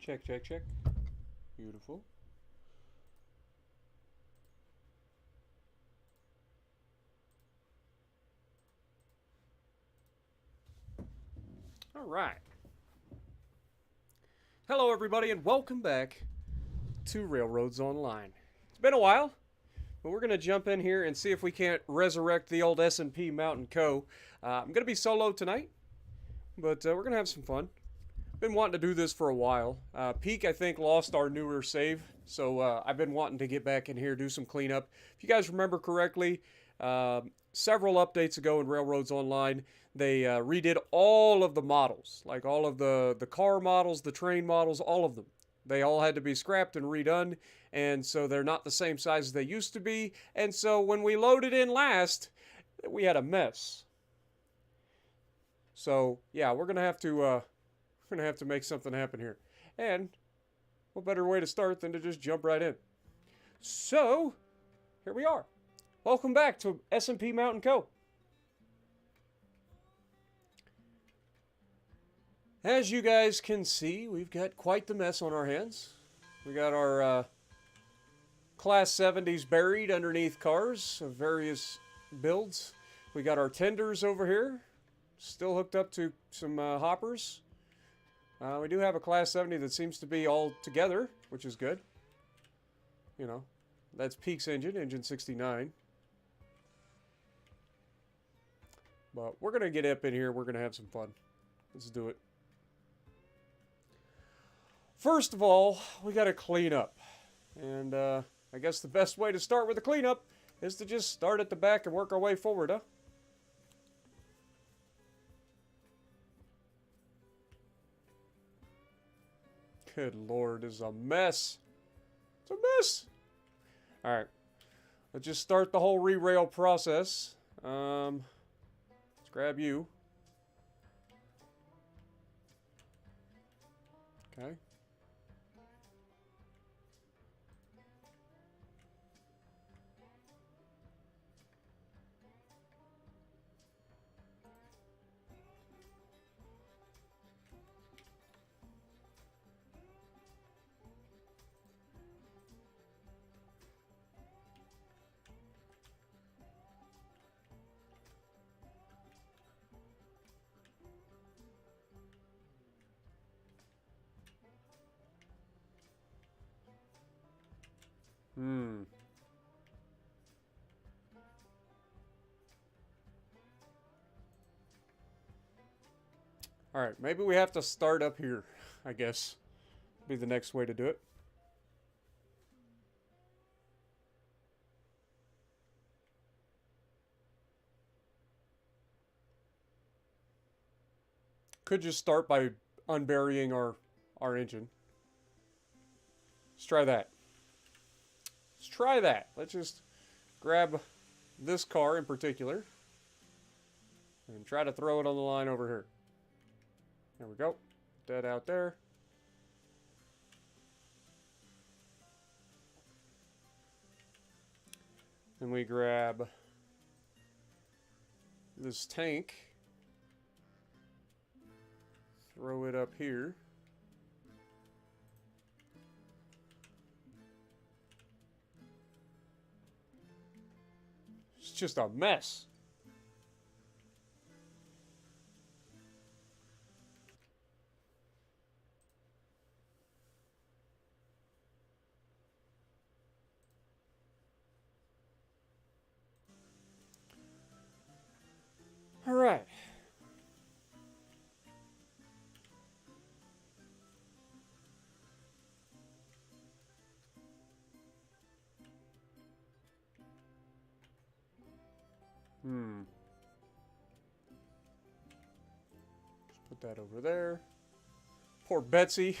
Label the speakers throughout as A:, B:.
A: Check, check, check. Beautiful. All right. Hello, everybody, and welcome back to Railroads Online. It's been a while, but we're going to jump in here and see if we can't resurrect the old S&P Mountain Co. I'm going to be solo tonight, but we're going to have some fun. Been wanting to do this for a while. Peak, I think, lost our newer save, so I've been wanting to get back in here, do some cleanup. If you guys remember correctly, several updates ago in Railroads Online, they redid all of the models, like all of the car models, the train models, all of them. They all had to be scrapped and redone, and so they're not the same size as they used to be. And so when we loaded in last, we had a mess. So yeah, we're gonna have to make something happen here. And what better way to start than to just jump right in? So here we are. Welcome back to S&P Mountain Co. As you guys can see, we've got quite the mess on our hands. We got our Class 70s buried underneath cars of various builds. We got our tenders over here, still hooked up to some hoppers. We do have a Class 70 that seems to be all together, which is good. You know, that's Peak's engine 69. But we're going to get up in here. We're going to have some fun. Let's do it. First of all, we got to clean up. And I guess the best way to start with the cleanup is to just start at the back and work our way forward, huh? Good Lord, this is a mess. It's a mess. All right. Let's just start the whole re-rail process. Let's grab you. Okay. Alright, maybe we have to start up here, I guess. Be the next way to do it. Could just start by unburying our engine. Let's try that. Let's try that. Let's just grab this car in particular and try to throw it on the line over here. There we go. Dead out there. Then we grab this tank. Throw it up here. It's just a mess. All right. Just put that over there. Poor Betsy.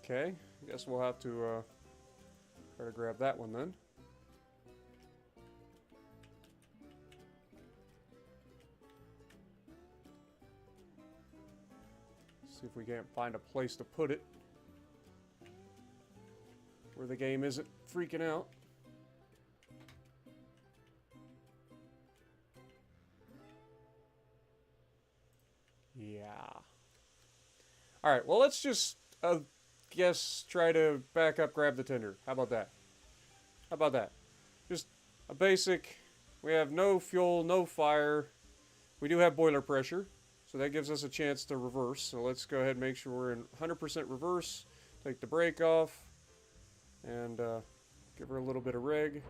A: Okay, I guess we'll have to try to grab that one then. See if we can't find a place to put it where the game isn't freaking out. Yeah. Alright, well, let's just, guess, try to back up, grab the tender. How about that? How about that? Just a basic, we have no fuel, no fire. We do have boiler pressure, so that gives us a chance to reverse. So let's go ahead and make sure we're in 100% reverse. Take the brake off, and give her a little bit of reg.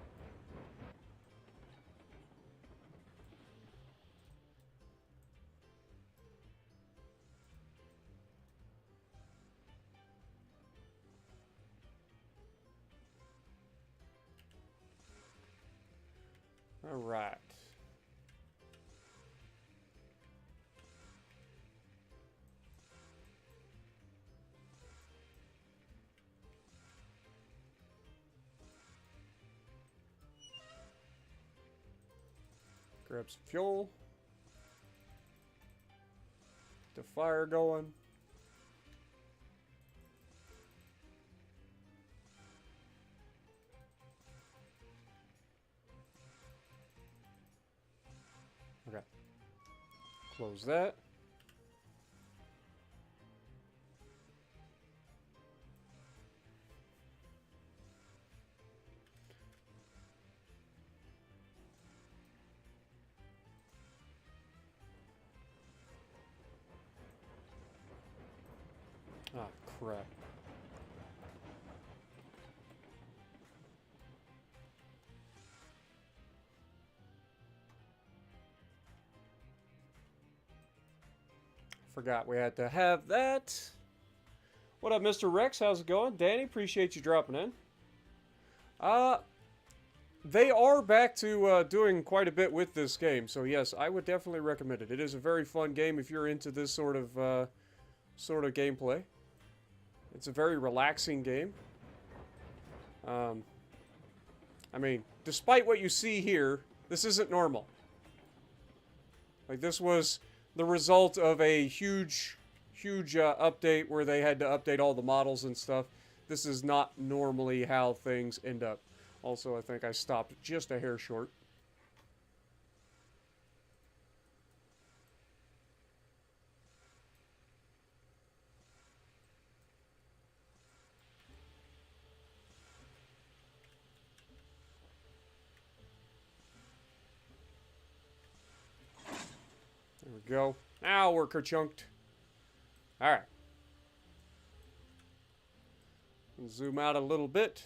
A: All right. Grab some fuel. Get the fire going. Okay. Close that. Ah, crap. Forgot we had to have that. What up, Mr. Rex? How's it going? Danny, appreciate you dropping in. They are back to doing quite a bit with this game, so yes, I would definitely recommend it. It is a very fun game if you're into this sort of gameplay. It's a very relaxing game. I mean, despite what you see here, this isn't normal. Like, this was the result of a huge update where they had to update all the models and stuff. This is not normally how things end up. Also, I think I stopped just a hair short. There we go. Now we're ka-chunked. Alright. Zoom out a little bit.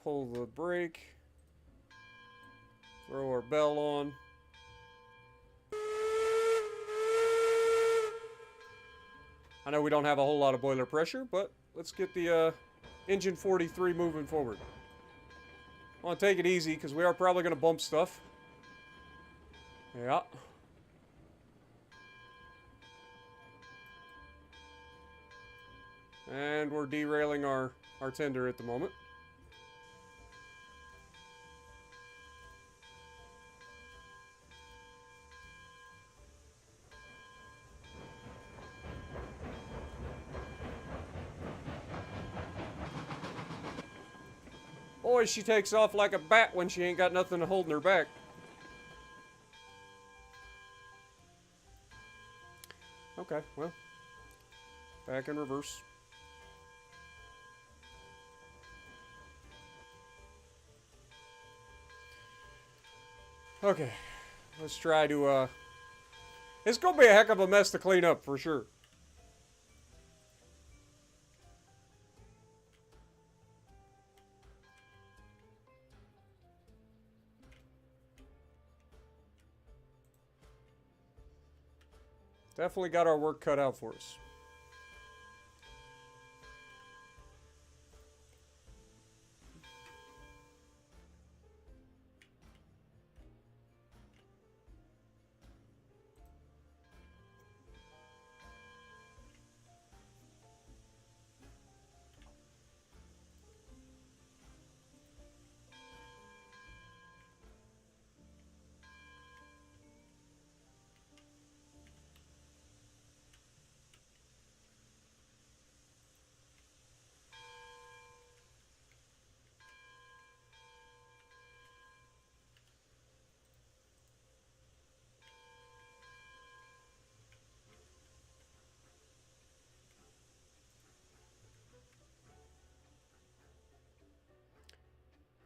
A: Pull the brake. Throw our bell on. I know we don't have a whole lot of boiler pressure, but let's get the engine 43 moving forward. I want to take it easy because we are probably going to bump stuff. Yeah. And we're derailing our tender at the moment. Boy, she takes off like a bat when she ain't got nothing holding her back. Okay, well, back in reverse. Okay, let's try to, it's gonna be a heck of a mess to clean up, for sure. Definitely got our work cut out for us.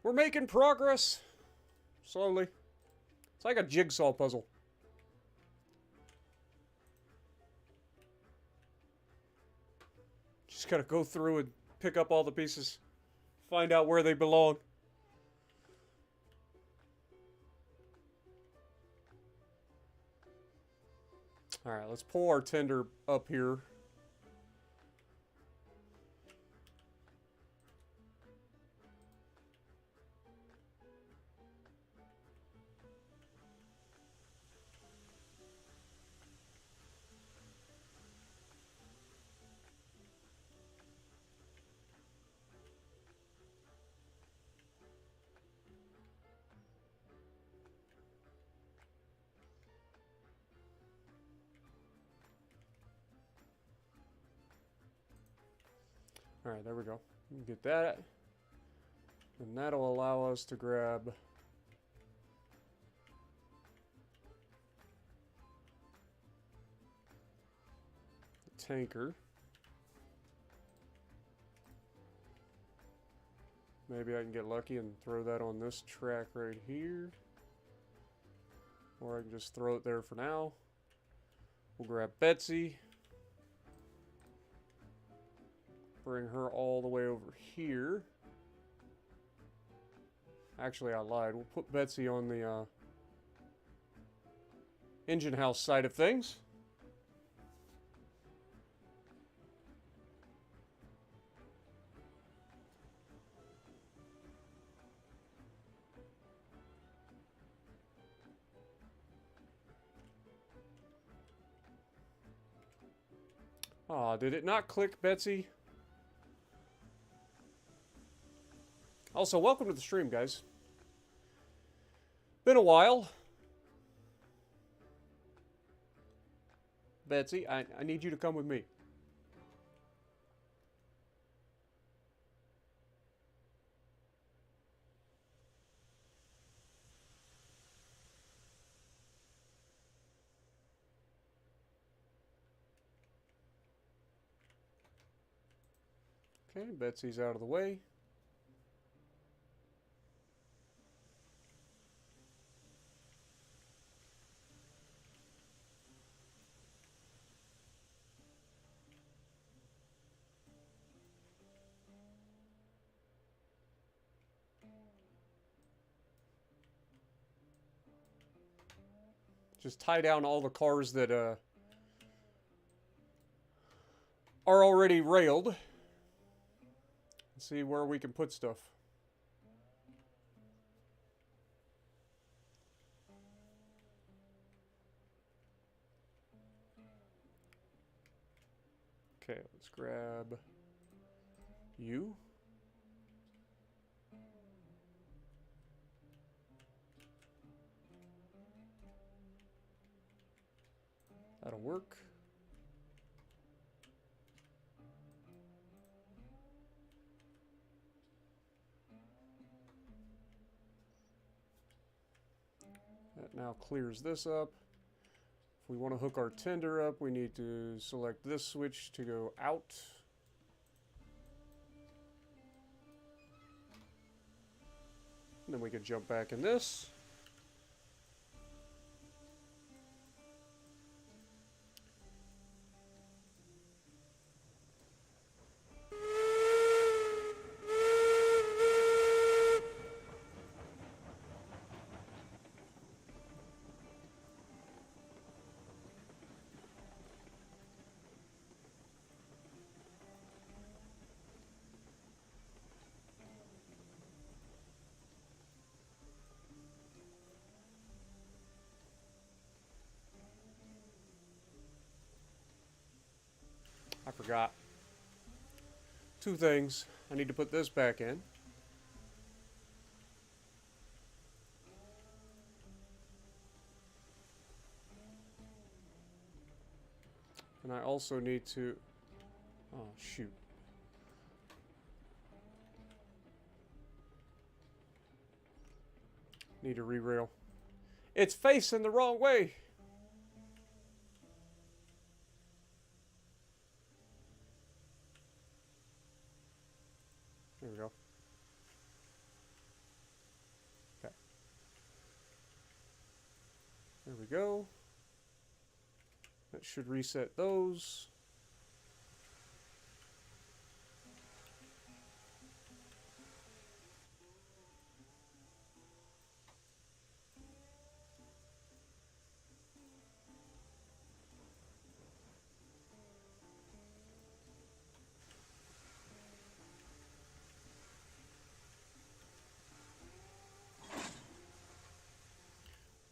A: We're making progress. Slowly. It's like a jigsaw puzzle. Just gotta go through and pick up all the pieces. Find out where they belong. Alright, let's pull our tender up here. Alright, there we go. Get that. And that'll allow us to grab the tanker. Maybe I can get lucky and throw that on this track right here. Or I can just throw it there for now. We'll grab Betsy. Bring her all the way over here. Actually, I lied. We'll put Betsy on the engine house side of things. Aw, did it not click, Betsy? Also, welcome to the stream, guys. Been a while. Betsy, I need you to come with me. Okay, Betsy's out of the way. Just tie down all the cars that are already railed. And see where we can put stuff. Okay, let's grab you. That'll work. That now clears this up. If we want to hook our tender up, we need to select this switch to go out. And then we can jump back in this. I forgot. Two things. I need to put this back in. And I also need to... Oh, shoot. Need to re-rail. It's facing the wrong way. There we go. we go. That should reset those.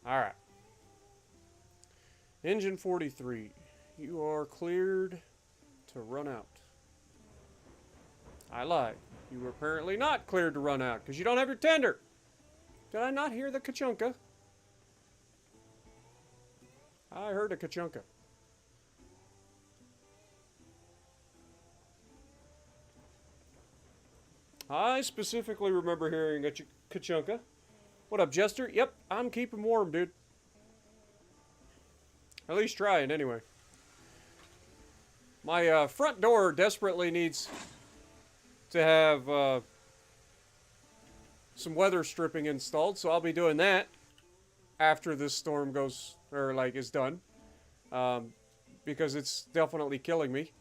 A: All right. Engine 43, you are cleared to run out. I lied. You were apparently not cleared to run out because you don't have your tender. Did I not hear the ka-chunka? I heard a ka-chunka. I specifically remember hearing a ka-chunka. What up, Jester? Yep, I'm keeping warm, dude. At least trying, anyway. My front door desperately needs to have some weather stripping installed, so I'll be doing that after this storm goes, or like is done, because it's definitely killing me.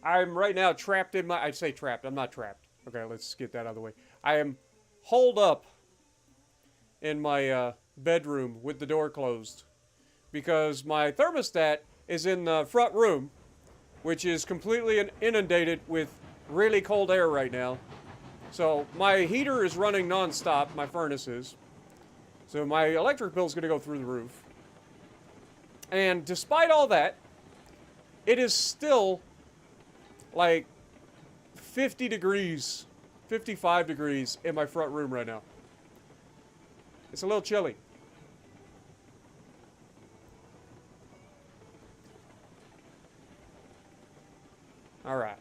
A: I'm right now trapped in my, I'd say trapped, I'm not trapped. Okay, let's get that out of the way. I am holed up in my bedroom with the door closed because my thermostat is in the front room, which is completely inundated with really cold air right now. So my heater is running non-stop, my furnace is. So my electric bill is going to go through the roof. And despite all that, it is still like 50 degrees, 55 degrees in my front room right now. It's a little chilly. All right.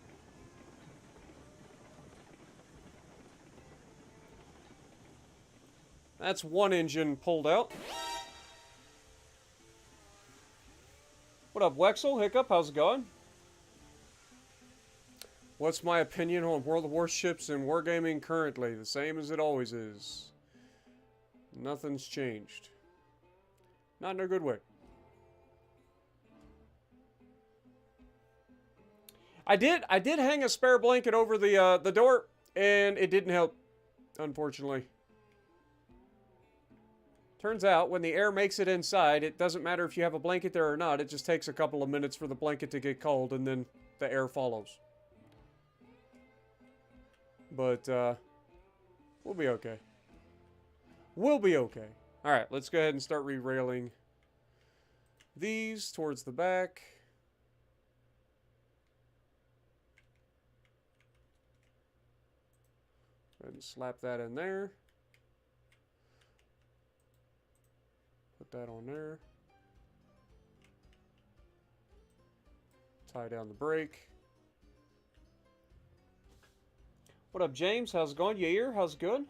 A: That's one engine pulled out. What up, Wexel? Hiccup, how's it going? What's my opinion on World of Warships and Wargaming currently? The same as it always is. Nothing's changed. Not in a good way. I did hang a spare blanket over the door, and it didn't help, unfortunately. Turns out, when the air makes it inside, it doesn't matter if you have a blanket there or not. It just takes a couple of minutes for the blanket to get cold, and then the air follows. But, we'll be okay. We'll be okay. Alright, let's go ahead and start re-railing these towards the back. Go ahead and slap that in there. Put that on there. Tie down the brake. What up, James? How's it going? Yair, how's it going?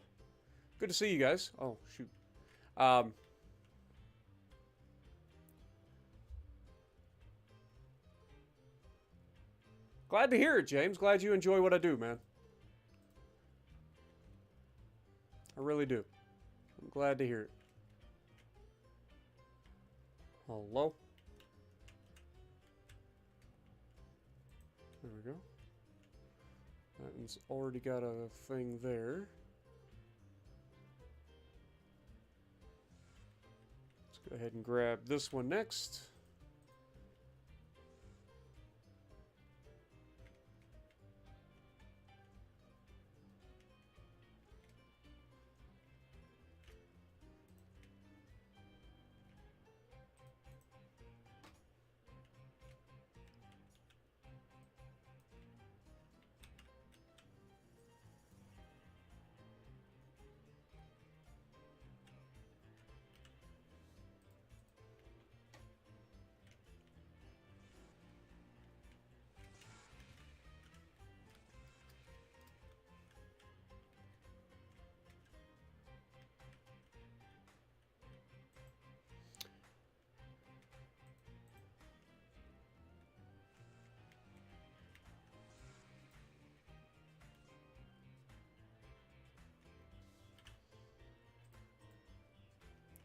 A: Good to see you guys. Oh, shoot. Glad to hear it, James. Glad you enjoy what I do, man. I really do. I'm glad to hear it. Hello? There we go. That one's already got a thing there. Let's go ahead and grab this one next.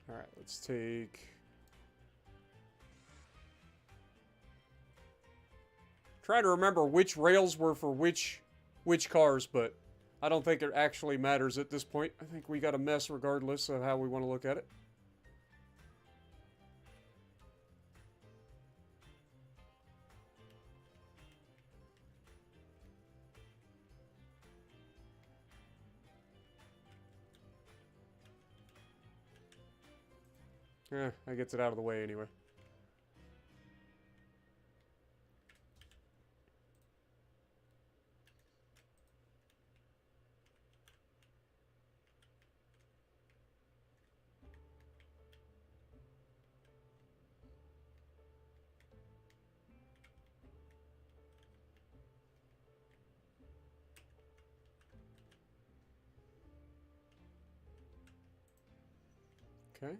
A: Alright, let's take Trying to remember which rails were for which cars, but I don't think it actually matters at this point. I think we got a mess regardless of how we want to look at it. That gets it out of the way anyway. Okay.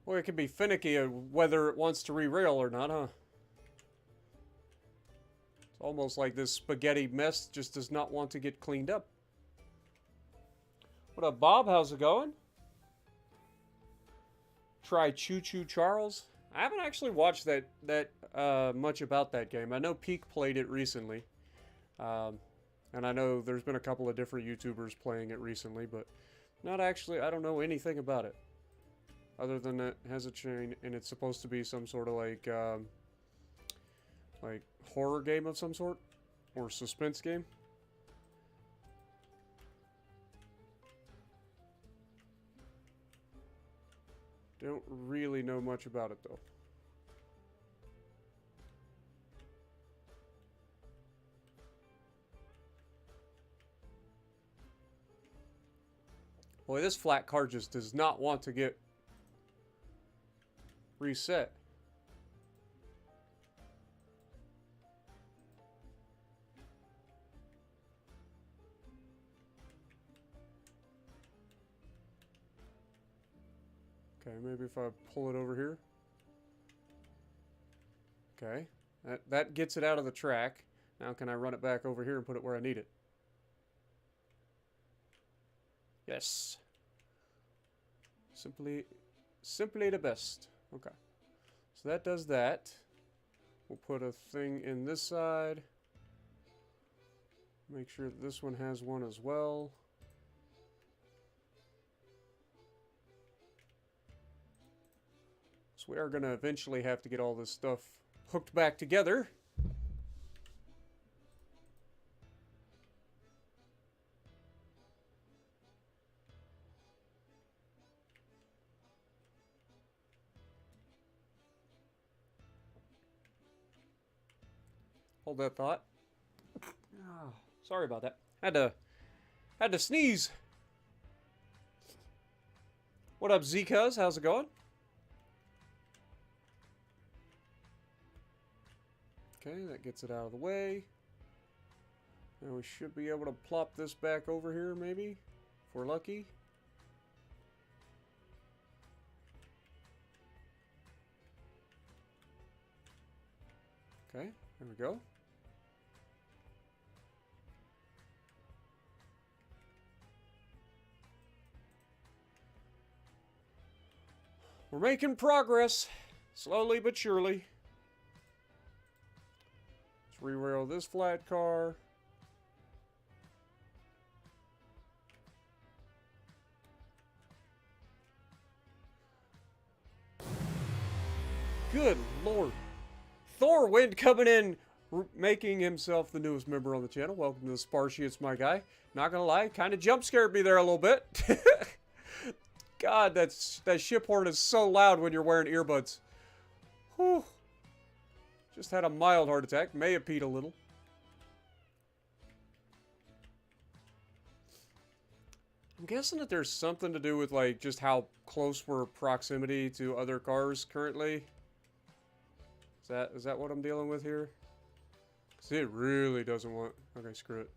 A: Well, it can be finicky whether it wants to re-rail or not, huh? It's almost like this spaghetti mess just does not want to get cleaned up. What up, Bob? How's it going? Try Choo Choo Charles. I haven't actually watched that much about that game. I know Peak played it recently. And I know there's been a couple of different YouTubers playing it recently, but not actually, I don't know anything about it. Other than it has a chain, and it's supposed to be some sort of like horror game of some sort, or suspense game. Don't really know much about it though. Boy, this flat car just does not want to get reset. Okay, maybe if I pull it over here. Okay, that gets it out of the track. Now can I run it back over here and put it where I need it? Yes. Simply the best. Okay. So that does that. We'll put a thing in this side. Make sure that this one has one as well. So we are going to eventually have to get all this stuff hooked back together. Hold that thought. Oh, sorry about that. Had to sneeze. What up, Z-Cuz? How's it going? Okay, that gets it out of the way. Now we should be able to plop this back over here, maybe, if we're lucky. Okay, there we go. We're making progress, slowly but surely. Let's re-rail this flat car. Good Lord. Thorwind coming in, making himself the newest member on the channel. Welcome to the Spartiates, my guy. Not gonna lie, kind of jump scared me there a little bit. God, that ship horn is so loud when you're wearing earbuds. Whew. Just had a mild heart attack. May have peed a little. I'm guessing that there's something to do with, like, just how close we're proximity to other cars currently. Is that what I'm dealing with here? Because it really doesn't want... Okay, screw it.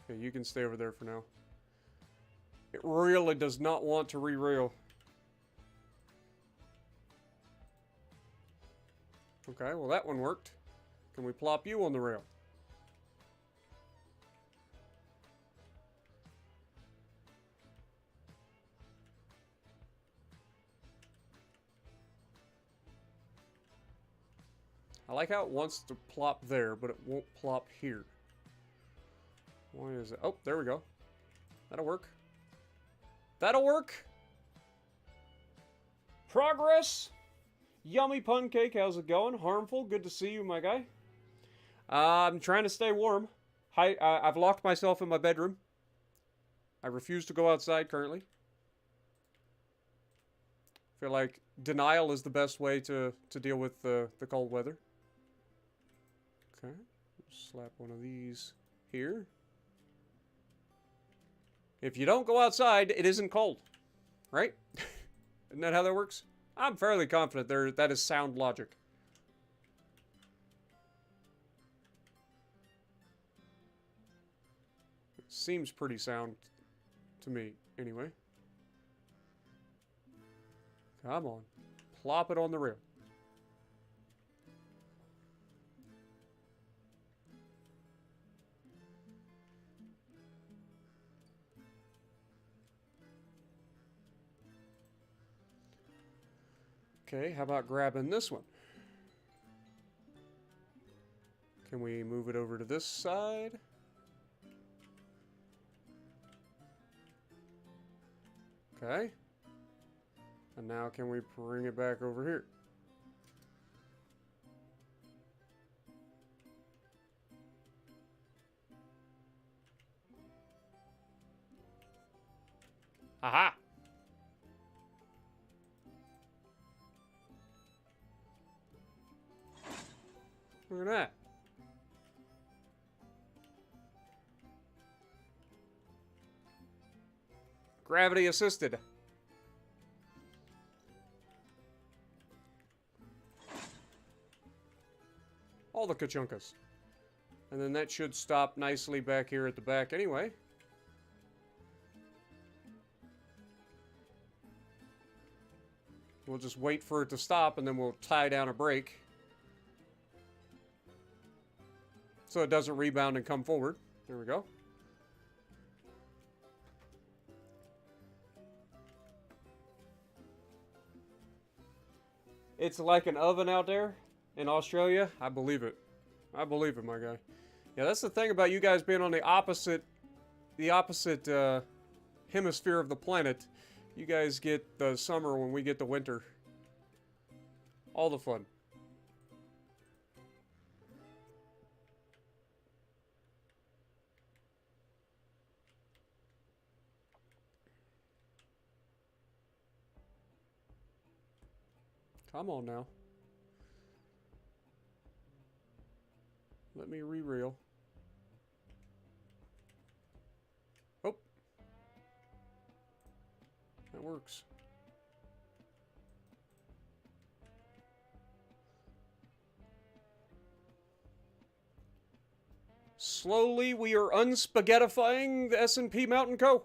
A: Okay, you can stay over there for now. It really does not want to re-rail. Okay, well that one worked. Can we plop you on the rail? I like how it wants to plop there, but it won't plop here. Why is it? Oh, there we go. That'll work. That'll work! Progress! Yummy Pun Cake, how's it going? Harmful, good to see you, my guy. I'm trying to stay warm. Hi, I've locked myself in my bedroom. I refuse to go outside currently. I feel like denial is the best way to deal with the cold weather. Okay, slap one of these here. If you don't go outside, it isn't cold, right? Isn't that how that works? I'm fairly confident that is sound logic. It seems pretty sound to me, anyway. Come on. Plop it on the rail. Okay, how about grabbing this one? Can we move it over to this side? Okay. And now can we bring it back over here? Aha! Look at that. Gravity assisted. All the kachunkas. And then that should stop nicely back here at the back anyway. We'll just wait for it to stop and then we'll tie down a brake. So it doesn't rebound and come forward. There we go. It's like an oven out there in Australia. I believe it. I believe it, my guy. Yeah, that's the thing about you guys being on the opposite hemisphere of the planet. You guys get the summer when we get the winter. All the fun. Come on now. Let me re-reel. Oh. That works. Slowly, we are unspaghettifying the S&P Mountain Co.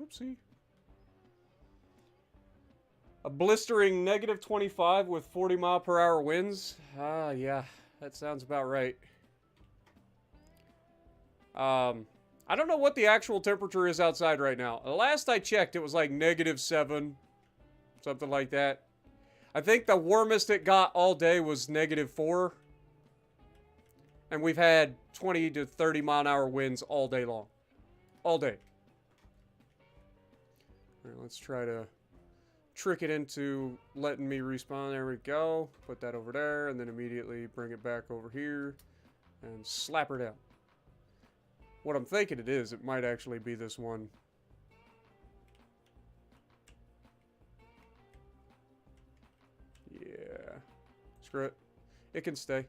A: Oopsie. A blistering -25 with 40-mile-per-hour winds. Ah, yeah, that sounds about right. I don't know what the actual temperature is outside right now. The last I checked, it was like -7, something like that. I think the warmest it got all day was -4. And we've had 20 to 30-mile-an-hour winds all day long. All day. All right, let's try to trick it into letting me respawn. There we go. Put that over there, and then immediately bring it back over here and slap her down. What I'm thinking it is, it might actually be this one. Yeah. Screw it. It can stay.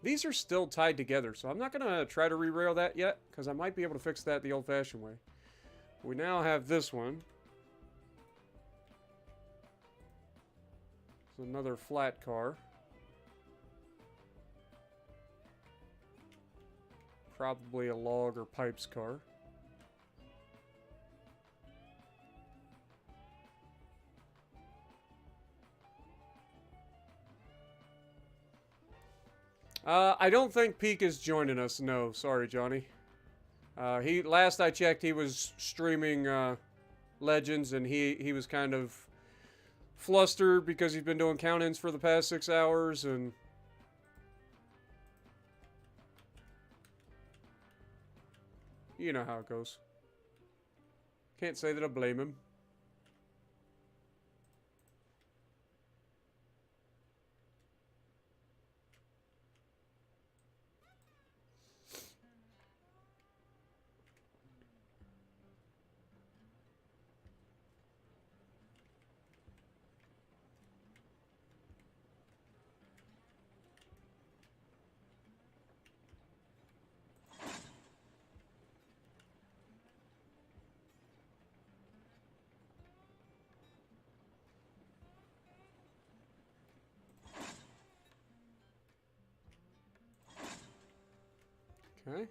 A: These are still tied together, so I'm not going to try to re-rail that yet, because I might be able to fix that the old-fashioned way. We now have this one. It's another flat car. Probably a log or pipes car. I don't think Peak is joining us. No, sorry, Johnny. Last I checked, he was streaming Legends, and he was kind of flustered because he's been doing count-ins for the past 6 hours, and you know how it goes. Can't say that I blame him. Okay.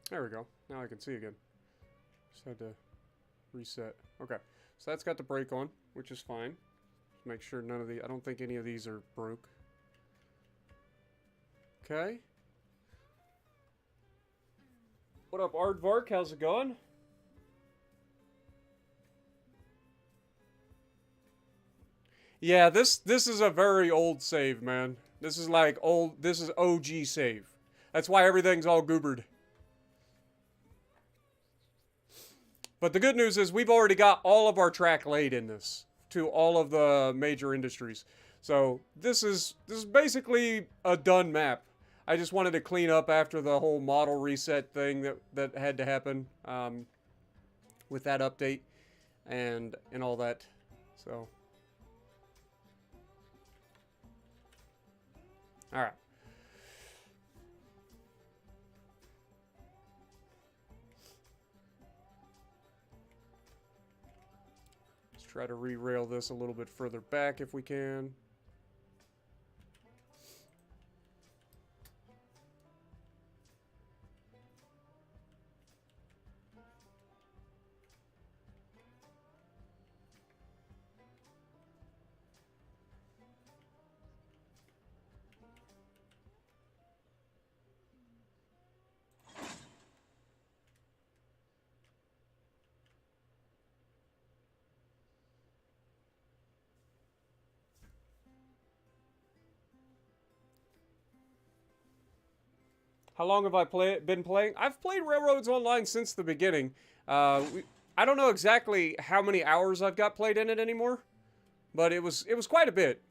A: There we go. Now I can see again. Just had to reset. Okay. So that's got the brake on, which is fine. Just make sure none of the... I don't think any of these are broke. Okay. What up, Aardvark? How's it going? Yeah, this is a very old save, man. This is like old... This is OG save. That's why everything's all goobered. But the good news is we've already got all of our track laid in this to all of the major industries. So this is basically a done map. I just wanted to clean up after the whole model reset thing that had to happen with that update and all that. So all right. Try to re-rail this a little bit further back if we can. How long have I been playing? I've played Railroads Online since the beginning. I don't know exactly how many hours I've got played in it anymore, but it was quite a bit.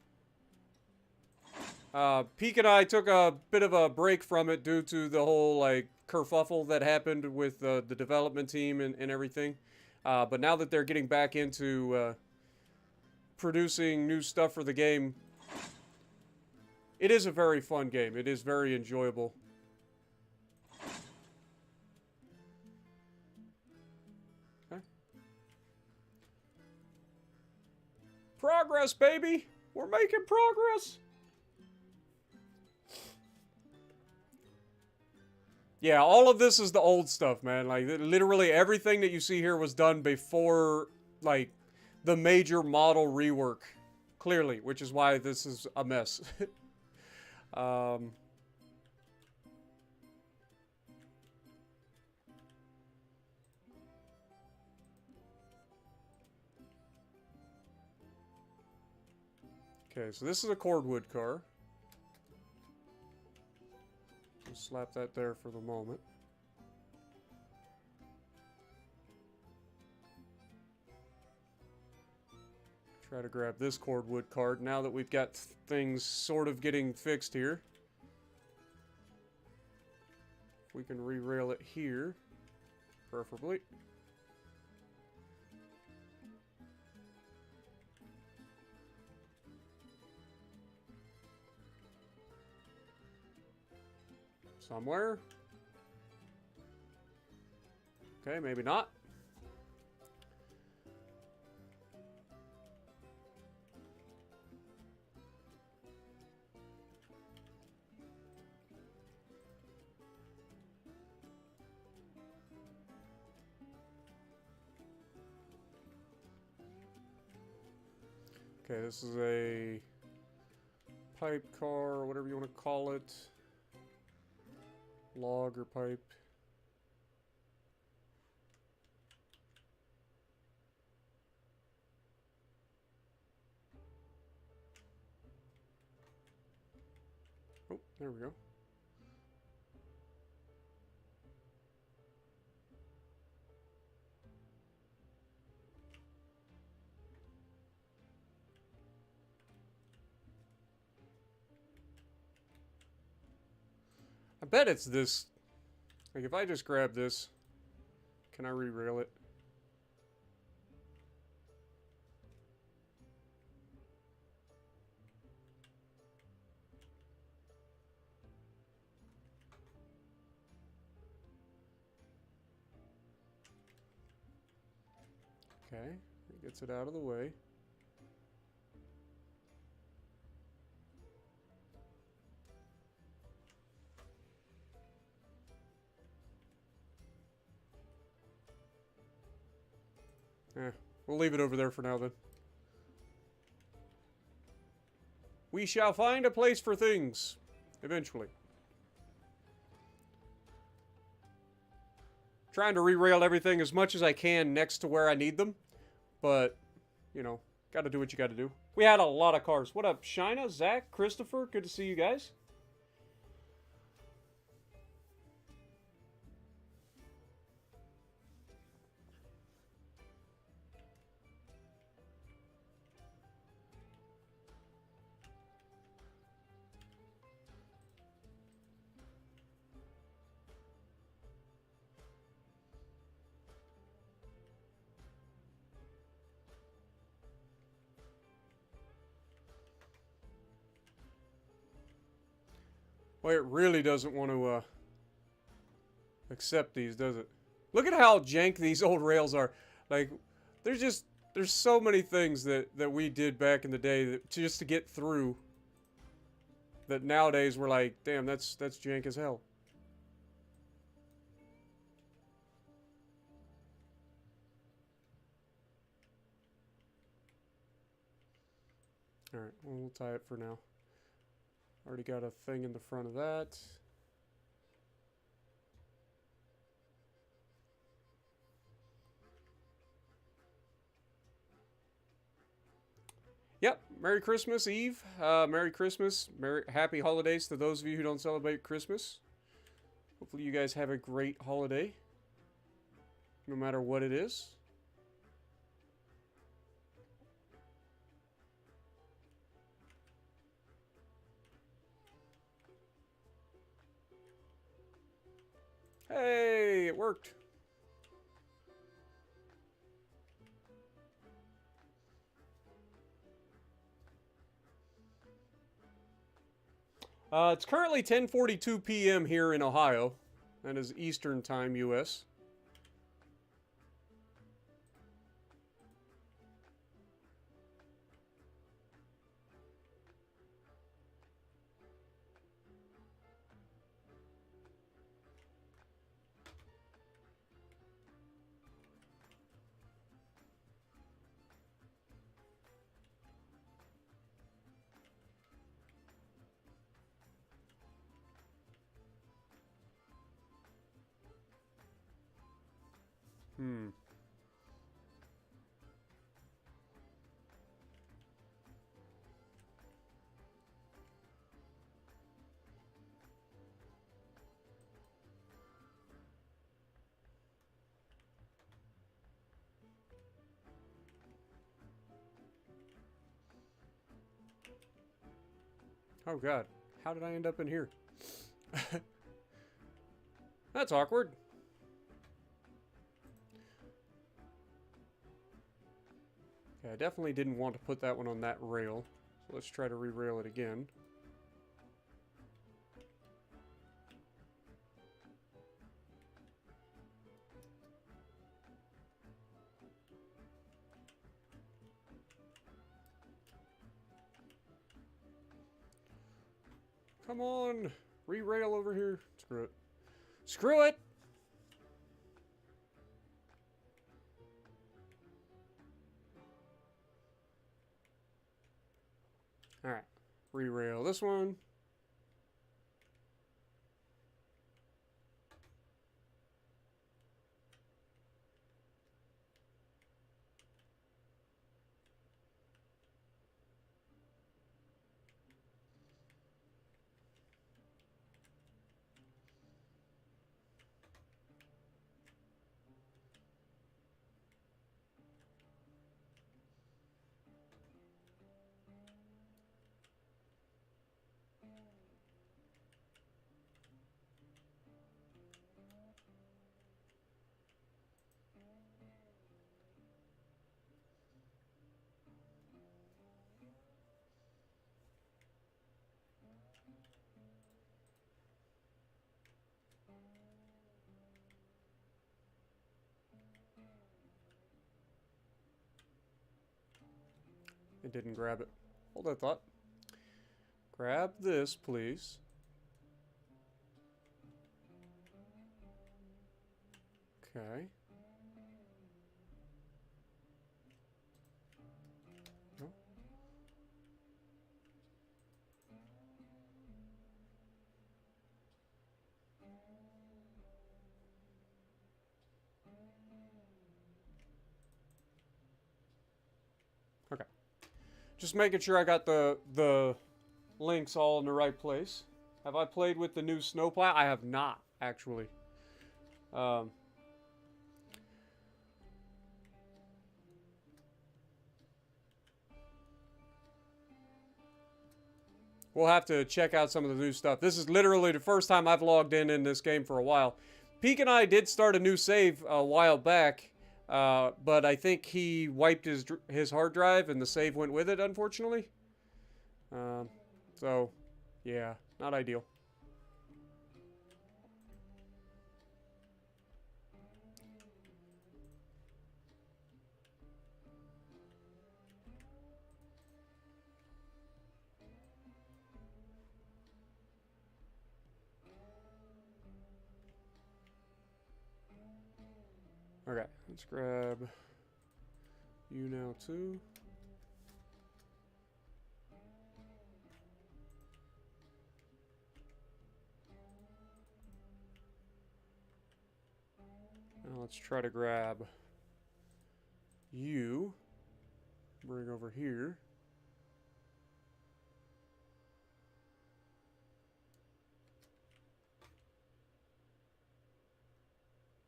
A: Peak and I took a bit of a break from it due to the whole like kerfuffle that happened with the development team and everything. But now that they're getting back into producing new stuff for the game, it is a very fun game. It is very enjoyable. Progress, baby! We're making progress! Yeah, all of this is the old stuff, man. Like, literally everything that you see here was done before, like, the major model rework. Clearly, which is why this is a mess. Okay, so this is a cordwood car. We'll slap that there for the moment. Try to grab this cordwood cart now that we've got things sort of getting fixed here. If we can re-rail it here, preferably. Somewhere. Okay, maybe not. Okay, this is a pipe car, or whatever you want to call it. Log or pipe. Oh, there we go. I bet it's this. Like, if I just grab this, can I re-rail it? Okay, it gets it out of the way. We'll leave it over there for now then. We shall find a place for things, eventually. Trying to re-rail everything as much as I can next to where I need them. But, you know, gotta do what you gotta do. We had a lot of cars. What up, Shina, Zach, Christopher? Good to see you guys. Well, it really doesn't want to accept these, does it? Look at how jank these old rails are. Like, there's so many things that we did back in the day that, just to get through, that nowadays we're like, damn, that's jank as hell. Alright, well, we'll tie it for now. Already got a thing in the front of that. Yep, Merry Christmas Eve. Merry Christmas. Happy holidays to those of you who don't celebrate Christmas. Hopefully you guys have a great holiday, no matter what it is. Hey, it worked. It's currently 10:42 p.m. here in Ohio. That is Eastern Time, U.S. Oh god, how did I end up in here? That's awkward. Yeah, I definitely didn't want to put that one on that rail. So let's try to re-rail it again. Come on, re-rail over here. Screw it. Screw it! Alright, re-rail this one. It didn't grab it. Hold that thought. Grab this, please. Okay. No. Okay. Just making sure I got the links all in the right place. Have I played with the new snowplow? I have not, actually. We'll have to check out some of the new stuff. This is literally the first time I've logged in this game for a while. Peek and I did start a new save a while back, but I think he wiped his hard drive and the save went with it, unfortunately. So, yeah, not ideal. Okay, let's grab you now too. Now let's try to grab you. Bring over here.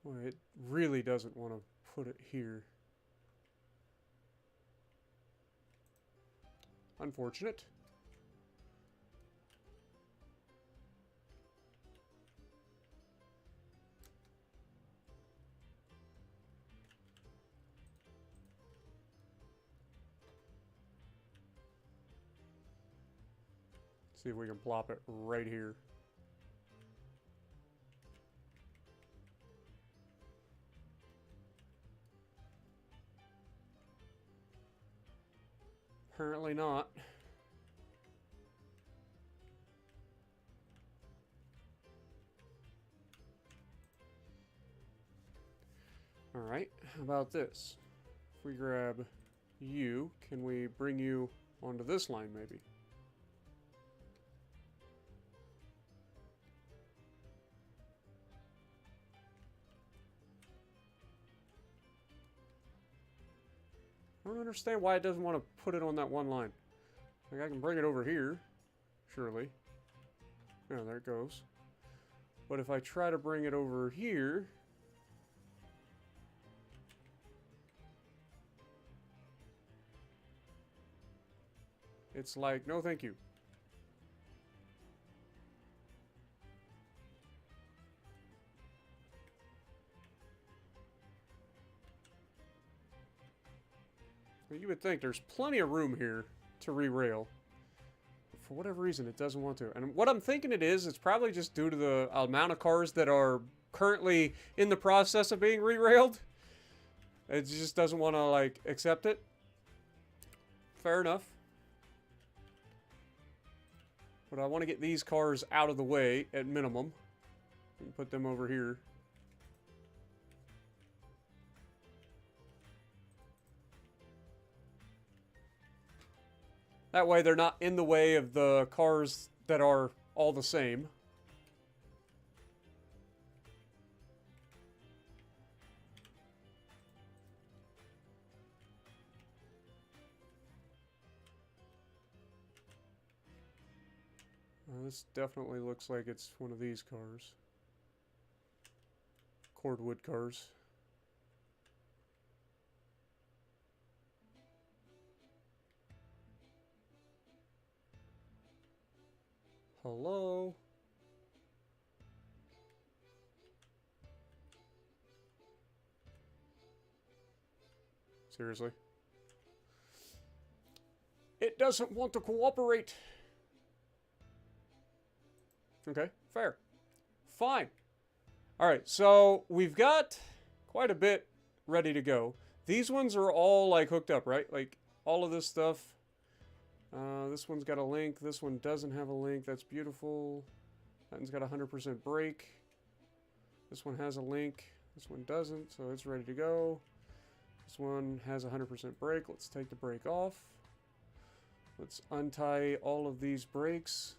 A: Well, it really doesn't want to put it here. Unfortunate. See if we can plop it right here. Apparently not. Alright, how about this? If we grab you, can we bring you onto this line maybe? I don't understand why it doesn't want to put it on that one line. Like, I can bring it over here, surely. Yeah, there it goes. But if I try to bring it over here... It's like, no thank you. You would think there's plenty of room here to re-rail. For whatever reason, it doesn't want to. And what I'm thinking it is, it's probably just due to the amount of cars that are currently in the process of being re-railed. It just doesn't want to, like, accept it. Fair enough. But I want to get these cars out of the way, at minimum. And put them over here. That way they're not in the way of the cars that are all the same. This definitely looks like it's one of these cars. Cordwood cars. Hello? Seriously? It doesn't want to cooperate. Okay, fair. Fine. Alright, so we've got quite a bit ready to go. These ones are all, like, hooked up, right? Like, all of this stuff. This one's got a link. This one doesn't have a link. That's beautiful. That one's got 100% brake. This one has a link. This one doesn't, so it's ready to go. This one has 100% brake. Let's take the brake off. Let's untie all of these brakes.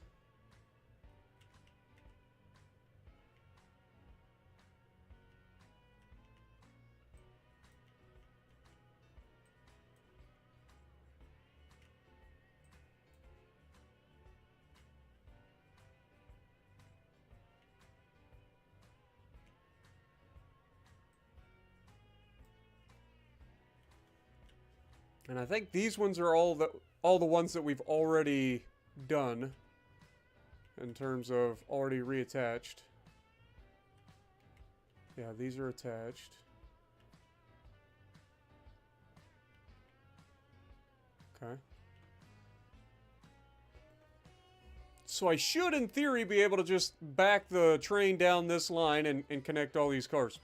A: And I think these ones are all the ones that we've already done in terms of already reattached. Yeah, these are attached. Okay. So I should, in theory, be able to just back the train down this line and connect all these cars.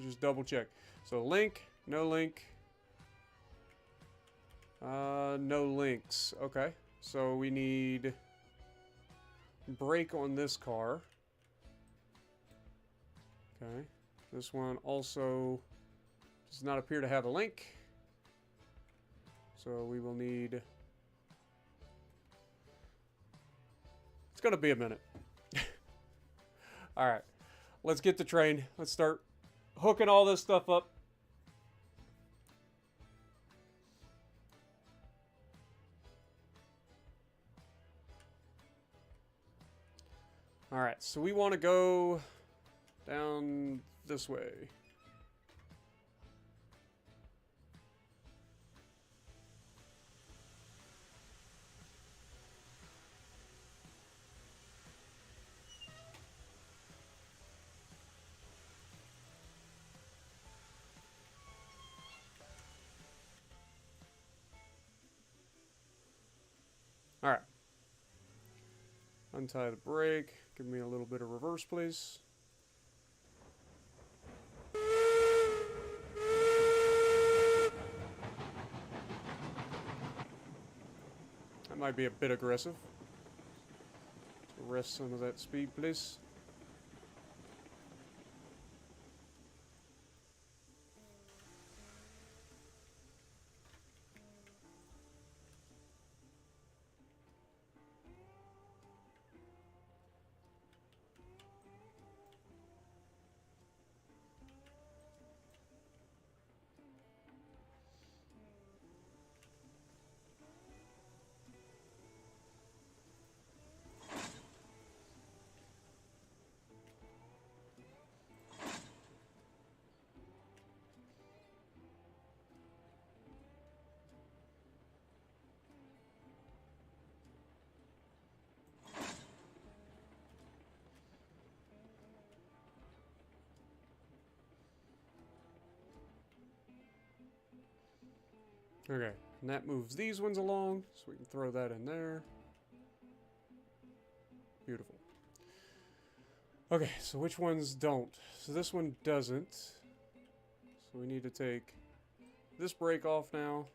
A: Just double check. So link, no link. No links. Okay. So we need brake on this car. Okay. This one also does not appear to have a link. So we will need... It's going to be a minute. Alright. Let's get the train. Let's start hooking all this stuff up. Alright, so we want to go down this way. Alright. Untie the brake. Give me a little bit of reverse, please. That might be a bit aggressive. Rest some of that speed, please. Okay, and that moves these ones along, so we can throw that in there. Beautiful. Okay, so which ones don't? So this one doesn't. So we need to take this brake off now.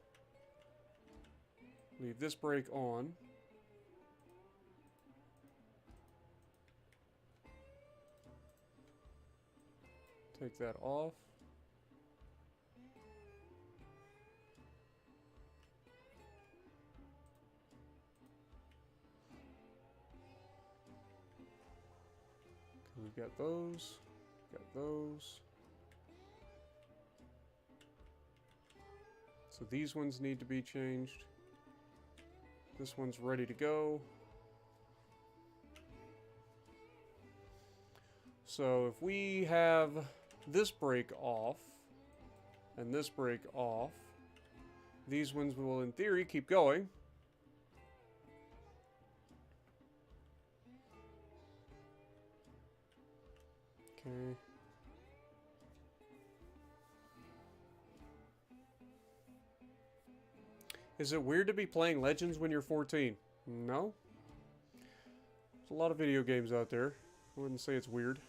A: Leave this brake on. Take that off. We've got those. Got those. So these ones need to be changed. This one's ready to go. So if we have this brake off and this brake off, these ones will in theory keep going. Okay. Is it weird to be playing Legends when you're 14? No. There's a lot of video games out there. I wouldn't say it's weird.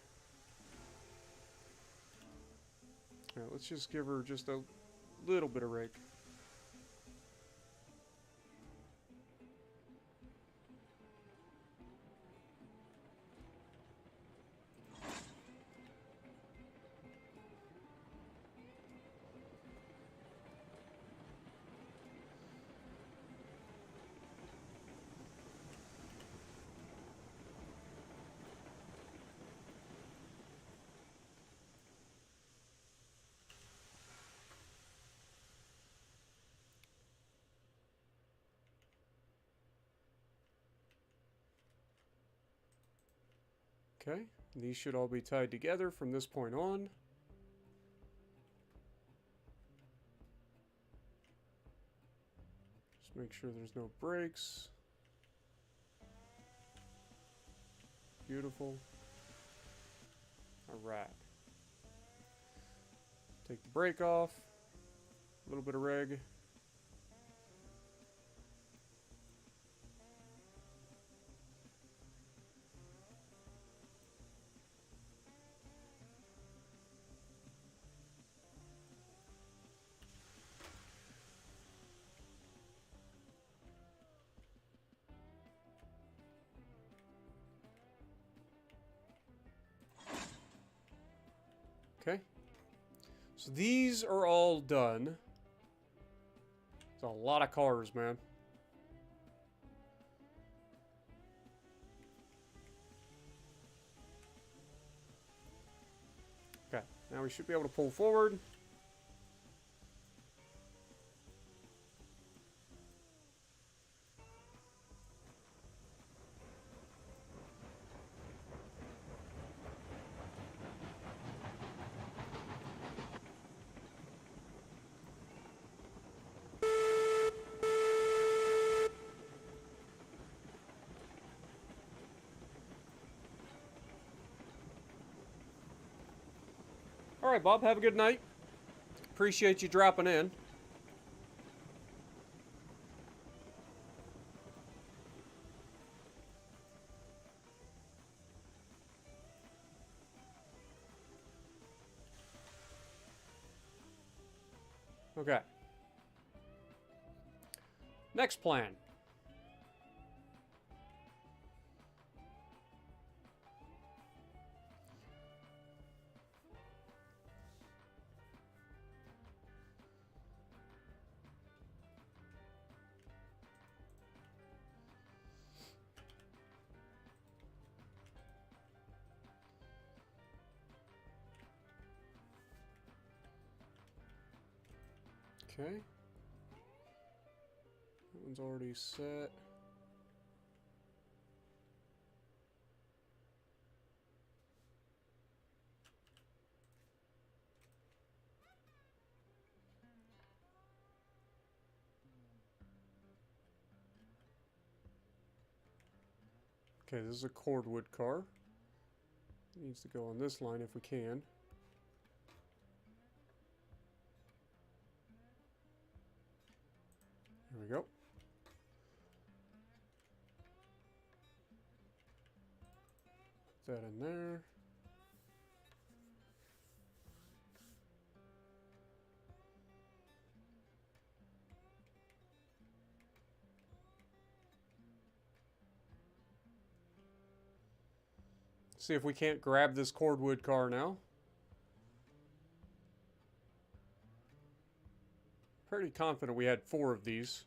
A: Alright, let's just give her just a little bit of rake. Okay, these should all be tied together from this point on. Just make sure there's no breaks. Beautiful. Alright. Take the brake off. A little bit of reg. Okay. So these are all done. It's a lot of cars, man. Okay. Now we should be able to pull forward. All right, Bob, have a good night. Appreciate you dropping in. Okay. Next plan. Okay. That one's already set. Okay, this is a cordwood car. It needs to go on this line if we can. we go. Put that in there. See if we can't grab this cordwood car now. Pretty confident we had 4 of these.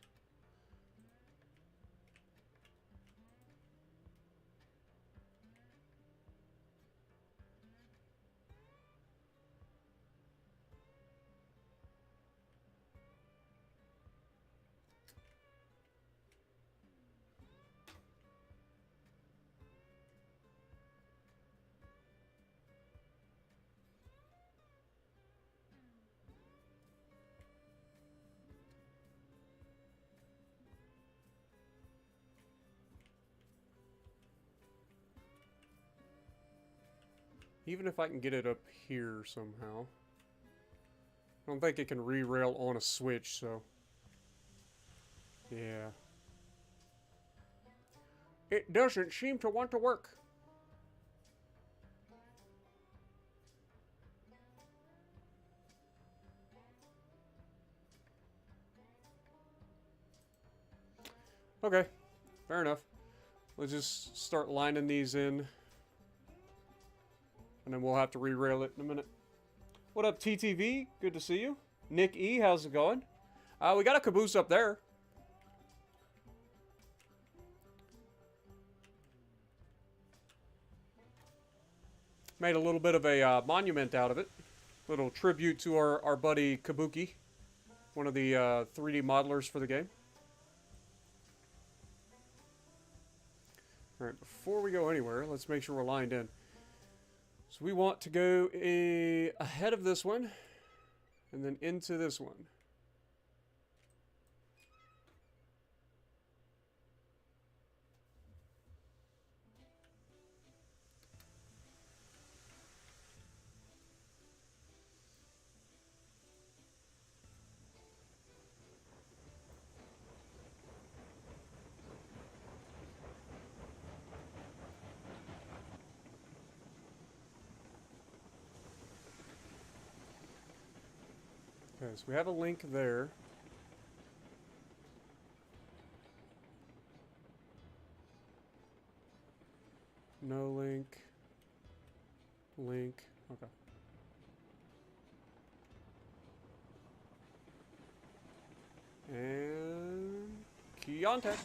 A: Even if I can get it up here somehow. I don't think it can re-rail on a switch, so... yeah. It doesn't seem to want to work. Okay, fair enough. Let's just start lining these in. And then we'll have to re-rail it in a minute. What up, TTV? Good to see you. Nick E, how's it going? We got a caboose up there. Made a little bit of a monument out of it. Little tribute to our buddy Kabuki. One of the 3D modelers for the game. Alright, before we go anywhere, let's make sure we're lined in. So we want to go ahead of this one, and then into this one. Okay, so we have a link there. No link. Link. Okay. And key on tech.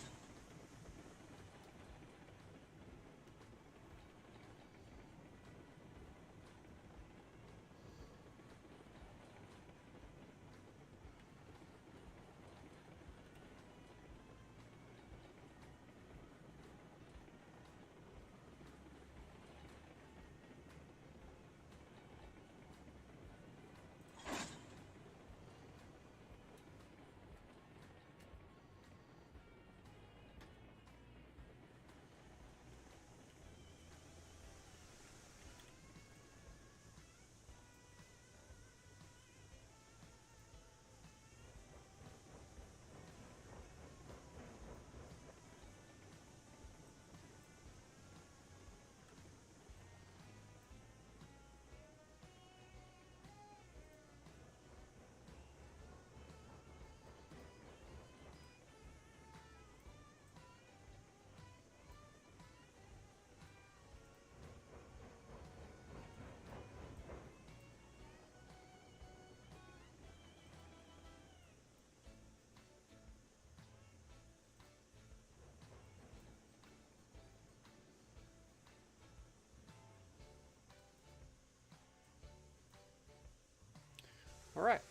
A: Alright.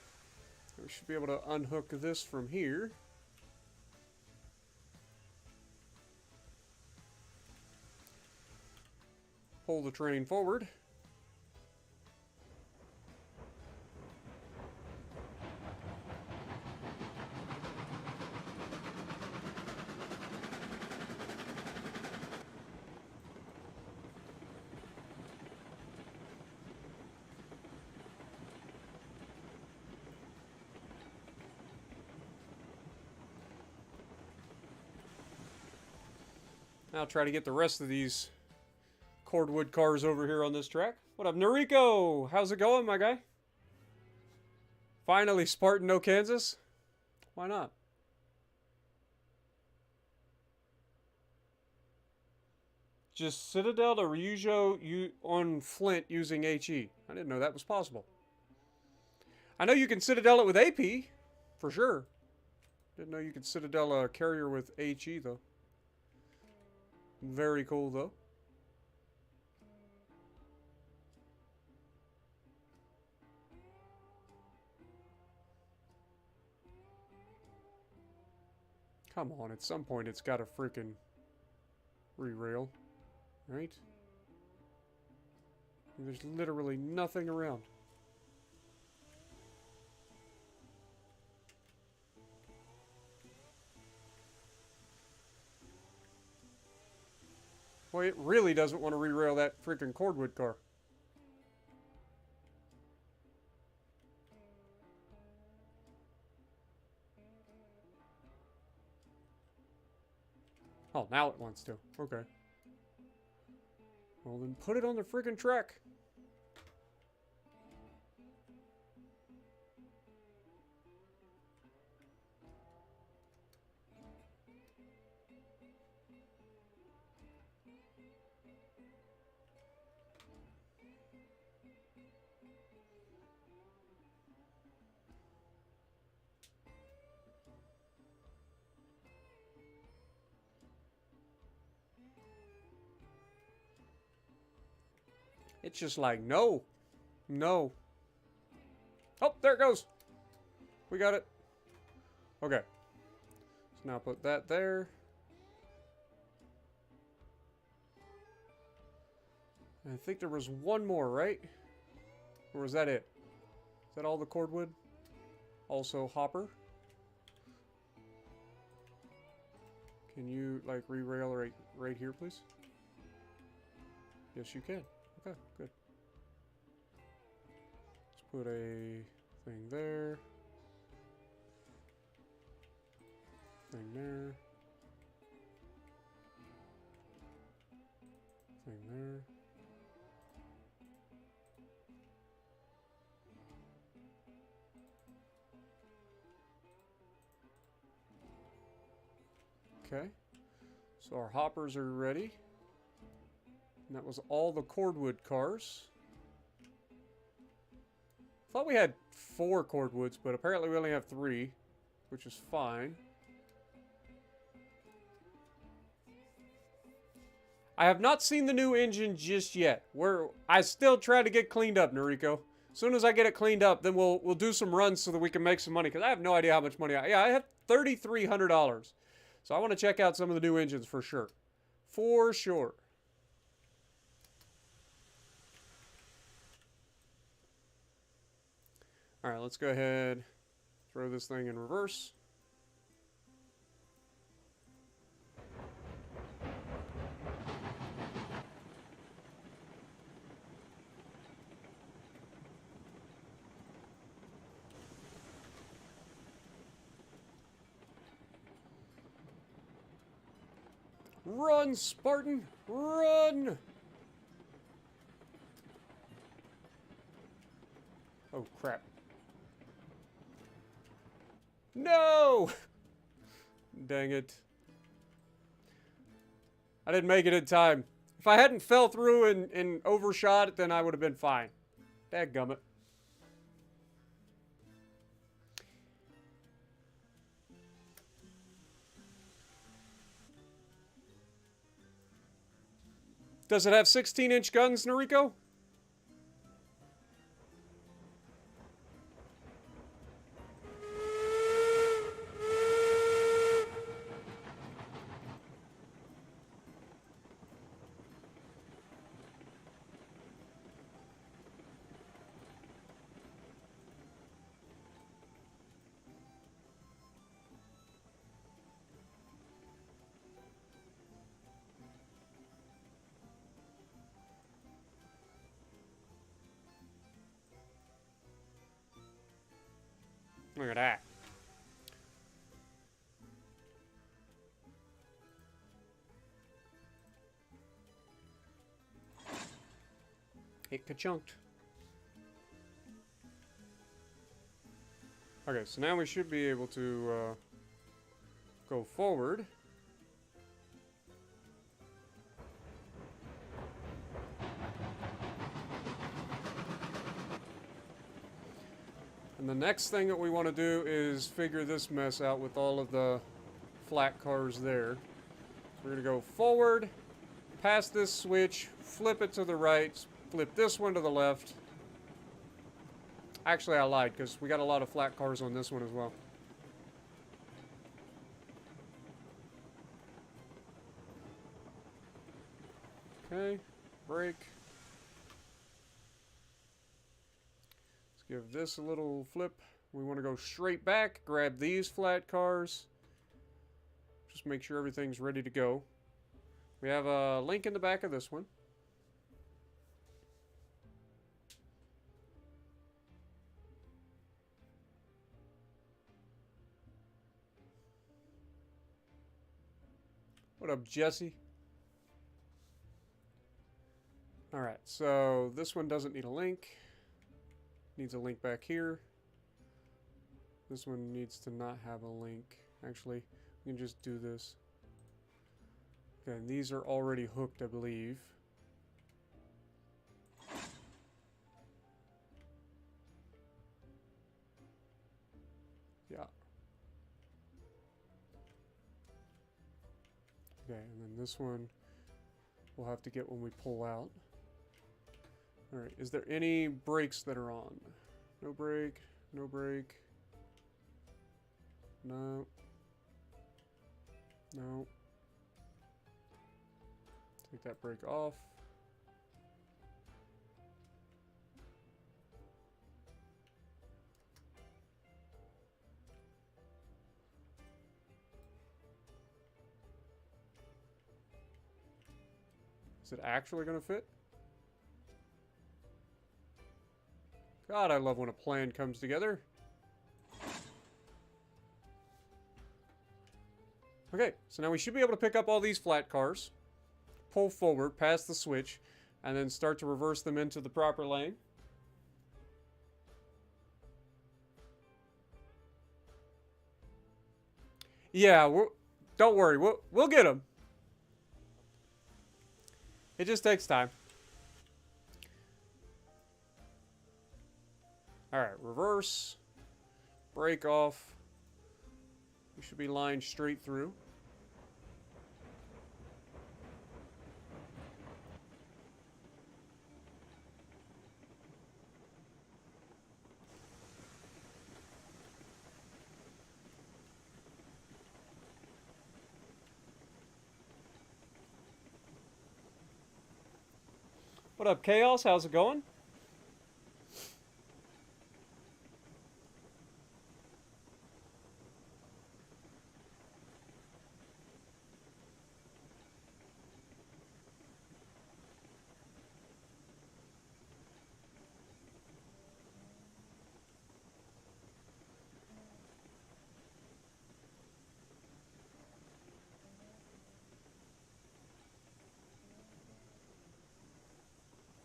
A: We should be able to unhook this from here. Pull the train forward. I'll try to get the rest of these cordwood cars over here on this track. What up, Noriko? How's it going, my guy? Finally, Spartan, no Kansas? Why not? Just Citadel to Ryujo on Flint using HE. I didn't know that was possible. I know you can Citadel it with AP, for sure. Didn't know you could Citadel a carrier with HE, though. Very cool, though. Come on, at some point it's got to freaking re-rail, right? There's literally nothing around. Boy, it really doesn't want to re-rail that freaking cordwood car. Oh, now it wants to. Okay. Well, then put it on the friggin' track. It's just like, no. No. Oh, there it goes. We got it. Okay. So now put that there. And I think there was one more, right? Or was that it? Is that all the cordwood? Also hopper. Can you, like, re-rail right here, please? Yes, you can. Okay, good. Let's put a thing there. Thing there. Thing there. Okay. So our hoppers are ready. And that was all the cordwood cars. Thought we had 4 cordwoods, but apparently we only have 3, which is fine. I have not seen the new engine just yet. I still try to get cleaned up, Noriko. As soon as I get it cleaned up, then we'll do some runs so that we can make some money. Because I have no idea how much money I have $3,300. So I want to check out some of the new engines for sure. For sure. All right, let's go ahead, throw this thing in reverse. Run, Spartan, run! Oh, crap. No! Dang it. I didn't make it in time. If I hadn't fell through and overshot it, then I would have been fine. Dadgummit. Does it have 16-inch guns, Noriko? Look at that. It ka-chunked. Okay, so now we should be able to go forward. And the next thing that we want to do is figure this mess out with all of the flat cars there. So we're going to go forward, past this switch, flip it to the right, flip this one to the left. Actually, I lied, because we got a lot of flat cars on this one as well. Okay, brake. Let's give this a little flip. We want to go straight back, grab these flat cars. Just make sure everything's ready to go. We have a link in the back of this one. What up, Jesse? Alright, so this one doesn't need a link. Needs a link back here. This one needs to not have a link. Actually, we can just do this. Okay, and these are already hooked, I believe. Yeah. Okay, and then this one we'll have to get when we pull out. Alright, is there any brakes that are on? No brake, no brake. No. No. Take that brake off. Is it actually going to fit? God, I love when a plan comes together. Okay, so now we should be able to pick up all these flat cars, pull forward past the switch, and then start to reverse them into the proper lane. Yeah, don't worry, we'll get them. It just takes time. Alright, reverse, brake off. We should be lined straight through. What up, Chaos? How's it going?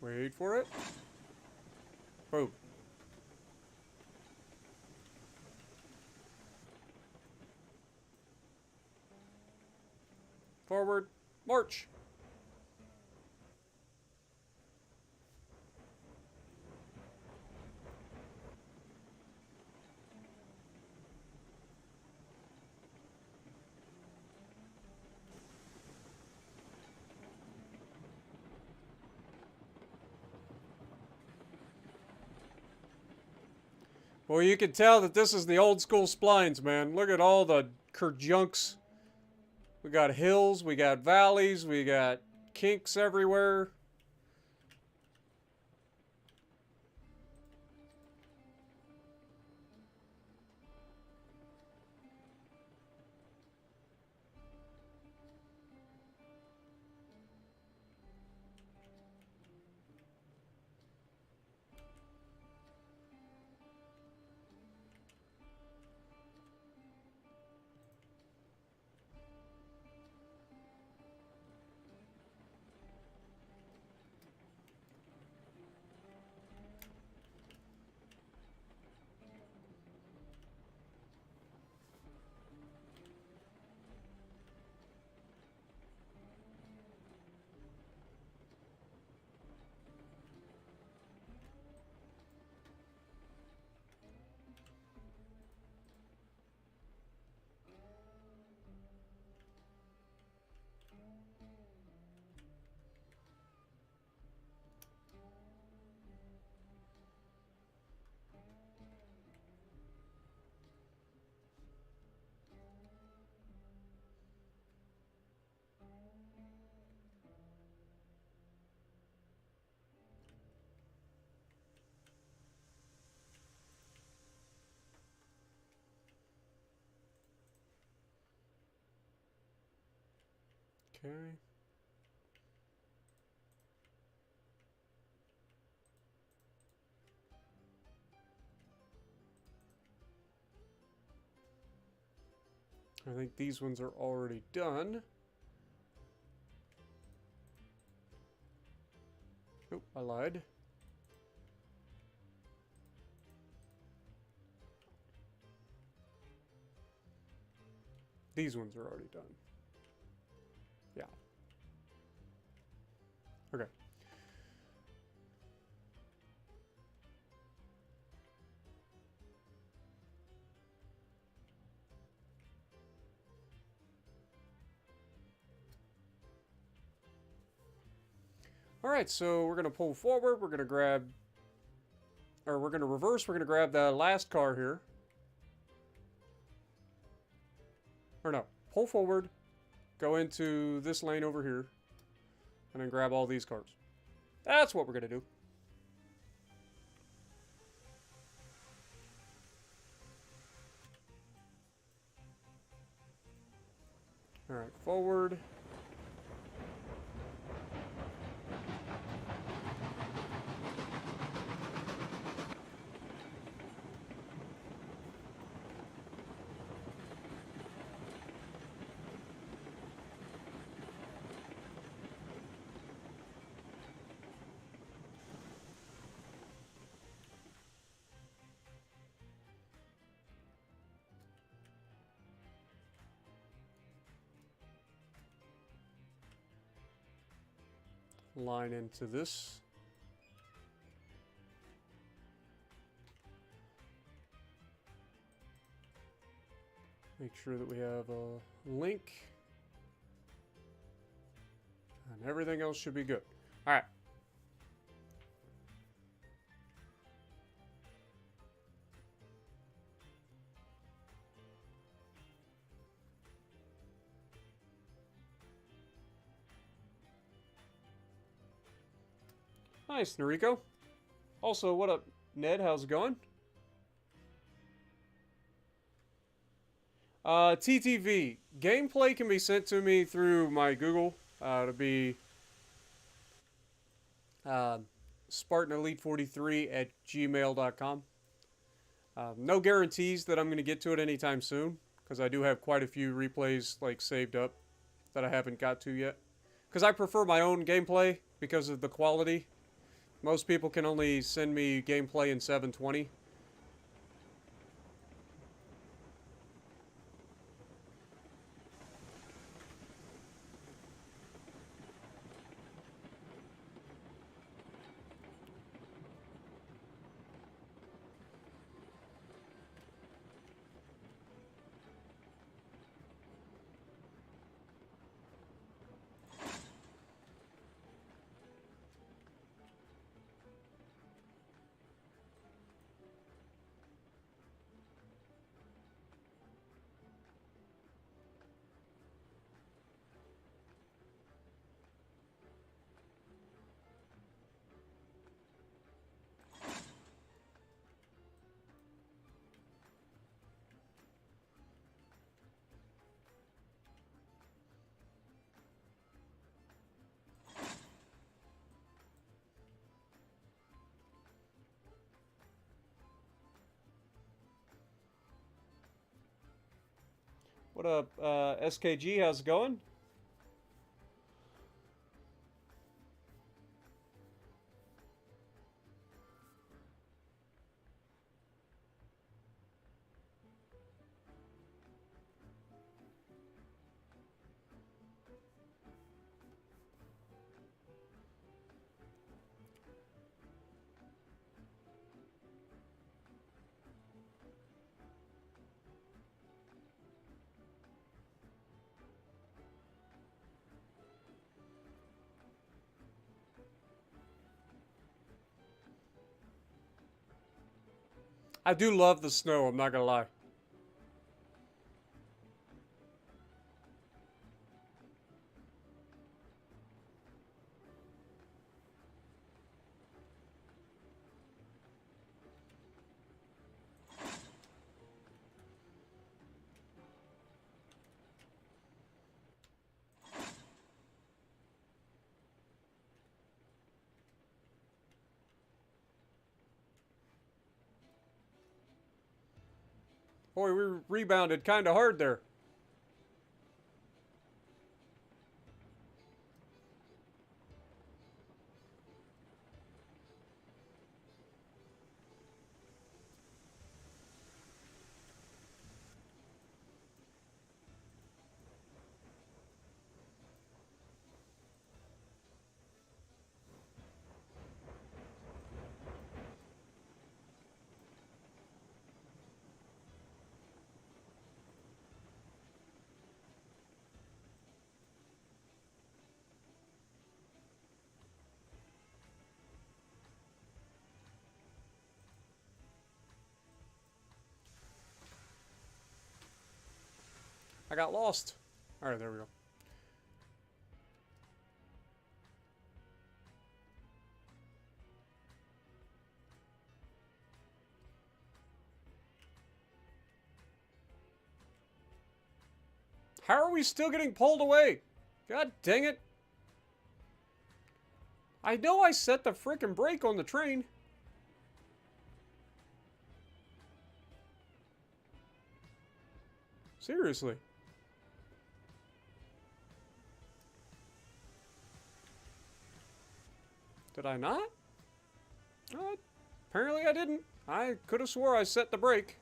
A: Wait for it. Boom. Forward, march. Well, you can tell that this is the old school splines, man. Look at all the kerjunks. We got hills, we got valleys, we got kinks everywhere. Okay. I think these ones are already done. Oh, I lied. These ones are already done. Yeah. Okay. Alright, so we're going to pull forward. We're going to grab... Or we're going to reverse. We're going to grab the last car here. Or no. Pull forward. Go into this lane over here. And then grab all these cars. That's what we're going to do. Alright, forward. Line into this. Make sure that we have a link. And everything else should be good. Alright. Nice, Noriko. Also, what up, Ned? How's it going? TTV. Gameplay can be sent to me through my Google. To be SpartanElite43@gmail.com. No guarantees that I'm going to get to it anytime soon, because I do have quite a few replays like saved up that I haven't got to yet. Because I prefer my own gameplay because of the quality. Most people can only send me gameplay in 720. What up, SKG? How's it going? I do love the snow, I'm not gonna lie. Boy, we rebounded kind of hard there. I got lost. All right, there we go. How are we still getting pulled away? God dang it. I know I set the frickin' brake on the train. Seriously. Did I not? Apparently I didn't. I could have swore I set the brake.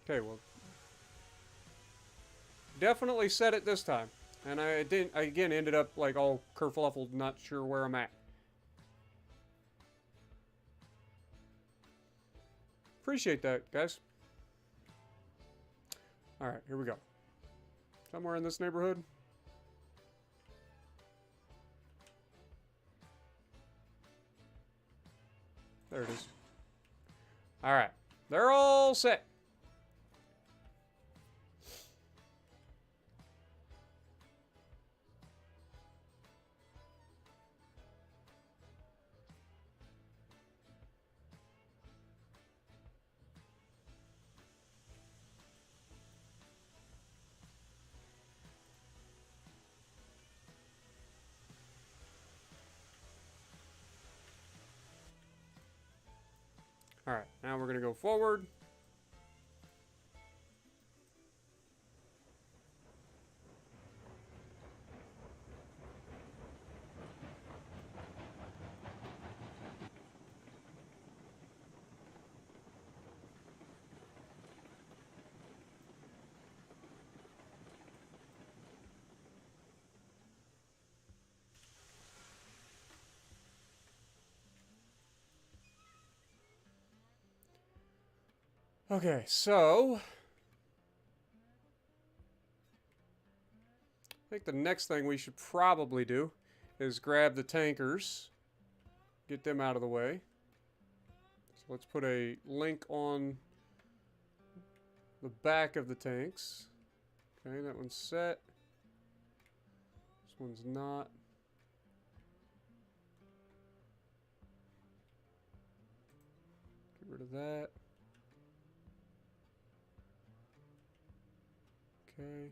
A: Okay, well, definitely set it this time. And I didn't, I again ended up like all kerfluffled, not sure where I'm at. Appreciate that, guys. Alright, here we go. Somewhere in this neighborhood. There it is. Alright, they're all set. Alright, now we're going to go forward. Okay, so I think the next thing we should probably do is grab the tankers, get them out of the way. So let's put a link on the back of the tanks. Okay, that one's set. This one's not. Get rid of that. Okay.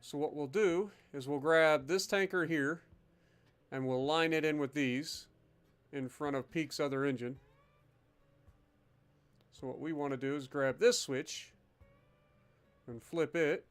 A: So what we'll do is we'll grab this tanker here and we'll line it in with these in front of Peak's other engine. So what we want to do is grab this switch and flip it.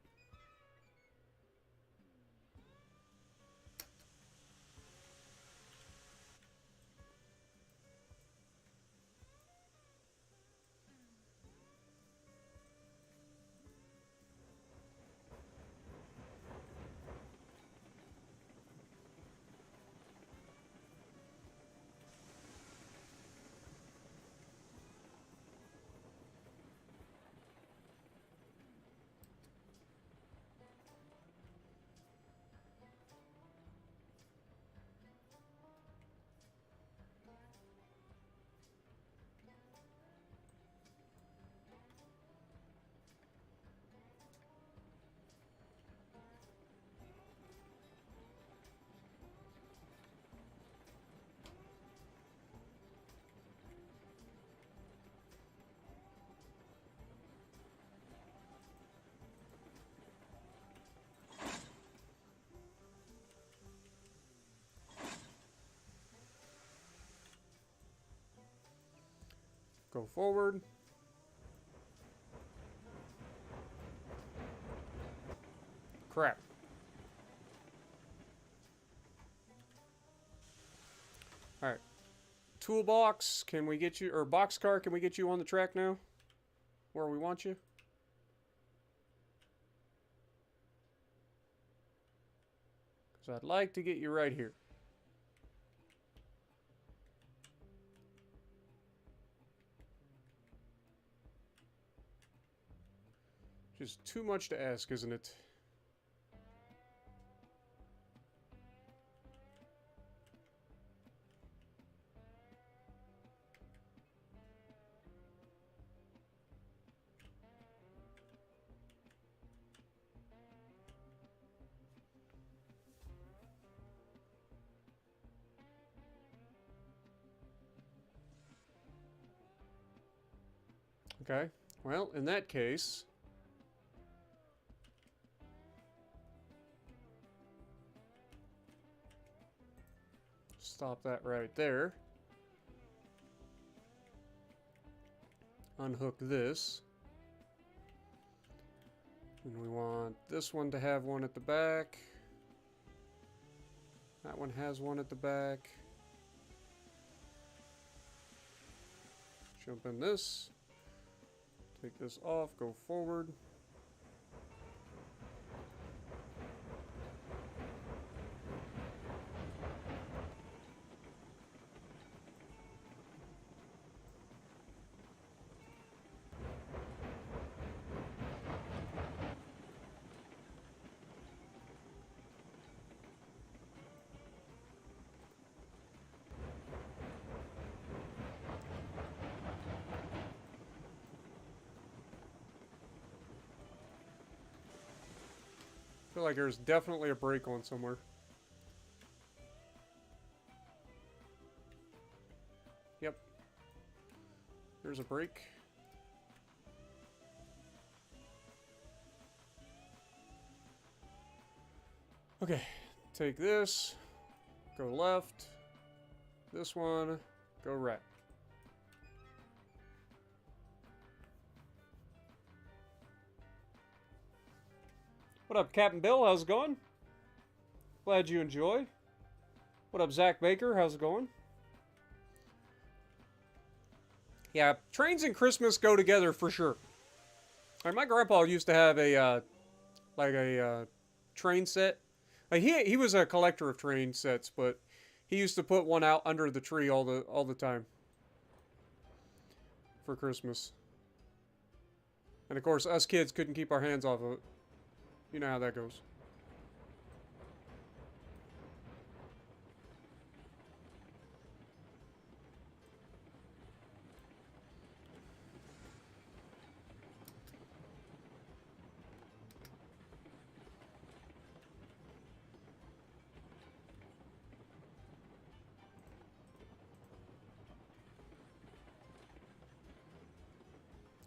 A: Go forward. Crap. Alright. Toolbox, can we get you, or boxcar, can we get you on the track now? Where we want you? Because I'd like to get you right here. Just too much to ask, isn't it? Okay, well, in that case, stop that right there. Unhook this. And we want this one to have one at the back. That one has one at the back. Jump in this. Take this off, go forward. I feel like there's definitely a brake on somewhere. Yep. There's a brake. Okay. Take this. Go left. This one. Go right. What up, Captain Bill? How's it going? Glad you enjoy. What up, Zach Baker? How's it going? Yeah, trains and Christmas go together for sure. Like, my grandpa used to have a train set. Like, he was a collector of train sets, but he used to put one out under the tree all the time for Christmas. And of course, us kids couldn't keep our hands off of it. You know how that goes.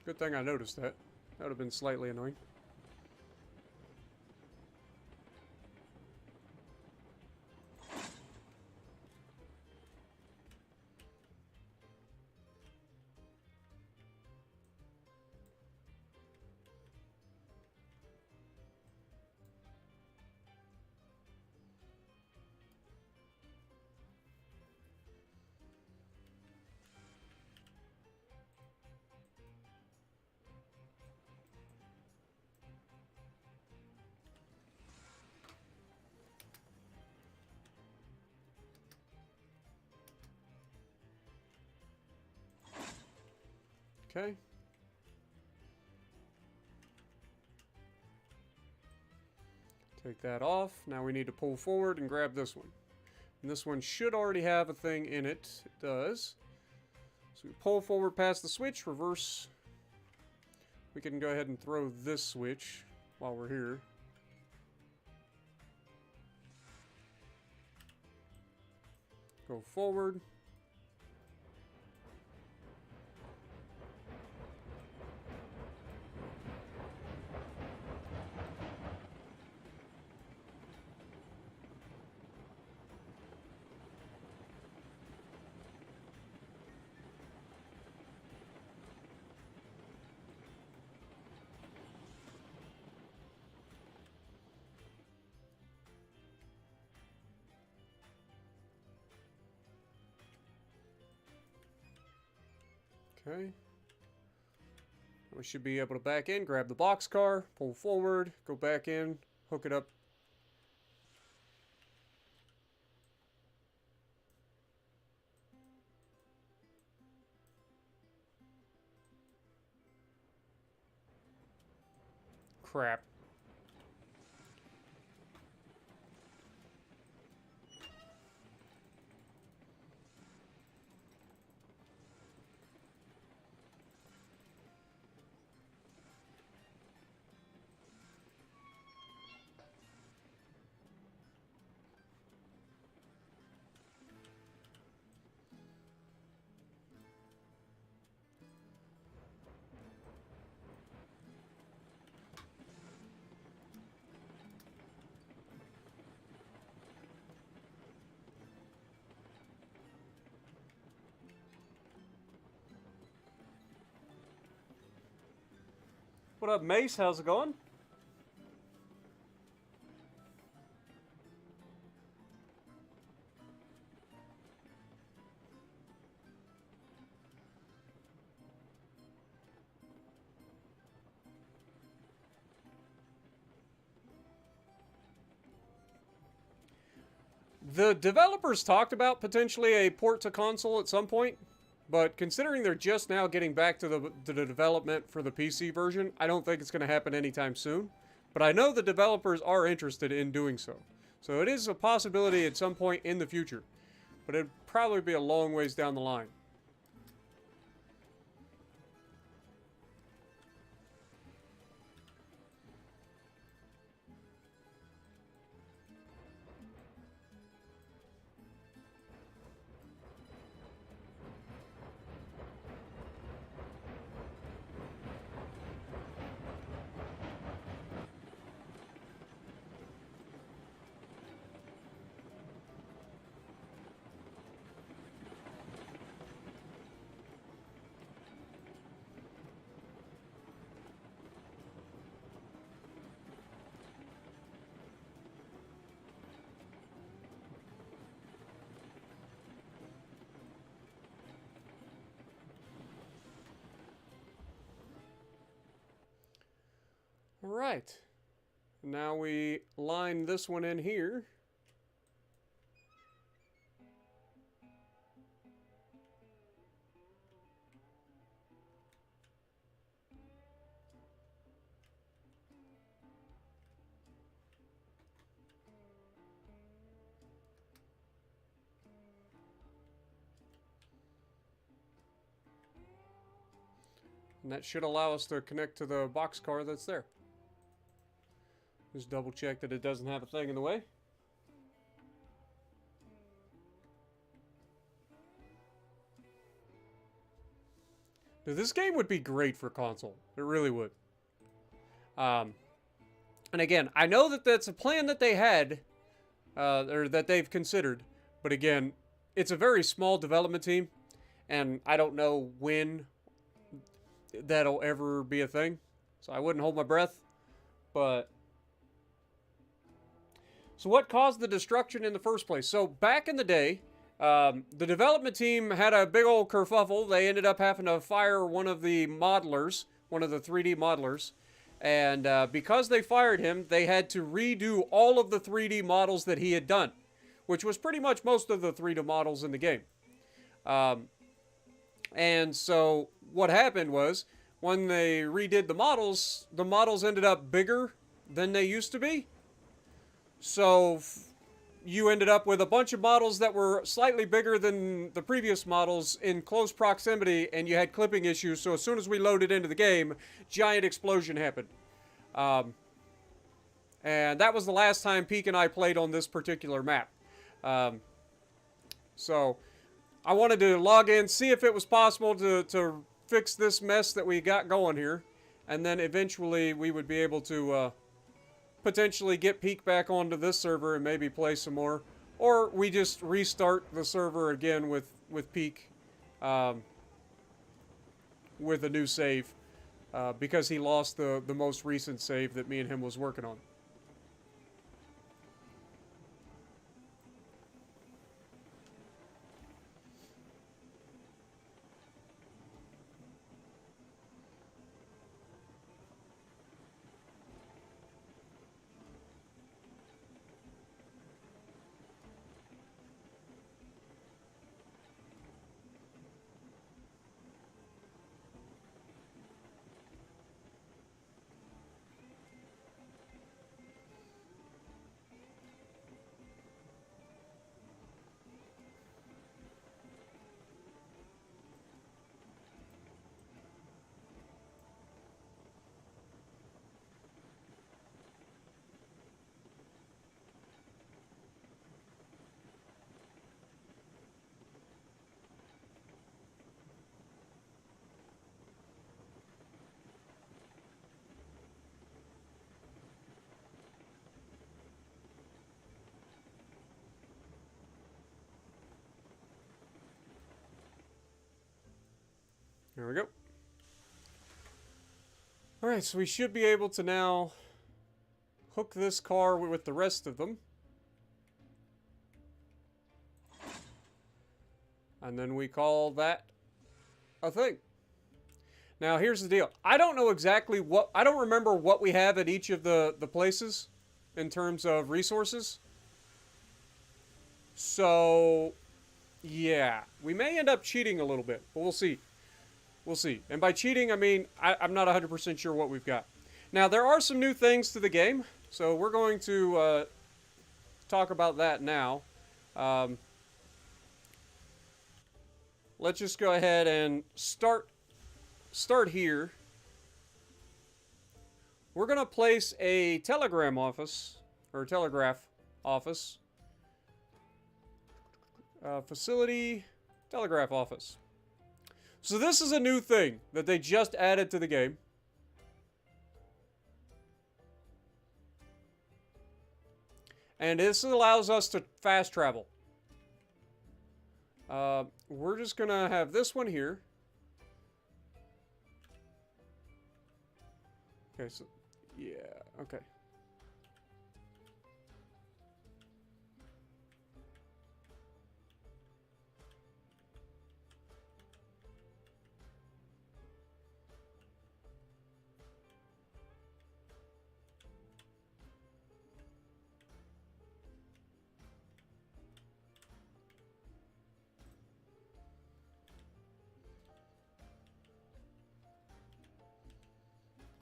A: Good thing I noticed that. That would have been slightly annoying. Okay. Take that off. Now we need to pull forward and grab this one. And this one should already have a thing in it. It does. So we pull forward past the switch, reverse. We can go ahead and throw this switch while we're here. Go forward. Okay. We should be able to back in, grab the boxcar, pull forward, go back in, hook it up. Crap. What up, Mace? How's it going? The developers talked about potentially a port to console at some point, but considering they're just now getting back to the development for the PC version, I don't think it's going to happen anytime soon. But I know the developers are interested in doing so. So it is a possibility at some point in the future, but it'd probably be a long ways down the line. All right. Now we line this one in here. And that should allow us to connect to the boxcar that's there. Just double check that it doesn't have a thing in the way. Now, this game would be great for console. It really would. And again, I know that that's a plan that they had, or that they've considered. But again, it's a very small development team, and I don't know when that'll ever be a thing. So I wouldn't hold my breath. But so what caused the destruction in the first place? So back in the day, the development team had a big old kerfuffle. They ended up having to fire one of the modelers, one of the 3D modelers. And because they fired him, they had to redo all of the 3D models that he had done, which was pretty much most of the 3D models in the game. And so what happened was, when they redid the models ended up bigger than they used to be. So you ended up with a bunch of models that were slightly bigger than the previous models in close proximity, and you had clipping issues. So as soon as we loaded into the game, giant explosion happened. And that was the last time Peak and I played on this particular map. So I wanted to log in, see if it was possible to fix this mess that we got going here. And then eventually we would be able to potentially get Peak back onto this server and maybe play some more. Or we just restart the server again with Peak with a new save. Because he lost the most recent save that me and him was working on. There we go. Alright, so we should be able to now hook this car with the rest of them. And then we call that a thing. Now, here's the deal. I don't know exactly what... I don't remember what we have at each of the places in terms of resources. So, yeah. We may end up cheating a little bit, but we'll see. We'll see. And by cheating, I mean, I'm not 100% sure what we've got. Now, there are some new things to the game, so we're going to talk about that now. Let's just go ahead and start here. We're going to place a telegram office, or telegraph office. Facility, telegraph office. So this is a new thing that they just added to the game. And this allows us to fast travel. We're just going to have this one here. Okay, so, yeah, okay.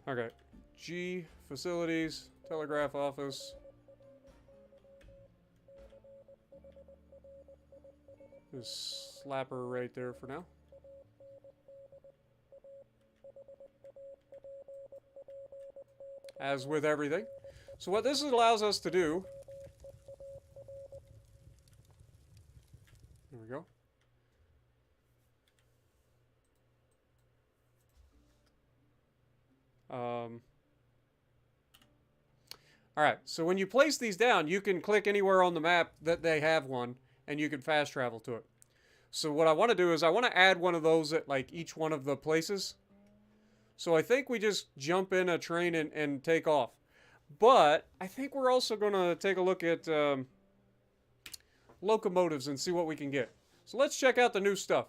A: Okay, G, facilities, telegraph office. Just slap her right there for now. As with everything. So what this allows us to do... There we go. Alright, so when you place these down, you can click anywhere on the map that they have one, and you can fast travel to it. So what I want to do is I want to add one of those at like each one of the places. So I think we just jump in a train and take off. But I think we're also going to take a look at locomotives and see what we can get. So let's check out the new stuff.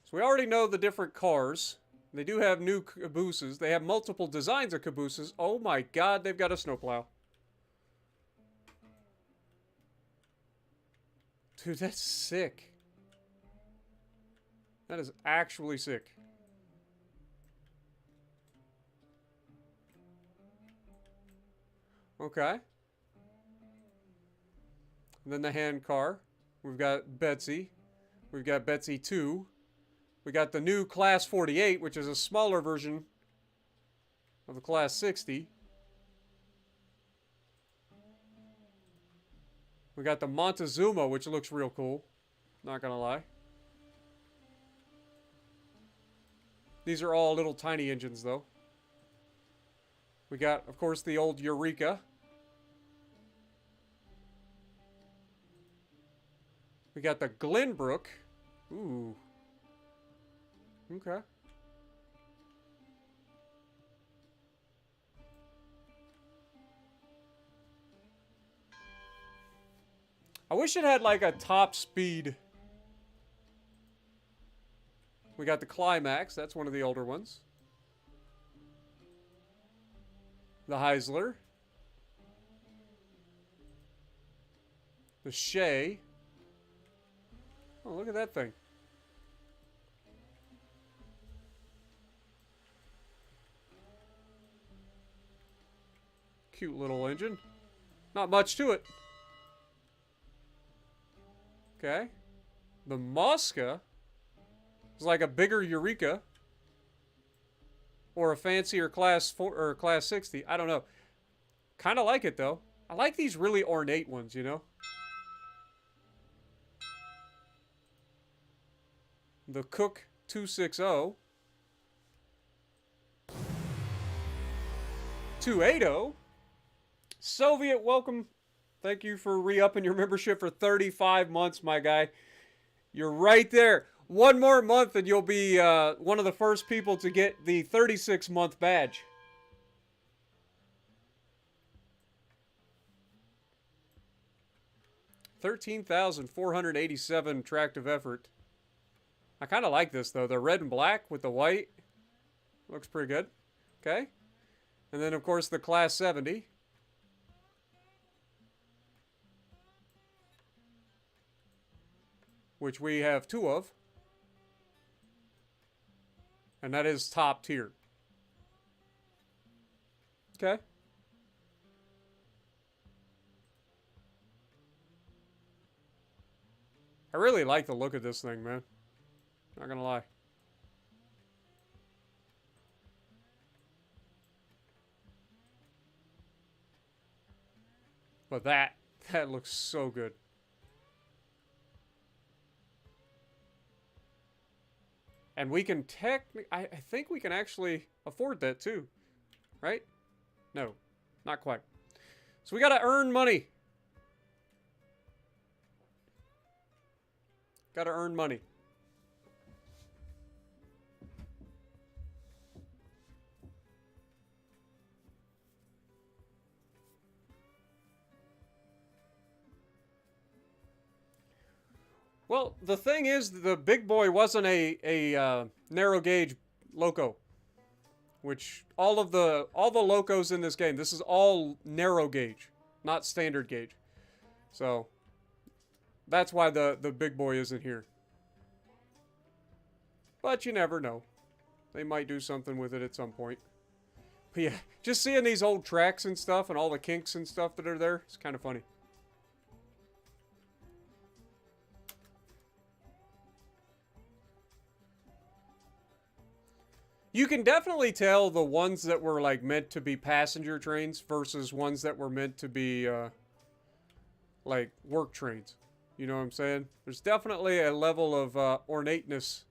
A: So we already know the different cars. They do have new cabooses. They have multiple designs of cabooses. Oh my god, they've got a snowplow. Dude, that's sick. That is actually sick. Okay. And then the hand car. We've got Betsy. We've got Betsy 2. We got the new Class 48, which is a smaller version of the Class 60. We got the Montezuma, which looks real cool. Not gonna lie. These are all little tiny engines, though. We got, of course, the old Eureka. We got the Glenbrook. Ooh. Okay. I wish it had like a top speed. We got the Climax. That's one of the older ones. The Heisler. The Shea. Oh, look at that thing. Cute little engine. Not much to it. Okay. The Mosca is like a bigger Eureka. Or a fancier Class 4 or Class 60. I don't know. Kind of like it, though. I like these really ornate ones, you know? The Cook 260. 280. Soviet, welcome. Thank you for re-upping your membership for 35 months, my guy. You're right there. One more month and you'll be one of the first people to get the 36-month badge. $13,487 tract of effort. I kind of like this, though. The red and black with the white. Looks pretty good. Okay. And then, of course, the Class 70. Which we have 2 of. And that is top tier. Okay. I really like the look of this thing, man. Not gonna lie. But that looks so good. And we can I think we can actually afford that too. Right? No, not quite. So we gotta earn money. Gotta earn money. Well, the thing is, the big boy wasn't a narrow gauge loco, which all the locos in this game, this is all narrow gauge, not standard gauge. So that's why the big boy isn't here. But you never know. They might do something with it at some point. But yeah, just seeing these old tracks and stuff and all the kinks and stuff that are there, it's kind of funny. You can definitely tell the ones that were like meant to be passenger trains versus ones that were meant to be like work trains. You know what I'm saying? There's definitely a level of ornateness.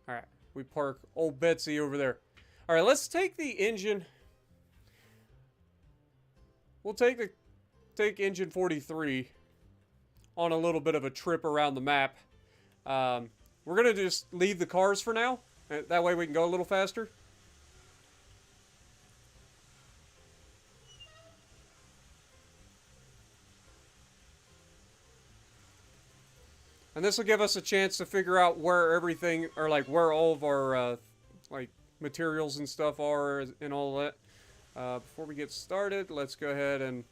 A: Alright, we park old Betsy over there. Alright, let's take the engine. We'll take engine 43 on a little bit of a trip around the map. We're going to just leave the cars for now. That way we can go a little faster. And this will give us a chance to figure out where everything, or like where all of our like materials and stuff are and all that. Before we get started, let's go ahead and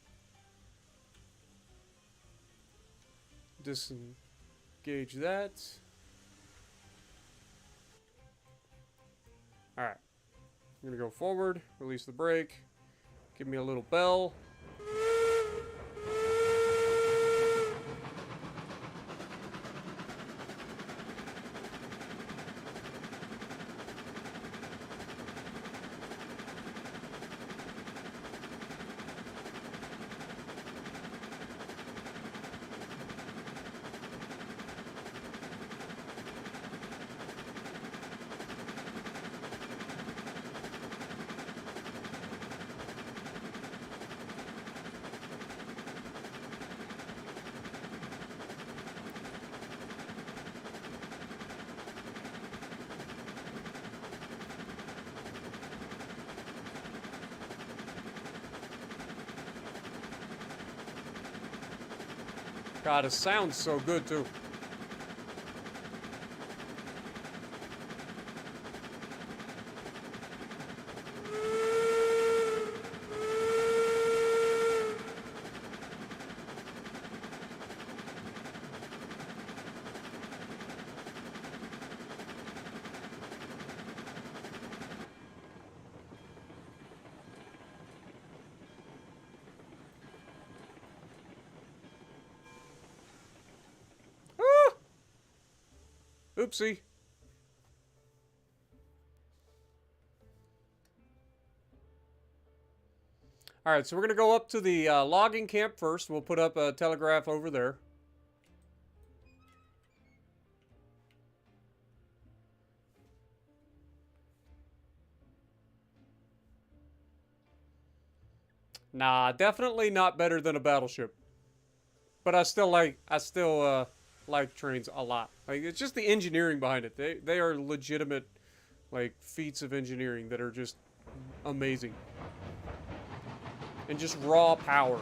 A: disengage that. Alright. I'm going to go forward, release the brake, give me a little bell. God, it sounds so good, too. Oopsie. All right, so we're going to go up to the logging camp first. We'll put up a telegraph over there. Nah, definitely not better than a battleship. But I still like trains a lot. Like, it's just the engineering behind it. They are legitimate, like, feats of engineering that are just amazing. And just raw power.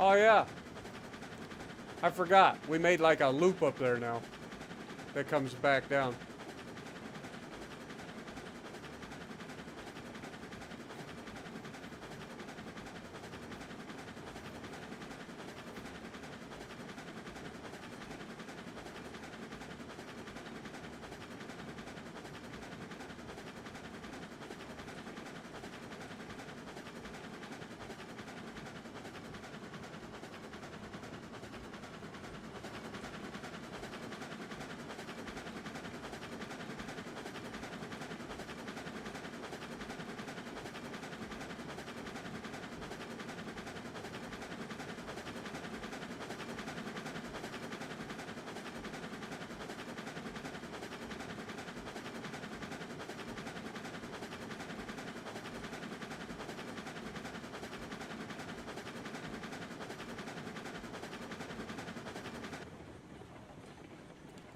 A: Oh yeah. I forgot. We made like a loop up there now that comes back down.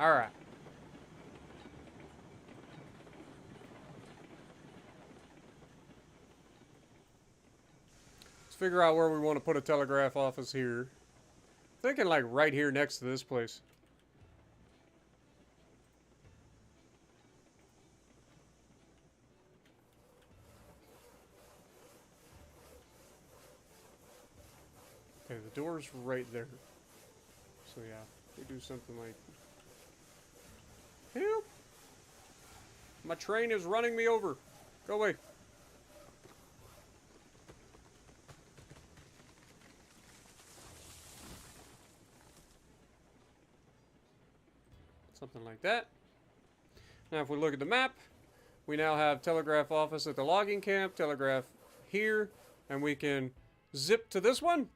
A: All right. Let's figure out where we want to put a telegraph office here. Thinking like right here next to this place. Okay, the door's right there. So yeah, we do something like... Help! My train is running me over. Go away. Something like that. Now if we look at the map, we now have telegraph office at the logging camp, telegraph here, and we can zip to this one.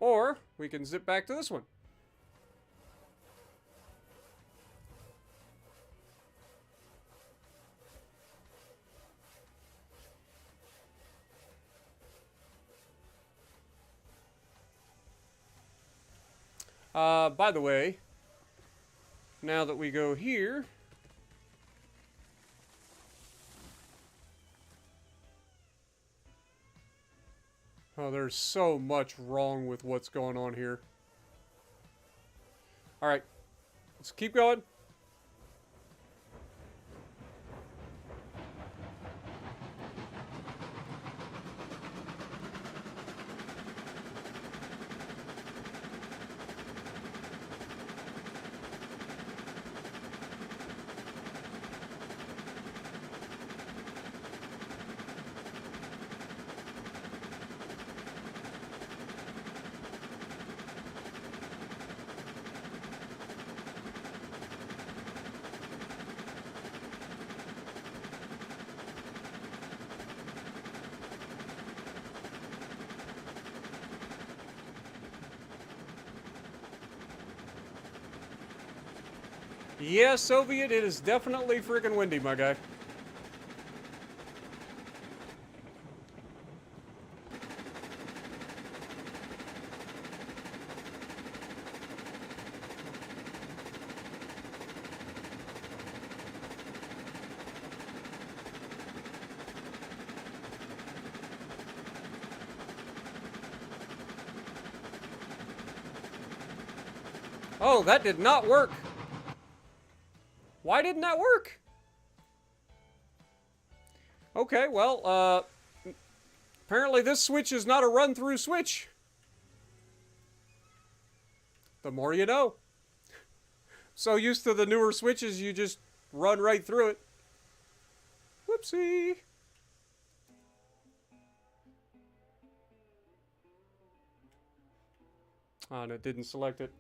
A: Or we can zip back to this one. By the way, now that we go here, oh, there's so much wrong with what's going on here. All right, let's keep going. Yeah, Soviet, it is definitely freaking windy, my guy. Oh, that did not work. Why didn't that work? Okay, well, apparently this switch is not a run-through switch. The more you know. So used to the newer switches, you just run right through it. Whoopsie. Oh, and it didn't select it.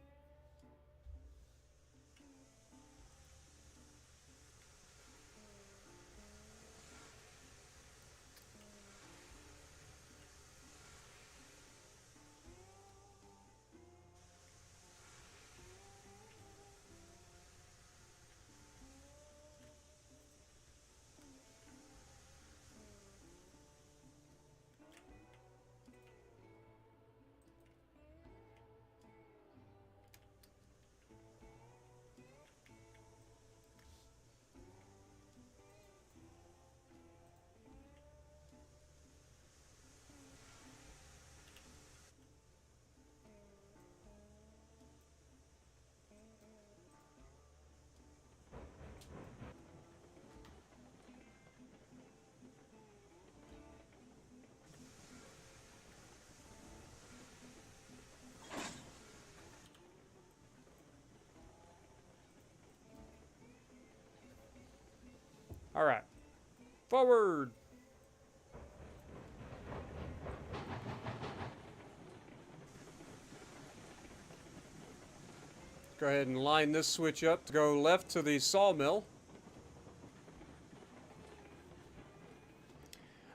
A: All right. Forward. Go ahead and line this switch up to go left to the sawmill.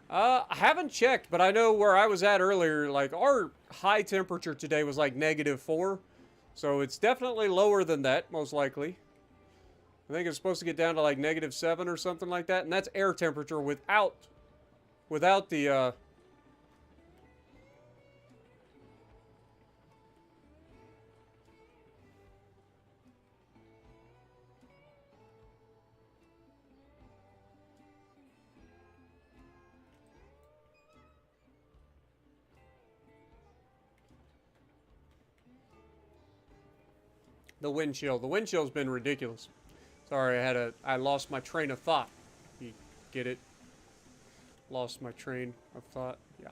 A: I haven't checked, but I know where I was at earlier, like our high temperature today was like -4. So it's definitely lower than that, most likely. I think it's supposed to get down to like -7 or something like that. And that's air temperature without the, the wind chill. The wind chill's been ridiculous. Sorry, I lost my train of thought. You get it? Lost my train of thought. Yeah.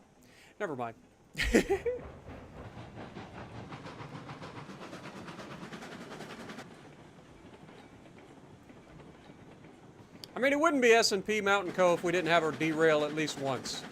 A: Never mind. I mean, it wouldn't be S&P Mountain Co. if we didn't have her derail at least once.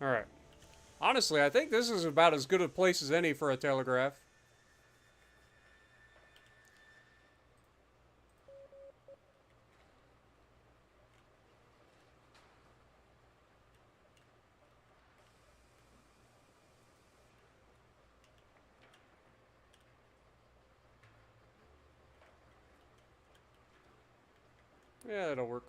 A: Alright. Honestly, I think this is about as good a place as any for a telegraph. Yeah, that'll work.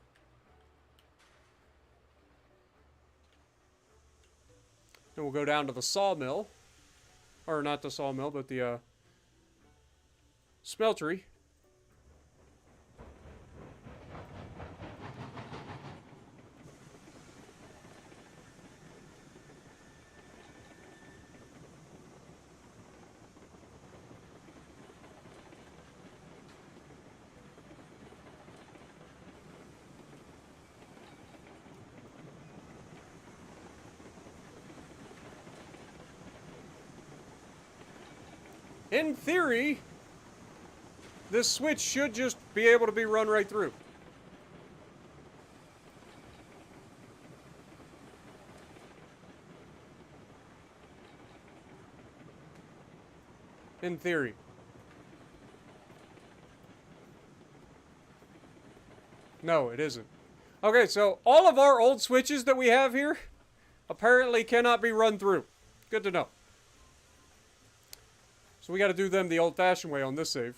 A: Then we'll go down to the sawmill. Or not the sawmill, but the smeltery. In theory, this switch should just be able to be run right through. In theory. No, it isn't. Okay, so all of our old switches that we have here apparently cannot be run through. Good to know. So we got to do them the old-fashioned way on this save.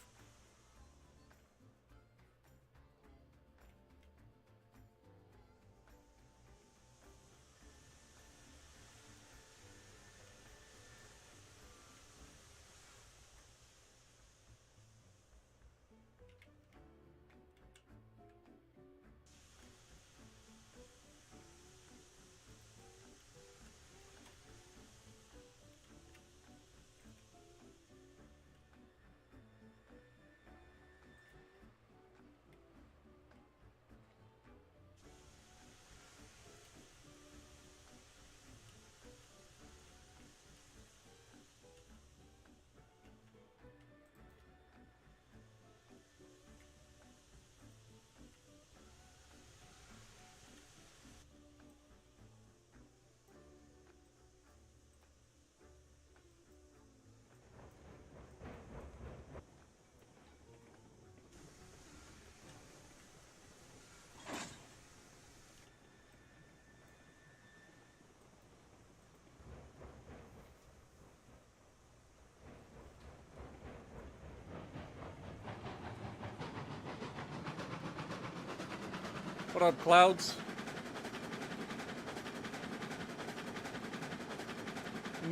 A: What up, clouds?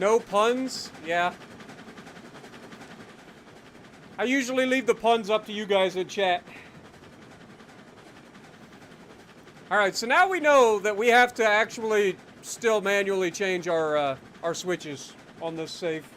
A: No puns? Yeah. I usually leave the puns up to you guys in chat. Alright, so now we know that we have to actually still manually change our switches on this safe.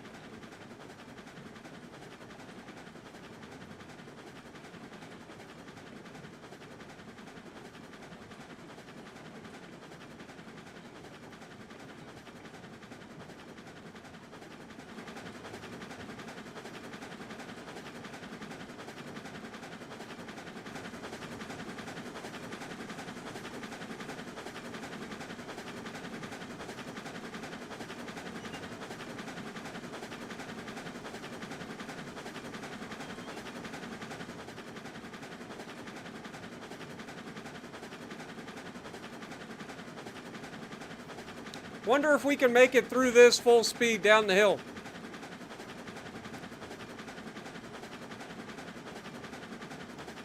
A: Wonder if we can make it through this full speed down the hill.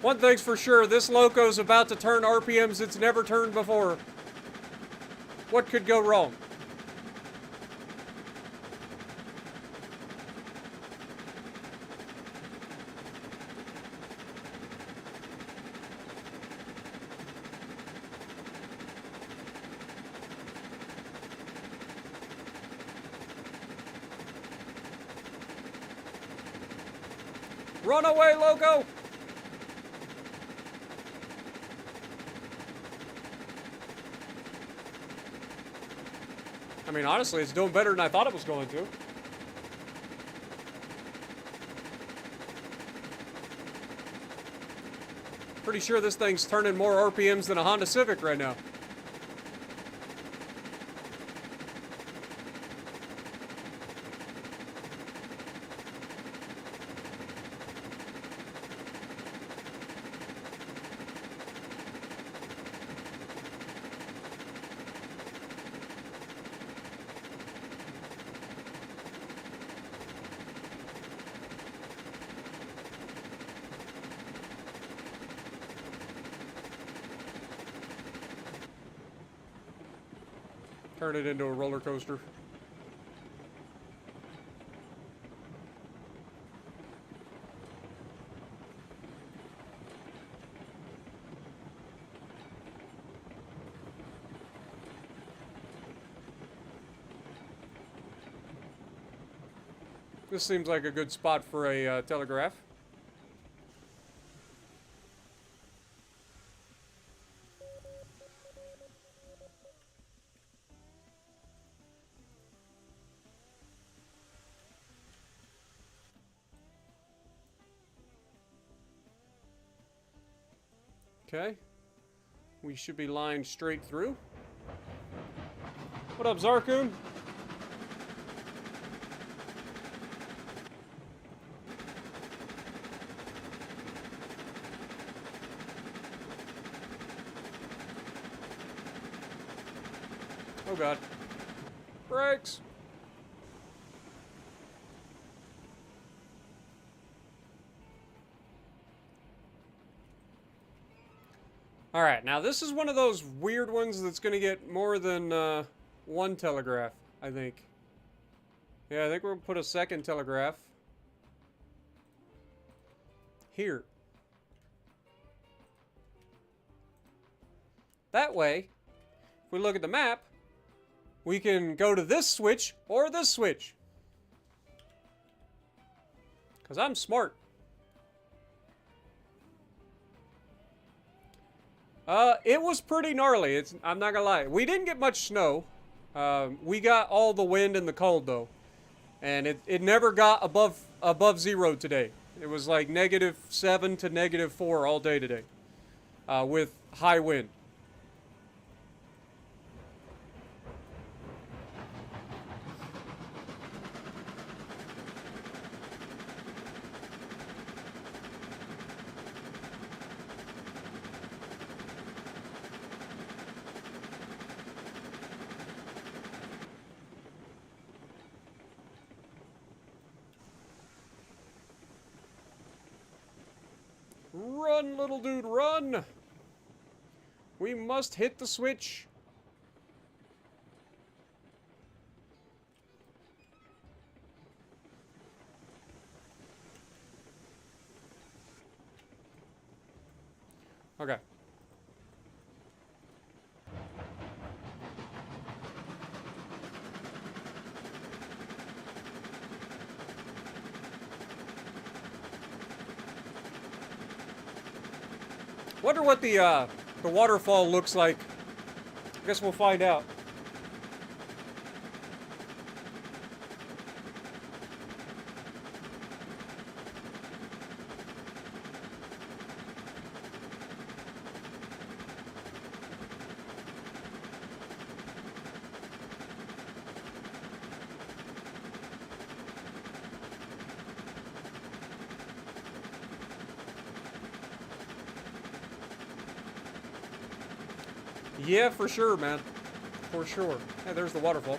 A: One thing's for sure, this loco's about to turn RPMs it's never turned before. What could go wrong? Run away, loco! I mean, honestly, it's doing better than I thought it was going to. Pretty sure this thing's turning more RPMs than a Honda Civic right now. Turn it into a roller coaster. This seems like a good spot for a telegraph. Okay. We should be lined straight through. What up, Zarkun? Oh god. Brakes! Alright, now this is one of those weird ones that's going to get more than one telegraph, I think. Yeah, I think we'll put a second telegraph here. That way, if we look at the map, we can go to this switch or this switch. Because I'm smart. It was pretty gnarly. I'm not gonna lie. We didn't get much snow. We got all the wind and the cold though. And it never got above zero today. It was like -7 to -4 all day today. With high wind. Run, little dude, run! We must hit the switch. Okay. Wonder what the waterfall looks like. I guess we'll find out. Yeah, for sure, man. For sure. Hey, there's the waterfall.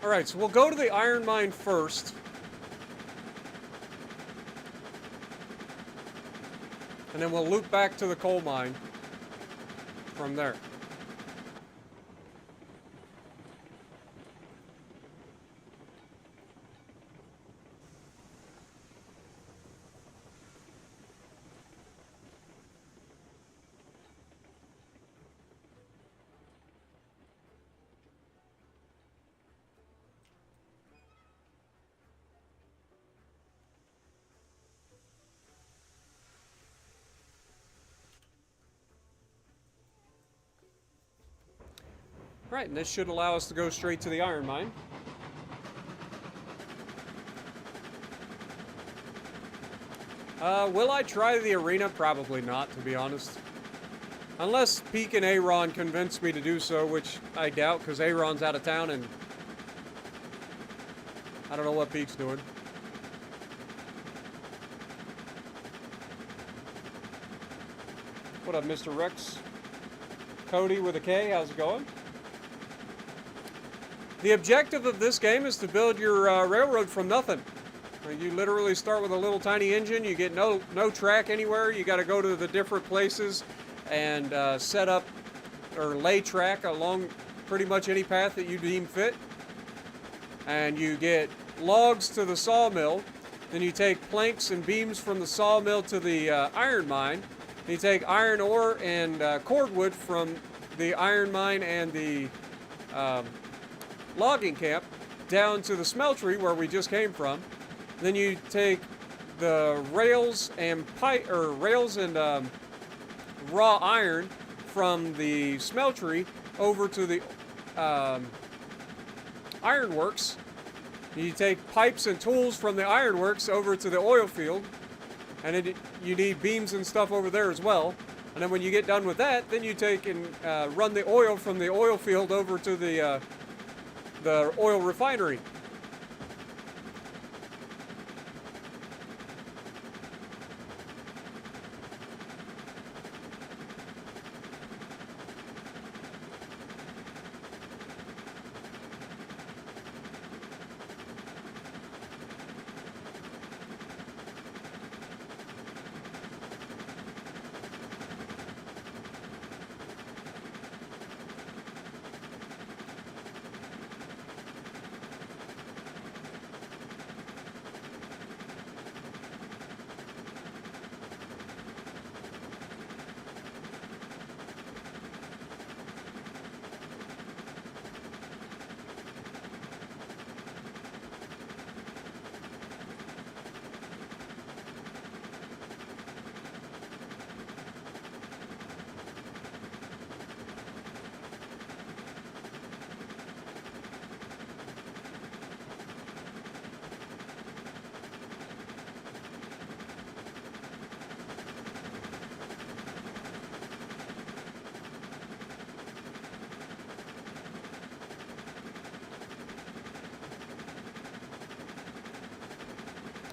A: All right, so we'll go to the iron mine first. And then we'll loop back to the coal mine from there. All right, and this should allow us to go straight to the iron mine. Will I try the arena? Probably not, to be honest. Unless Peak and Aaron convince me to do so, which I doubt, because Aaron's out of town and I don't know what Peak's doing. What up, Mr. Rex? Cody with a K, how's it going? The objective of this game is to build your railroad from nothing. You literally start with a little tiny engine. You get no track anywhere. You got to go to the different places and set up or lay track along pretty much any path that you deem fit. And you get logs to the sawmill. Then you take planks and beams from the sawmill to the iron mine. Then you take iron ore and cordwood from the iron mine and the logging camp down to the smeltery where we just came from. Then you take the rails and raw iron from the smeltery over to the ironworks. You take pipes and tools from the ironworks over to the oil field, and you need beams and stuff over there as well. And then when you get done with that, then you take and run the oil from the oil field over to the the oil refinery.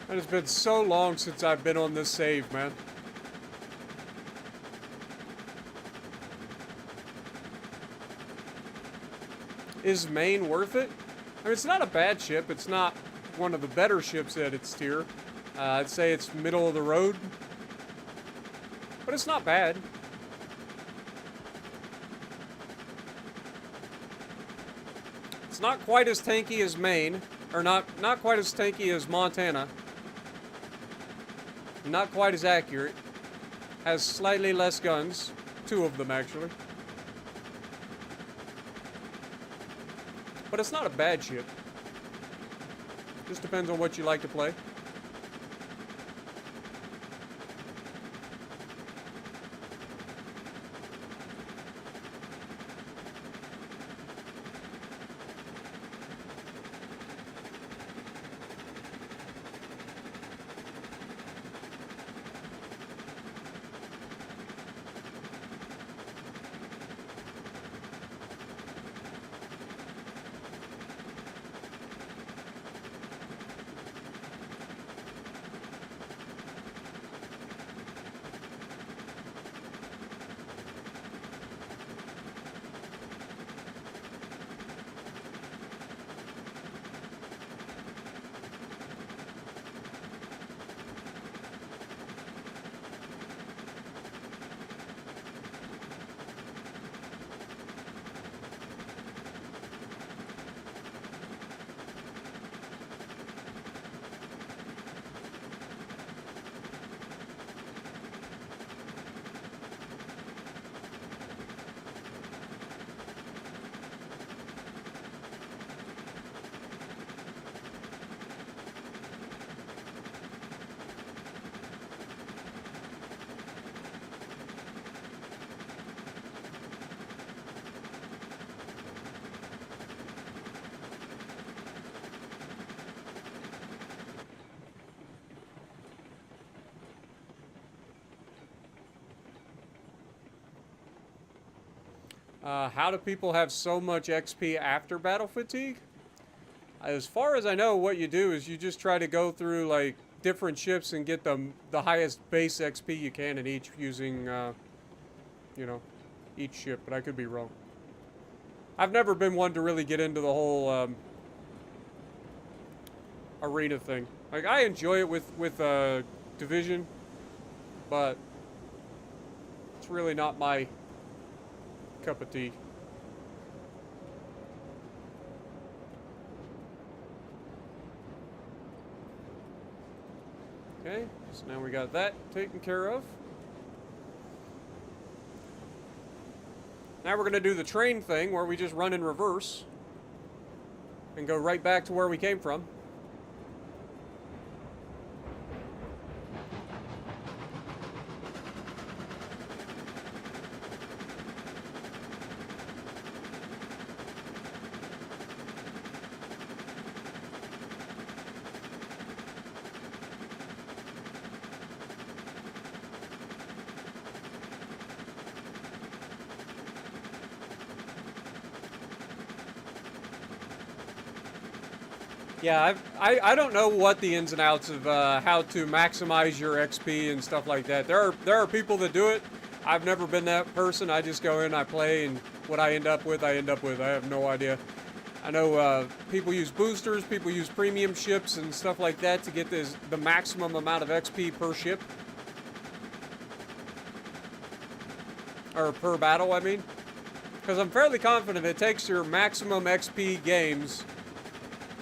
A: It has been so long since I've been on this save, man. Is Maine worth it? I mean, it's not a bad ship. It's not one of the better ships at its tier. I'd say it's middle of the road. But it's not bad. It's not quite as tanky as Maine. Or not quite as tanky as Montana. Not quite as accurate. Has slightly less guns. 2 of them, actually. But it's not a bad ship. Just depends on what you like to play. How do people have so much XP after battle fatigue? As far as I know, what you do is you just try to go through like different ships and get the highest base XP you can in each using, you know, each ship. But I could be wrong. I've never been one to really get into the whole arena thing. Like I enjoy it with Division, but it's really not my cup of tea. Okay, so now we got that taken care of. Now we're going to do the train thing where we just run in reverse and go right back to where we came from. Yeah, I don't know what the ins and outs of how to maximize your XP and stuff like that. There are people that do it. I've never been that person. I just go in, I play, and what I end up with, I end up with. I have no idea. I know people use boosters, people use premium ships and stuff like that to get the maximum amount of XP per ship. Or per battle, I mean. Because I'm fairly confident it takes your maximum XP games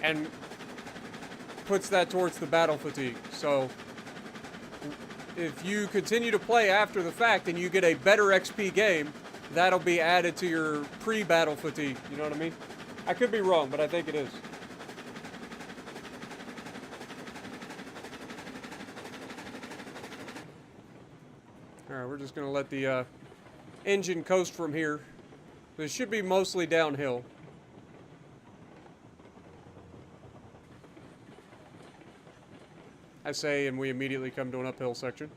A: and puts that towards the battle fatigue. So if you continue to play after the fact and you get a better XP game, that'll be added to your pre-battle fatigue. You know what I mean? I could be wrong, but I think it is. Alright, we're just going to let the engine coast from here. This should be mostly downhill. I say, and we immediately come to an uphill section.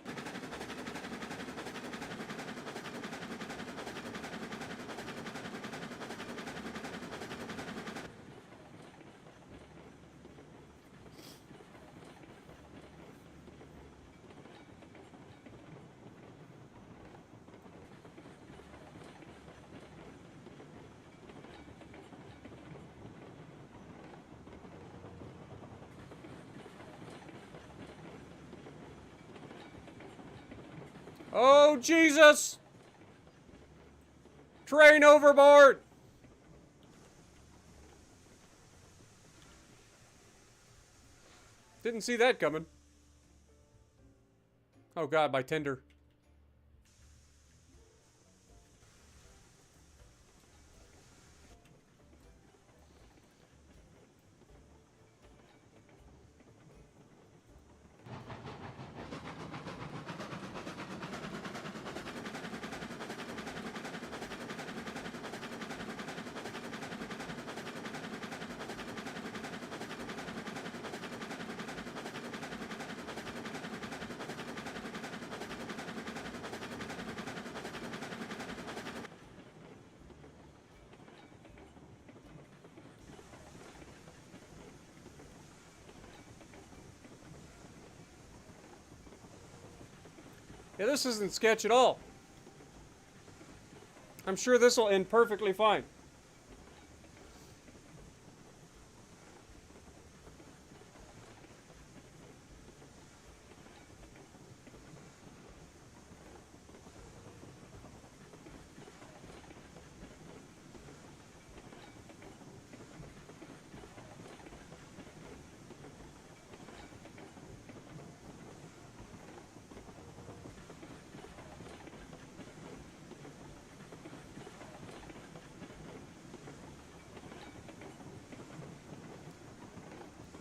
A: Oh, Jesus! Train overboard! Didn't see that coming. Oh God, my tender. Yeah, this isn't sketch at all. I'm sure this will end perfectly fine.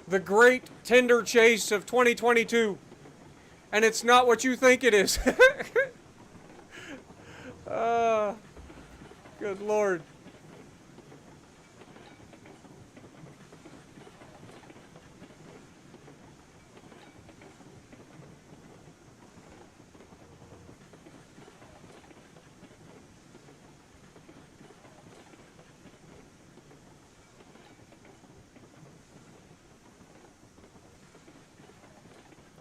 A: The great tender chase of 2022. And it's not what you think it is. Good Lord.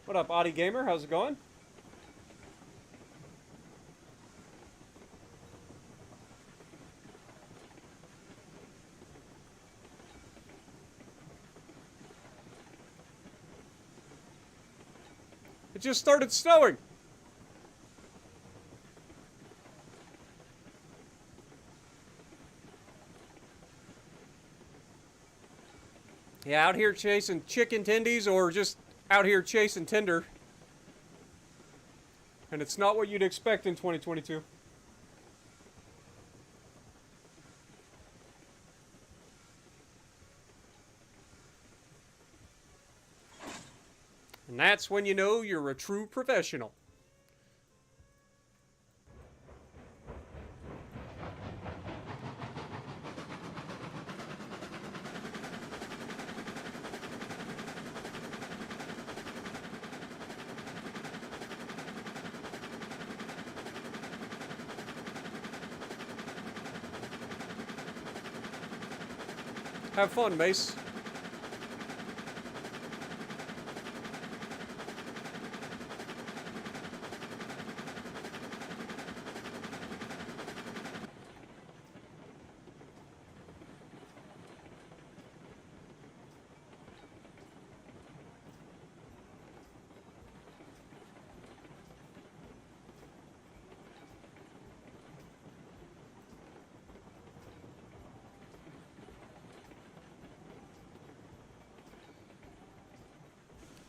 A: What up, Audi Gamer? How's it going? It just started snowing. Yeah, out here chasing chicken tendies or just out here chasing tinder. And it's not what you'd expect in 2022. And that's when you know you're a true professional. Have fun, Mace.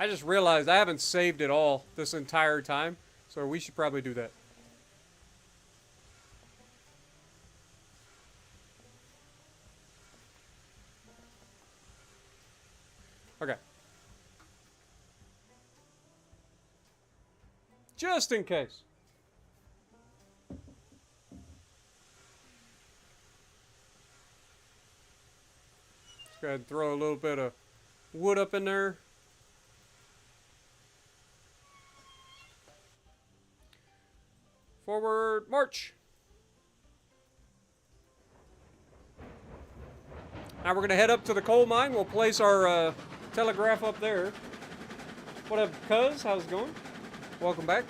A: I just realized I haven't saved it all this entire time, so we should probably do that. Okay. Just in case. Let's go ahead and throw a little bit of wood up in there. Forward march. Now we're going to head up to the coal mine. We'll place our telegraph up there. What up, cuz? How's it going? Welcome back.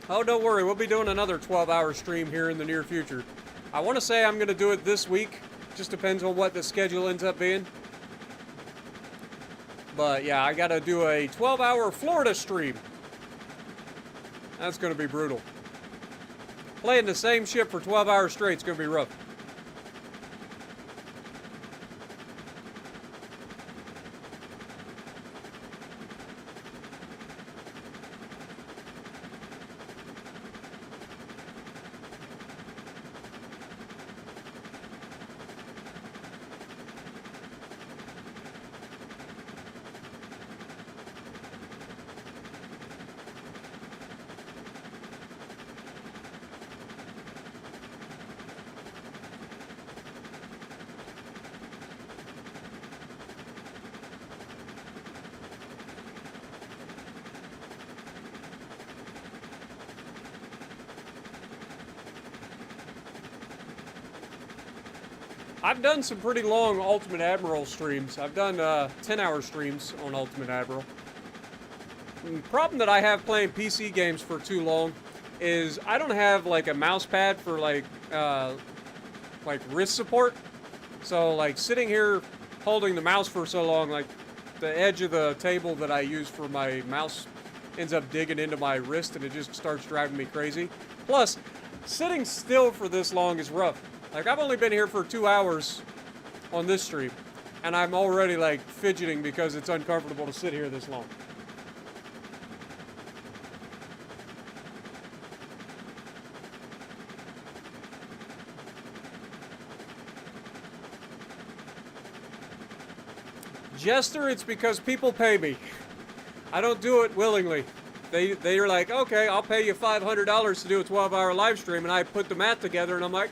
A: Oh, don't worry. We'll be doing another 12-hour stream here in the near future. I want to say I'm going to do it this week. Just depends on what the schedule ends up being. But yeah, I got to do a 12-hour Florida stream. That's going to be brutal. Playing the same ship for 12 hours straight is going to be rough. I've done some pretty long Ultimate Admiral streams. I've done 10-hour streams on Ultimate Admiral. The problem that I have playing PC games for too long is I don't have like a mouse pad for like wrist support. So like sitting here holding the mouse for so long, like the edge of the table that I use for my mouse ends up digging into my wrist and it just starts driving me crazy. Plus, sitting still for this long is rough. Like, I've only been here for 2 hours on this stream, and I'm already, like, fidgeting because it's uncomfortable to sit here this long. Jester, it's because people pay me. I don't do it willingly. They're like, okay, I'll pay you $500 to do a 12-hour live stream, and I put the math together, and I'm like,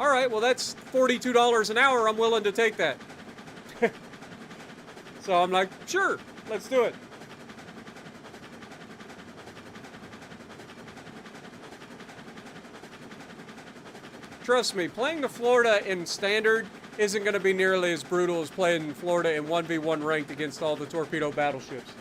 A: all right, well, that's $42 an hour. I'm willing to take that. So I'm like, sure, let's do it. Trust me, playing the Florida in Standard isn't going to be nearly as brutal as playing Florida in 1v1 ranked against all the torpedo battleships.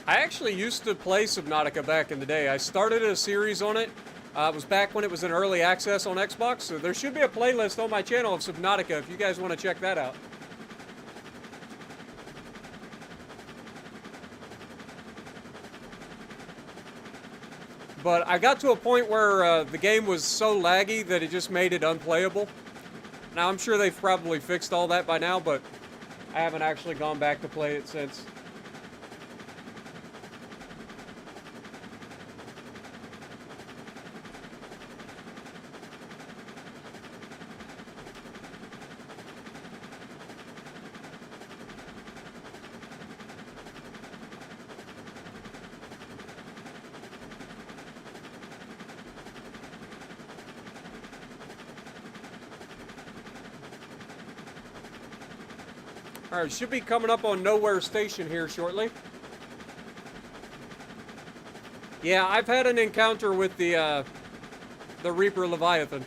A: I actually used to play Subnautica back in the day. I started a series on it. It was back when it was in early access on Xbox, so there should be a playlist on my channel of Subnautica if you guys want to check that out. But I got to a point where the game was so laggy that it just made it unplayable. Now, I'm sure they've probably fixed all that by now, but I haven't actually gone back to play it since. Alright, should be coming up on Nowhere Station here shortly. Yeah, I've had an encounter with the Reaper Leviathan.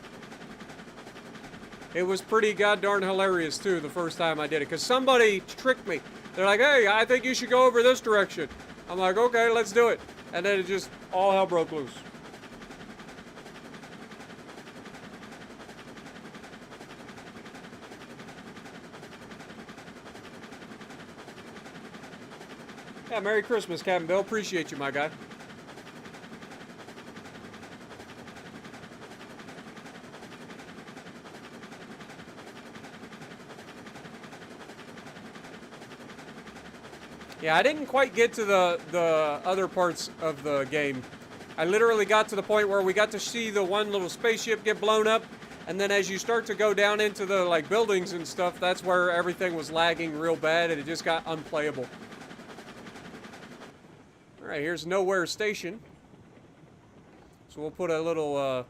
A: It was pretty goddamn hilarious, too, the first time I did it. Because somebody tricked me. They're like, hey, I think you should go over this direction. I'm like, okay, let's do it. And then it just, all hell broke loose. Yeah, Merry Christmas, Captain Bill. Appreciate you, my guy. Yeah, I didn't quite get to the other parts of the game. I literally got to the point where we got to see the one little spaceship get blown up, and then as you start to go down into the like buildings and stuff, that's where everything was lagging real bad and it just got unplayable. All right, here's Nowhere Station. So we'll put a little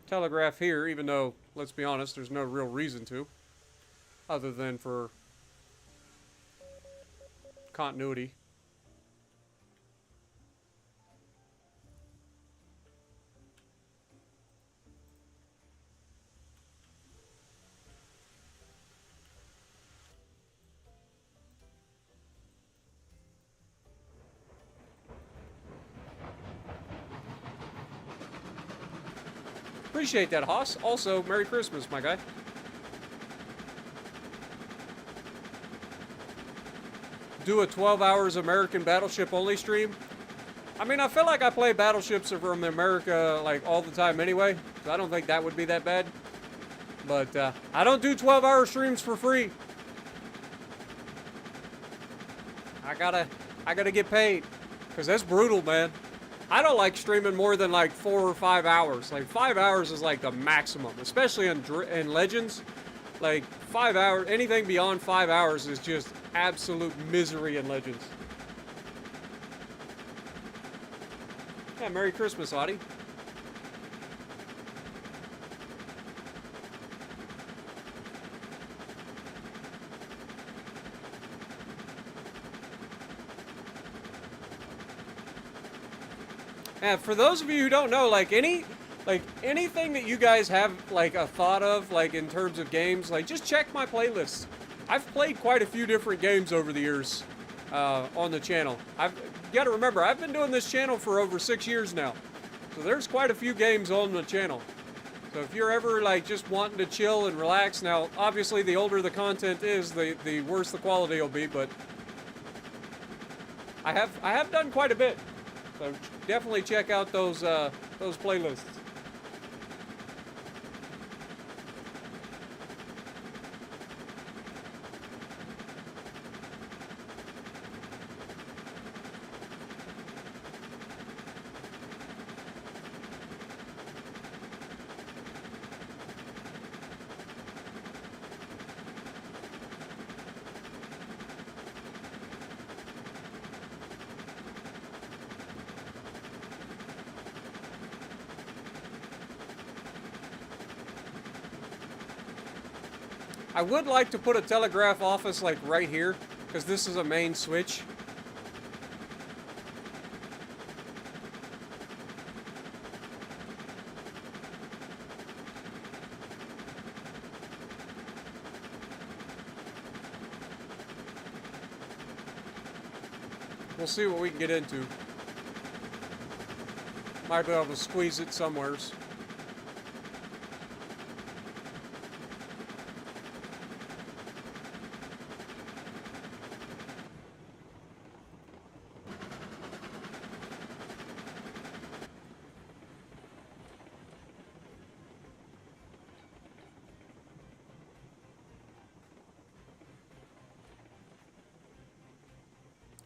A: telegraph here, even though, let's be honest, there's no real reason to, other than for continuity. Appreciate that, Haas. Also, Merry Christmas, my guy. Do a 12 hours American Battleship only stream. I mean, I feel like I play battleships from America like all the time anyway, so I don't think that would be that bad. But I don't do 12-hour streams for free. I gotta get paid, because that's brutal, man. I don't like streaming more than like 4 or 5 hours. Like 5 hours is like the maximum, especially in Legends. Like 5 hours, anything beyond 5 hours is just absolute misery in Legends. Yeah, Merry Christmas, Audie. And for those of you who don't know, like anything that you guys have like a thought of, like in terms of games, like just check my playlists. I've played quite a few different games over the years on the channel. You gotta remember, I've been doing this channel for over 6 years now. So there's quite a few games on the channel. So if you're ever like just wanting to chill and relax, now obviously the older the content is, the worse the quality will be, but I have done quite a bit. So definitely check out those playlists. I would like to put a telegraph office like right here, because this is a main switch. We'll see what we can get into. Might be able to squeeze it somewheres.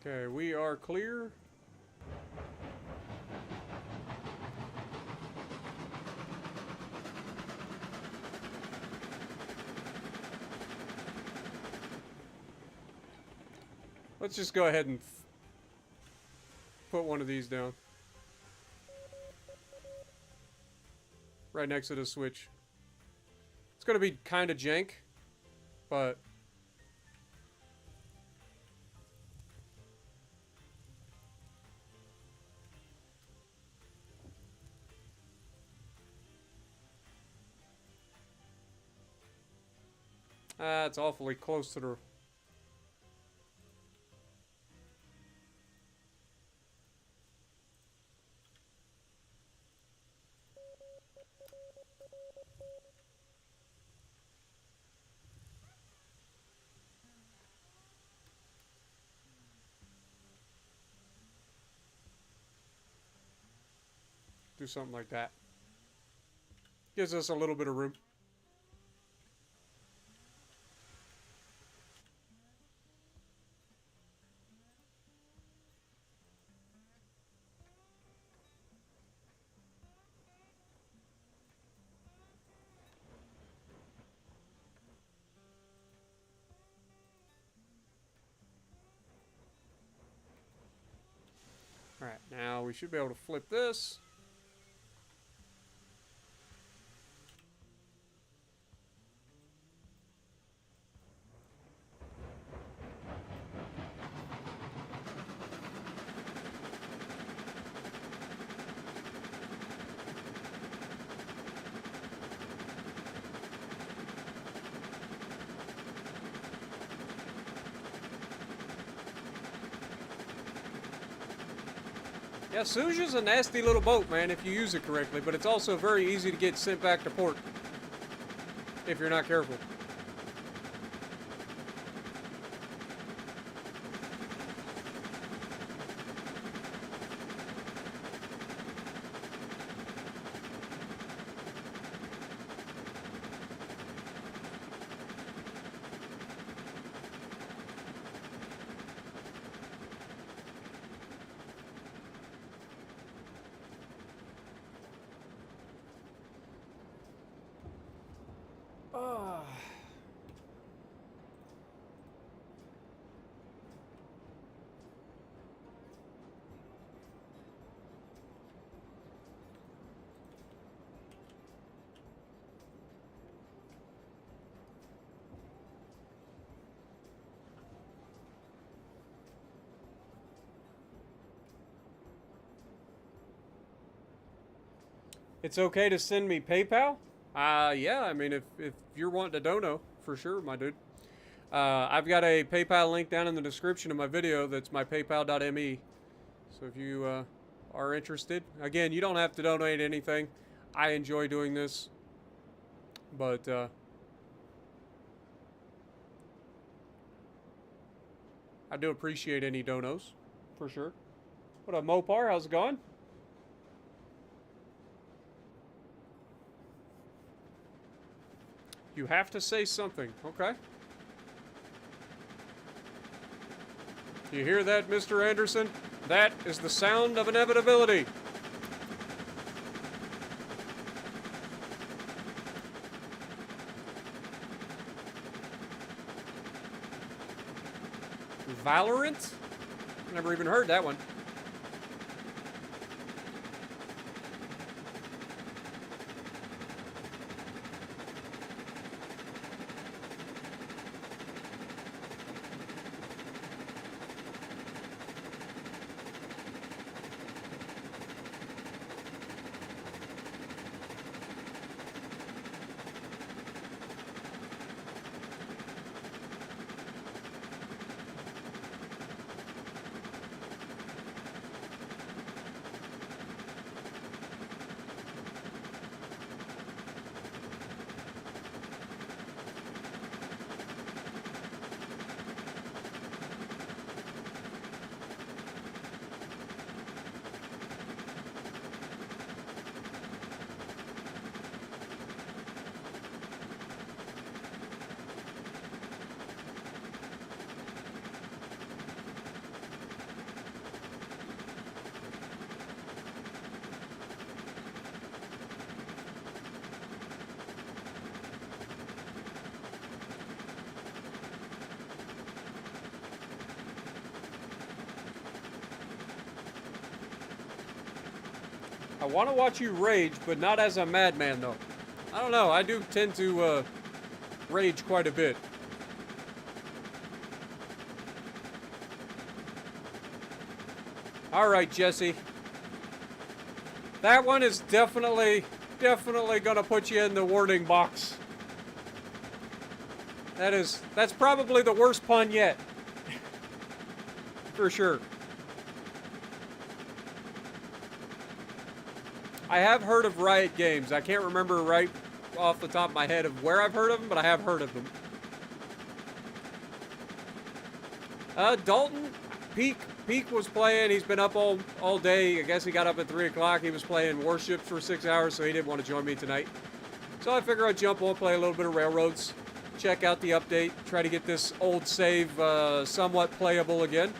A: Okay, we are clear. Let's just go ahead and put one of these down. right next to the switch. It's going to be kind of jank, but... it's awfully close to the... Do something like that. Gives us a little bit of room. Alright, now we should be able to flip this. Yeah, Suja's a nasty little boat, man, if you use it correctly, but it's also very easy to get sent back to port if you're not careful. It's okay to send me PayPal? Yeah, I mean, if you're wanting to dono, for sure, my dude. I've got a PayPal link down in the description of my video. That's my paypal.me. So if you are interested, again, you don't have to donate anything. I enjoy doing this, but I do appreciate any donos, for sure. What up, Mopar? How's it going? You have to say something, okay? You hear that, Mr. Anderson? That is the sound of inevitability. Valorant? Never even heard that one. want to watch you rage, but not as a madman, though. I don't know. I do tend to rage quite a bit. All right, Jesse. That one is definitely going to put you in the warning box. That's probably the worst pun yet. For sure. I have heard of Riot Games. I can't remember right off the top of my head of where I've heard of them, but I have heard of them. Dalton, Peak was playing. He's been up all day. I guess he got up at 3 o'clock. He was playing Warships for 6 hours, so he didn't want to join me tonight. So I figured I'd jump on, play a little bit of Railroads, check out the update, try to get this old save somewhat playable again.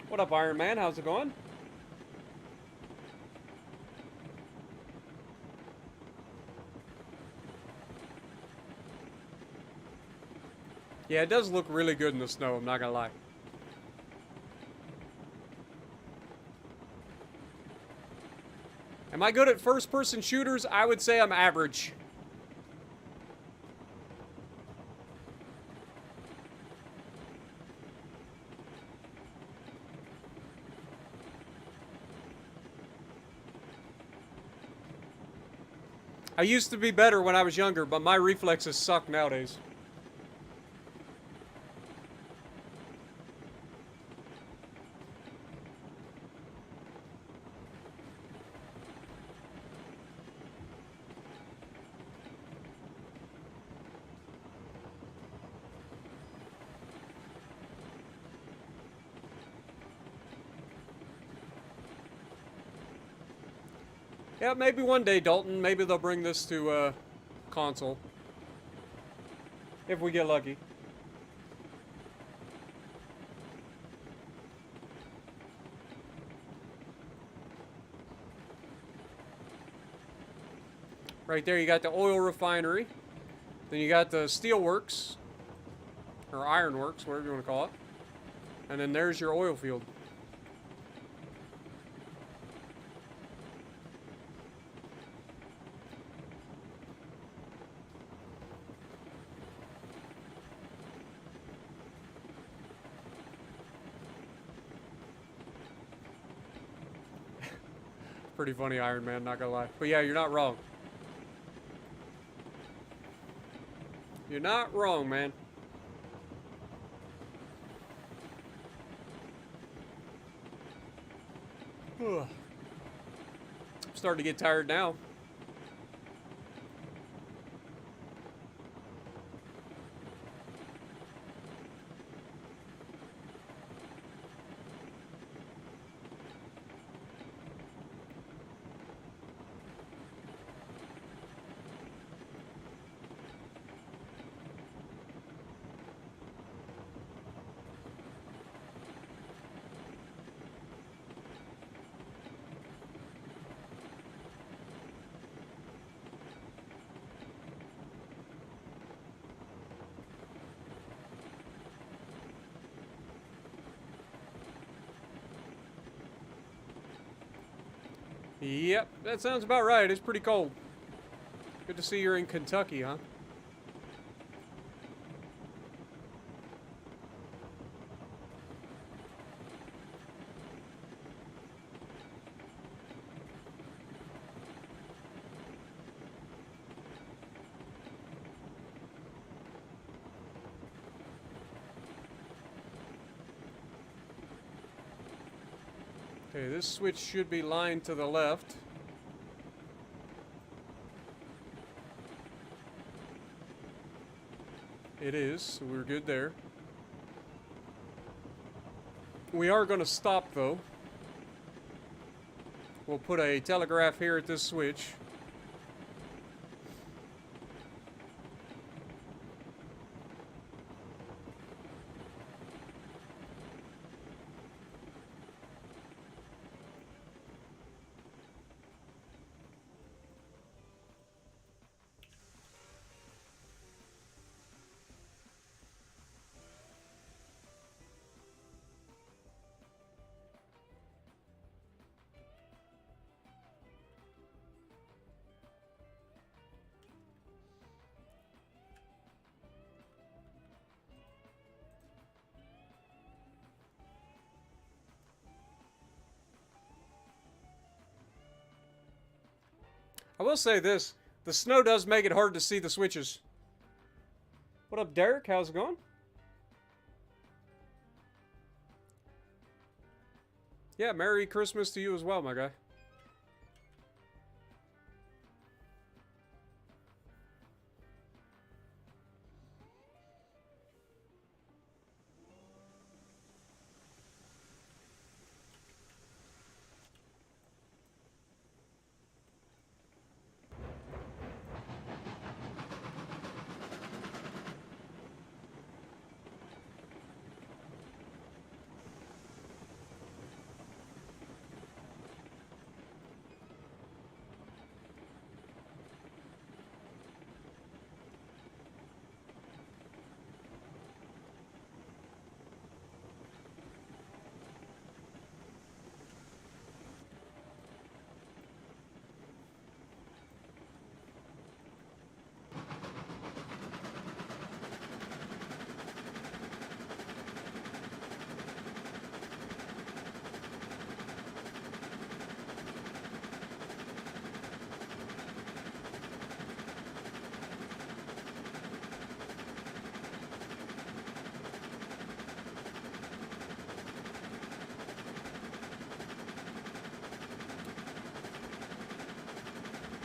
A: What up, Iron Man? How's it going? Yeah, it does look really good in the snow, I'm not gonna lie. Am I good at first-person shooters? I would say I'm average. I used to be better when I was younger, but my reflexes suck nowadays. Yeah, maybe one day, Dalton. Maybe they'll bring this to console. If we get lucky. Right there, you got the oil refinery. Then you got the steel works. Or iron works, whatever you want to call it. And then there's your oil field. Pretty funny, Iron Man, not gonna lie. But yeah, you're not wrong. You're not wrong, man. I'm starting to get tired now. Yep, that sounds about right. It's pretty cold. Good to see you're in Kentucky, huh? Okay, this switch should be lined to the left. It is, so we're good there. We are going to stop, though. We'll put a telegraph here at this switch. I will say this. The snow does make it hard to see the switches. What up, Derek? How's it going? Yeah, Merry Christmas to you as well, my guy.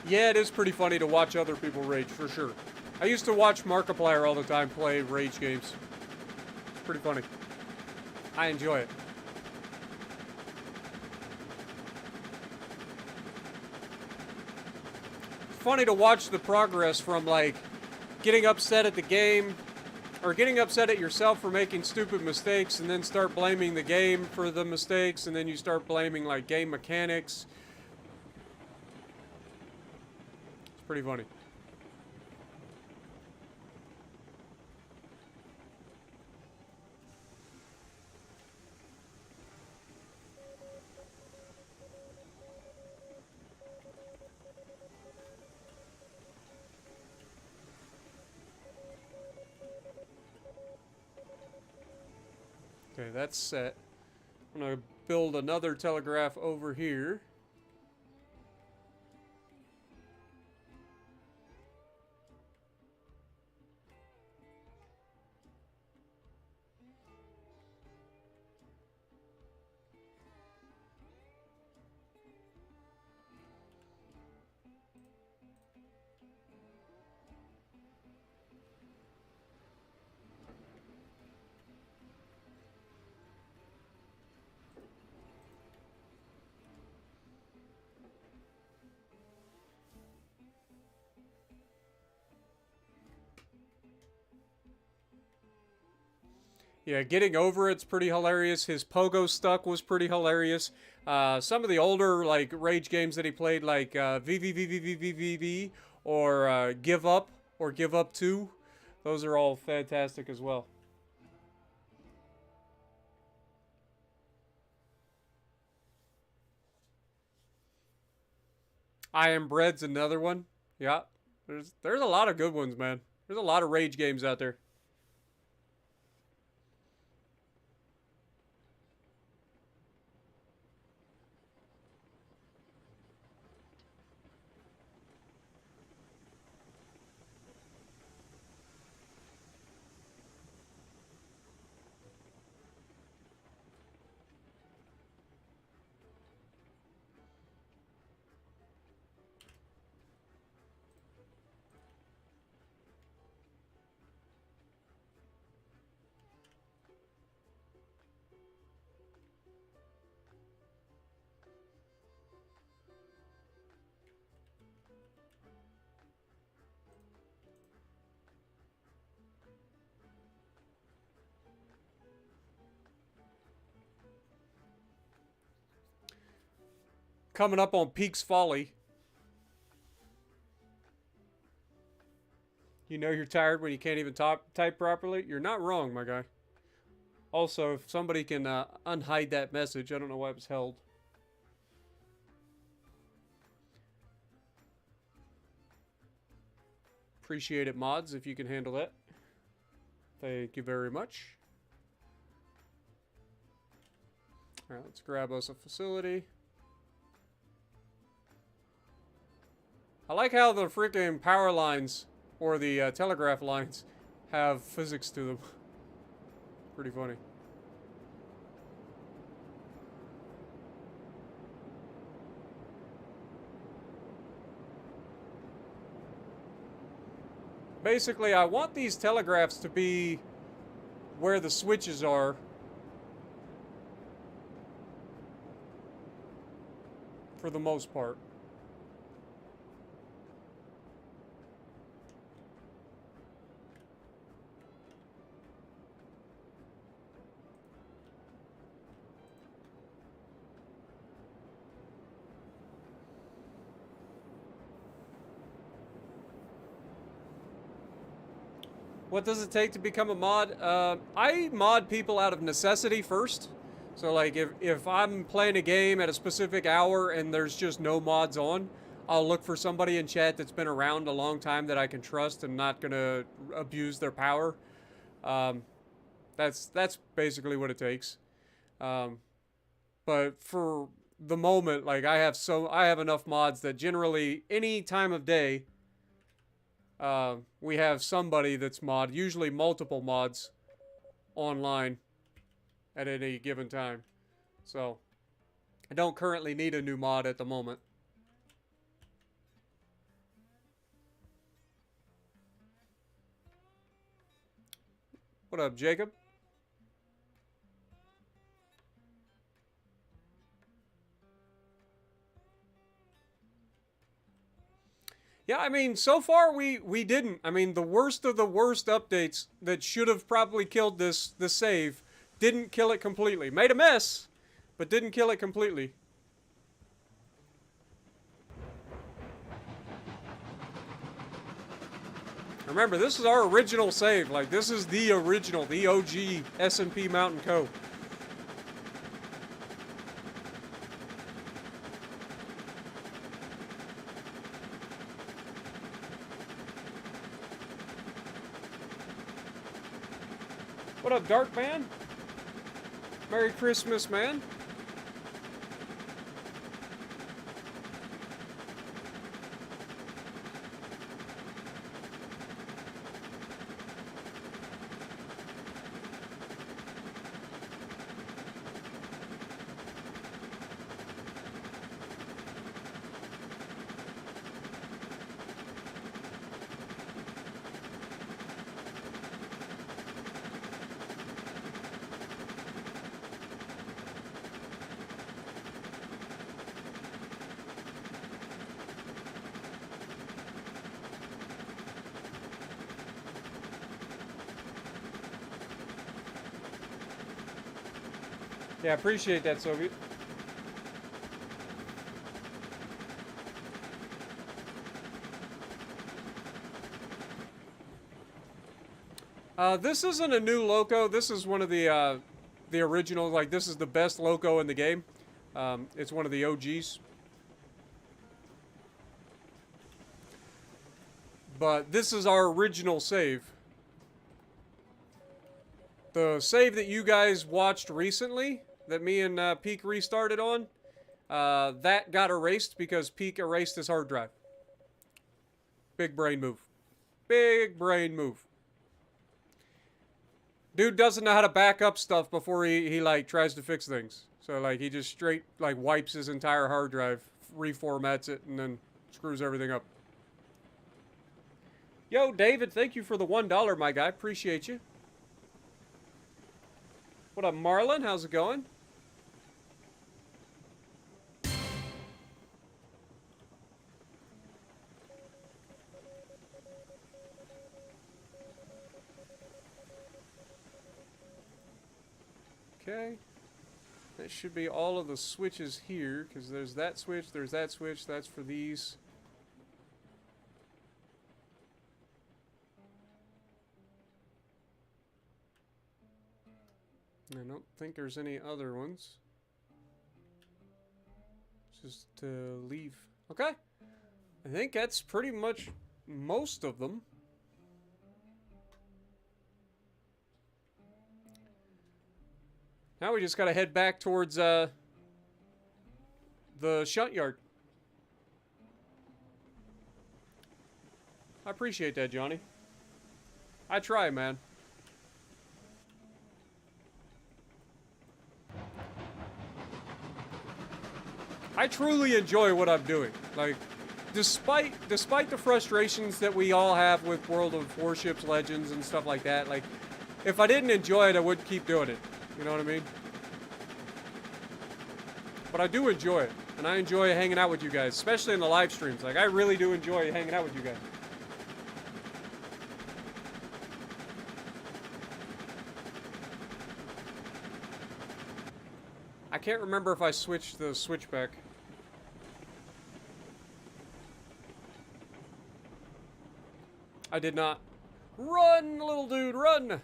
A: Yeah, it is pretty funny to watch other people rage, for sure. I used to watch Markiplier all the time play rage games. It's pretty funny. I enjoy it. It's funny to watch the progress from, like, getting upset at the game, or getting upset at yourself for making stupid mistakes, and then start blaming the game for the mistakes, and then you start blaming, like, game mechanics. Pretty funny. Okay, that's set. I'm gonna build another telegraph over here. Yeah, getting over it's pretty hilarious. His pogo stuck was pretty hilarious. Some of the older like rage games that he played, like VVVVVVVV or Give Up or Give Up 2, those are all fantastic as well. I Am Bread's another one. Yeah, there's a lot of good ones, man. There's a lot of rage games out there. coming up on Peak's Folly. You know you're tired when you can't even type properly? You're not wrong, my guy. Also, if somebody can unhide that message, I don't know why it was held. Appreciate it, mods, if you can handle that. Thank you very much. Alright, let's grab us a facility. I like how the freaking power lines, or the telegraph lines, have physics to them. Pretty funny. Basically, I want these telegraphs to be where the switches are. For the most part. What does it take to become a mod? I mod people out of necessity first. So like if I'm playing a game at a specific hour and there's just no mods on, I'll look for somebody in chat that's been around a long time that I can trust and not gonna abuse their power. That's basically what it takes. But for the moment, like I have enough mods that generally any time of day, we have somebody that's mod, usually multiple mods, online at any given time. So, I don't currently need a new mod at the moment. What up, Jacob? Yeah, I mean, so far we didn't. I mean, the worst of the worst updates that should have probably killed the save didn't kill it completely. Made a mess, but didn't kill it completely. Remember, this is our original save. Like, this is the original, the OG S&P Mountain Co. What up, Dark Man? Merry Christmas, man. Yeah, appreciate that, Soviet. This isn't a new loco. This is one of the original. Like, this is the best loco in the game. It's one of the OGs. But this is our original save. The save that you guys watched recently, that me and Peak restarted on, that got erased because Peak erased his hard drive. Big brain move. Big brain move. Dude doesn't know how to back up stuff before he like tries to fix things. So like he just straight like wipes his entire hard drive, reformats it, and then screws everything up. Yo, David, thank you for the $1, my guy. Appreciate you. What up, Marlon? How's it going? Okay. That should be all of the switches here, because there's that switch, that's for these. I don't think there's any other ones. Just to leave. Okay. I think that's pretty much most of them. Now we just gotta head back towards the shunt yard. I appreciate that, Johnny. I try, man. I truly enjoy what I'm doing. Like, despite the frustrations that we all have with World of Warships Legends and stuff like that, like, if I didn't enjoy it, I wouldn't keep doing it. You know what I mean? But I do enjoy it. And I enjoy hanging out with you guys, especially in the live streams. Like, I really do enjoy hanging out with you guys. I can't remember if I switched the switchback. I did not. Run, little dude, run!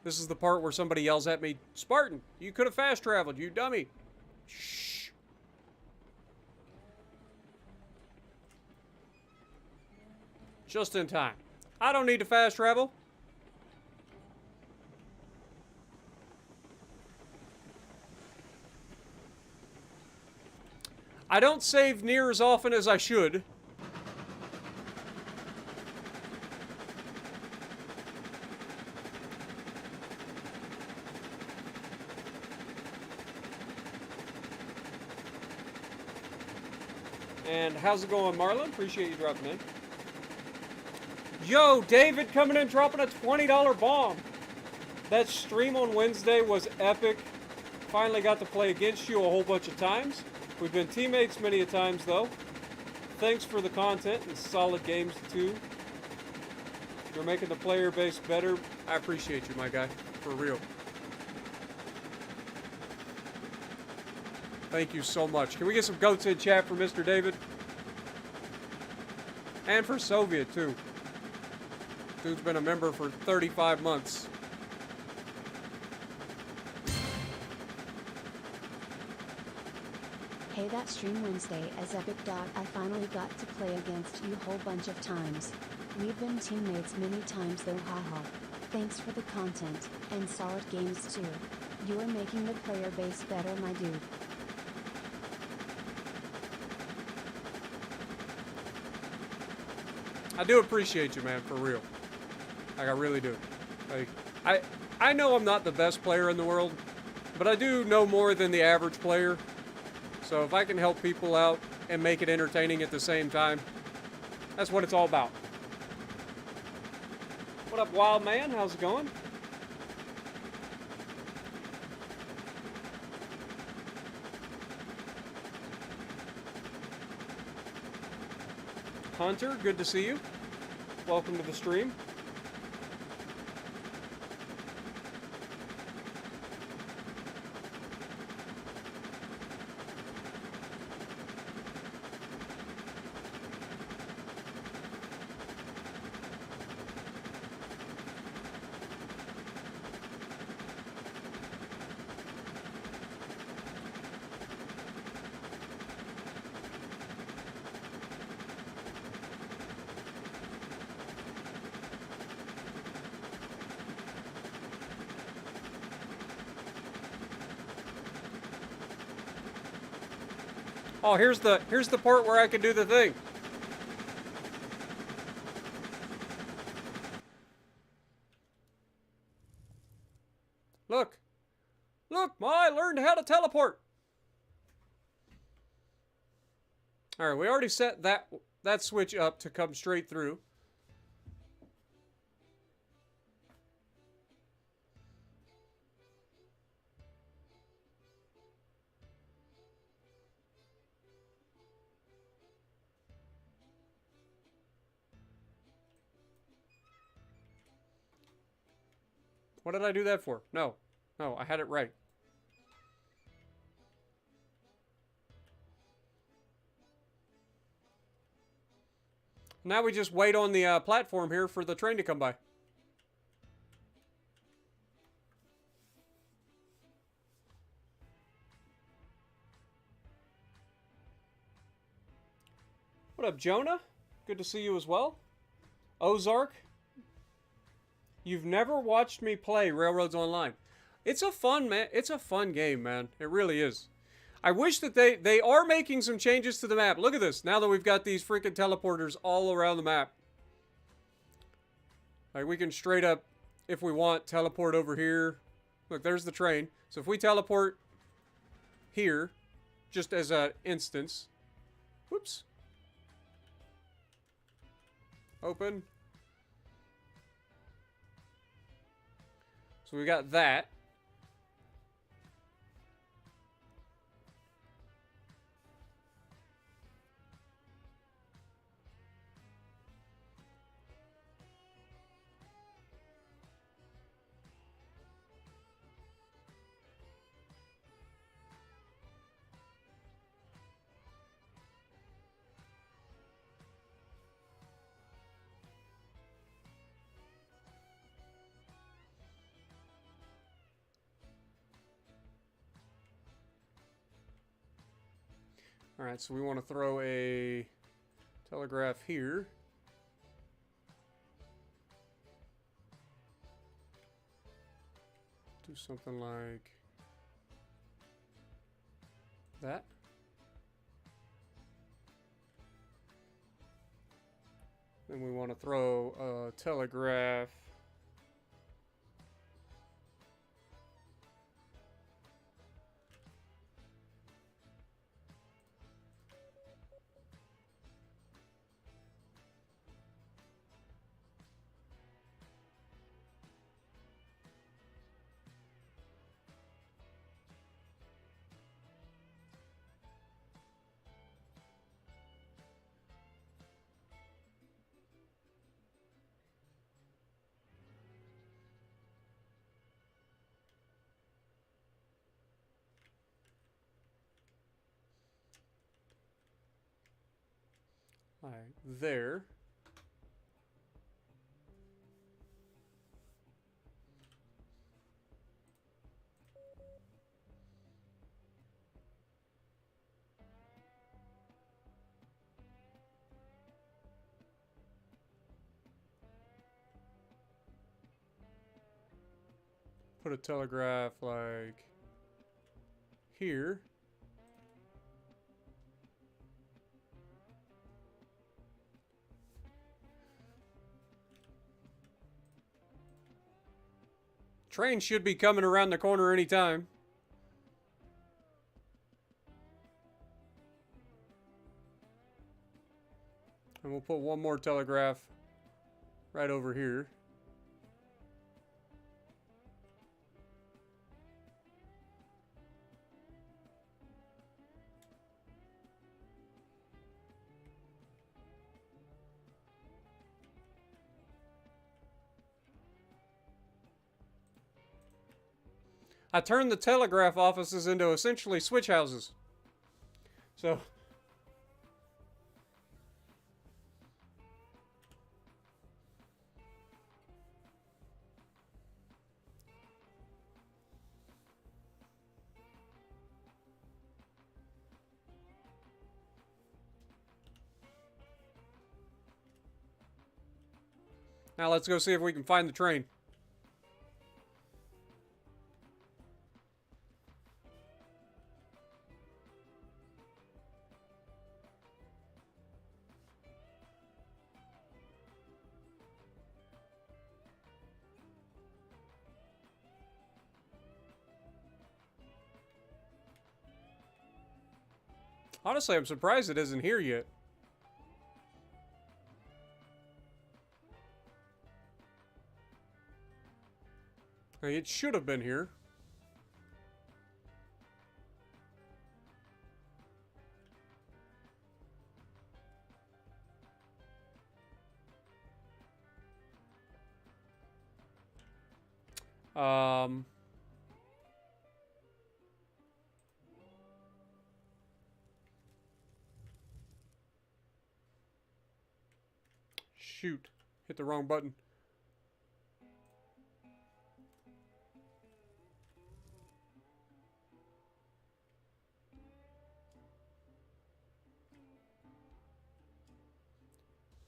A: This is the part where somebody yells at me, Spartan, you could have fast traveled, you dummy. Shh. Just in time. I don't need to fast travel. I don't save near as often as I should. And how's it going, Marlon? Appreciate you dropping in. Yo, David coming in dropping a $20 bomb. That stream on Wednesday was epic. Finally got to play against you a whole bunch of times. We've been teammates many a times, though. Thanks for the content and solid games, too. You're making the player base better. I appreciate you, my guy. For real. Thank you so much. Can we get some goats in chat for Mr. David? And for Soviet, too. Dude's been a member for 35 months.
B: Hey, that stream Wednesday as epic. I finally got to play against you whole bunch of times. We've been teammates many times though, haha. Thanks for the content, and solid games too. You are making the player base better, my dude.
A: I do appreciate you, man, for real. Like, I really do. Like, I know I'm not the best player in the world, but I do know more than the average player. So if I can help people out and make it entertaining at the same time, that's what it's all about. What up, wild man? How's it going? Hunter, good to see you. Welcome to the stream. Oh, here's the part where I can do the thing. Look. Look, I learned how to teleport. All right, we already set that switch up to come straight through. What did I do that for? No. No, I had it right. Now we just wait on the platform here for the train to come by. What up, Jonah? Good to see you as well. Ozark, you've never watched me play Railroads Online. It's a fun, man. It's a fun game, man. It really is. I wish that they are making some changes to the map. Look at this. Now that we've got these freaking teleporters all around the map. Like, we can straight up, if we want, teleport over here. Look, there's the train. So if we teleport here, just as an instance. Whoops. Open. So we got that. Alright, so we want to throw a telegraph here. Do something like that. Then we want to throw a telegraph like there. Put a telegraph like here. Train should be coming around the corner anytime. And we'll put one more telegraph right over here. I turned the telegraph offices into essentially switch houses. So now let's go see if we can find the train. Honestly, I'm surprised it isn't here yet. It should have been here. Um... Shoot. Hit the wrong button.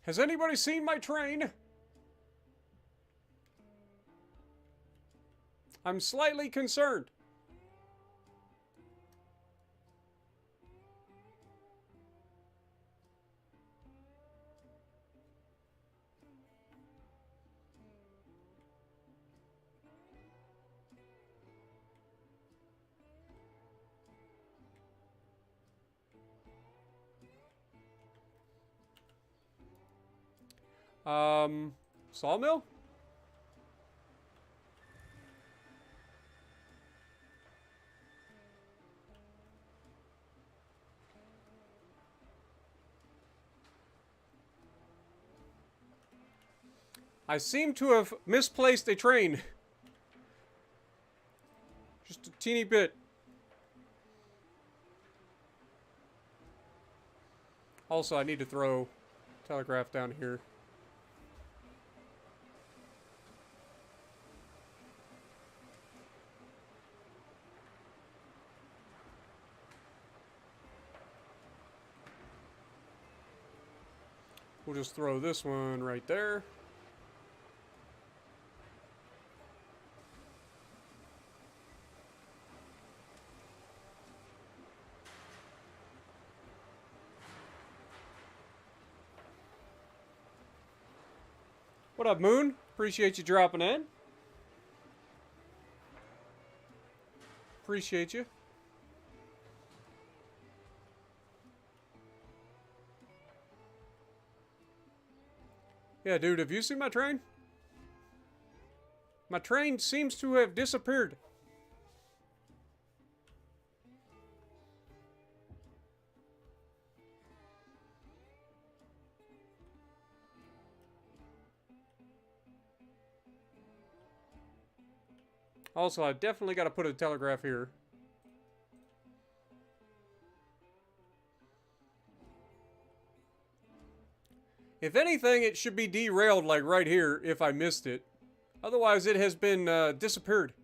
A: Has anybody seen my train? I'm slightly concerned. Sawmill? I seem to have misplaced a train. Just a teeny bit. Also, I need to throw telegraph down here. We'll just throw this one right there. What up, Moon? Appreciate you dropping in. Appreciate you. Yeah, dude, have you seen my train? My train seems to have disappeared. Also, I definitely got to put a telegraph here. If anything, it should be derailed like right here if I missed it. Otherwise, it has been disappeared.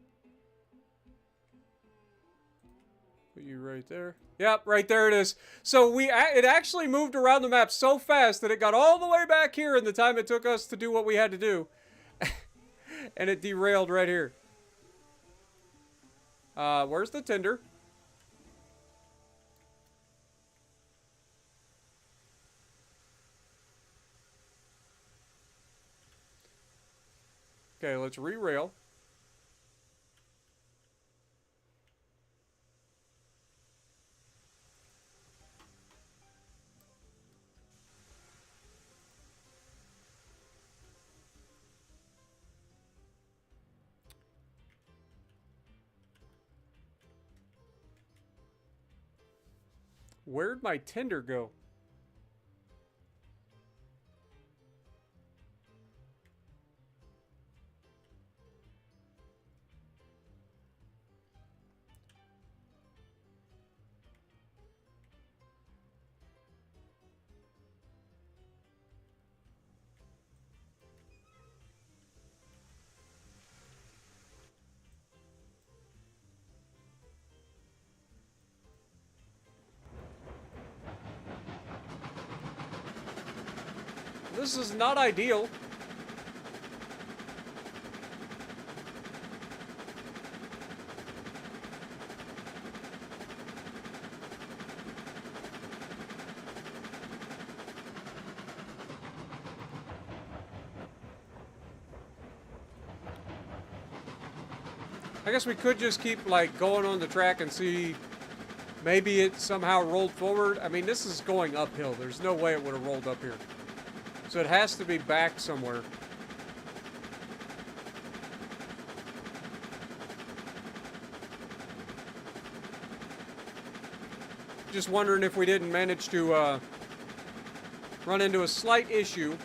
A: Put you right there. Yep, right there it is. So it actually moved around the map so fast that it got all the way back here in the time it took us to do what we had to do. And it derailed right here. Where's the tender? Okay, let's re-rail. Where'd my tender go? This is not ideal. I guess we could just keep like going on the track and see maybe it somehow rolled forward. I mean, this is going uphill. There's no way it would have rolled up here. So it has to be back somewhere. Just wondering if we didn't manage to run into a slight issue.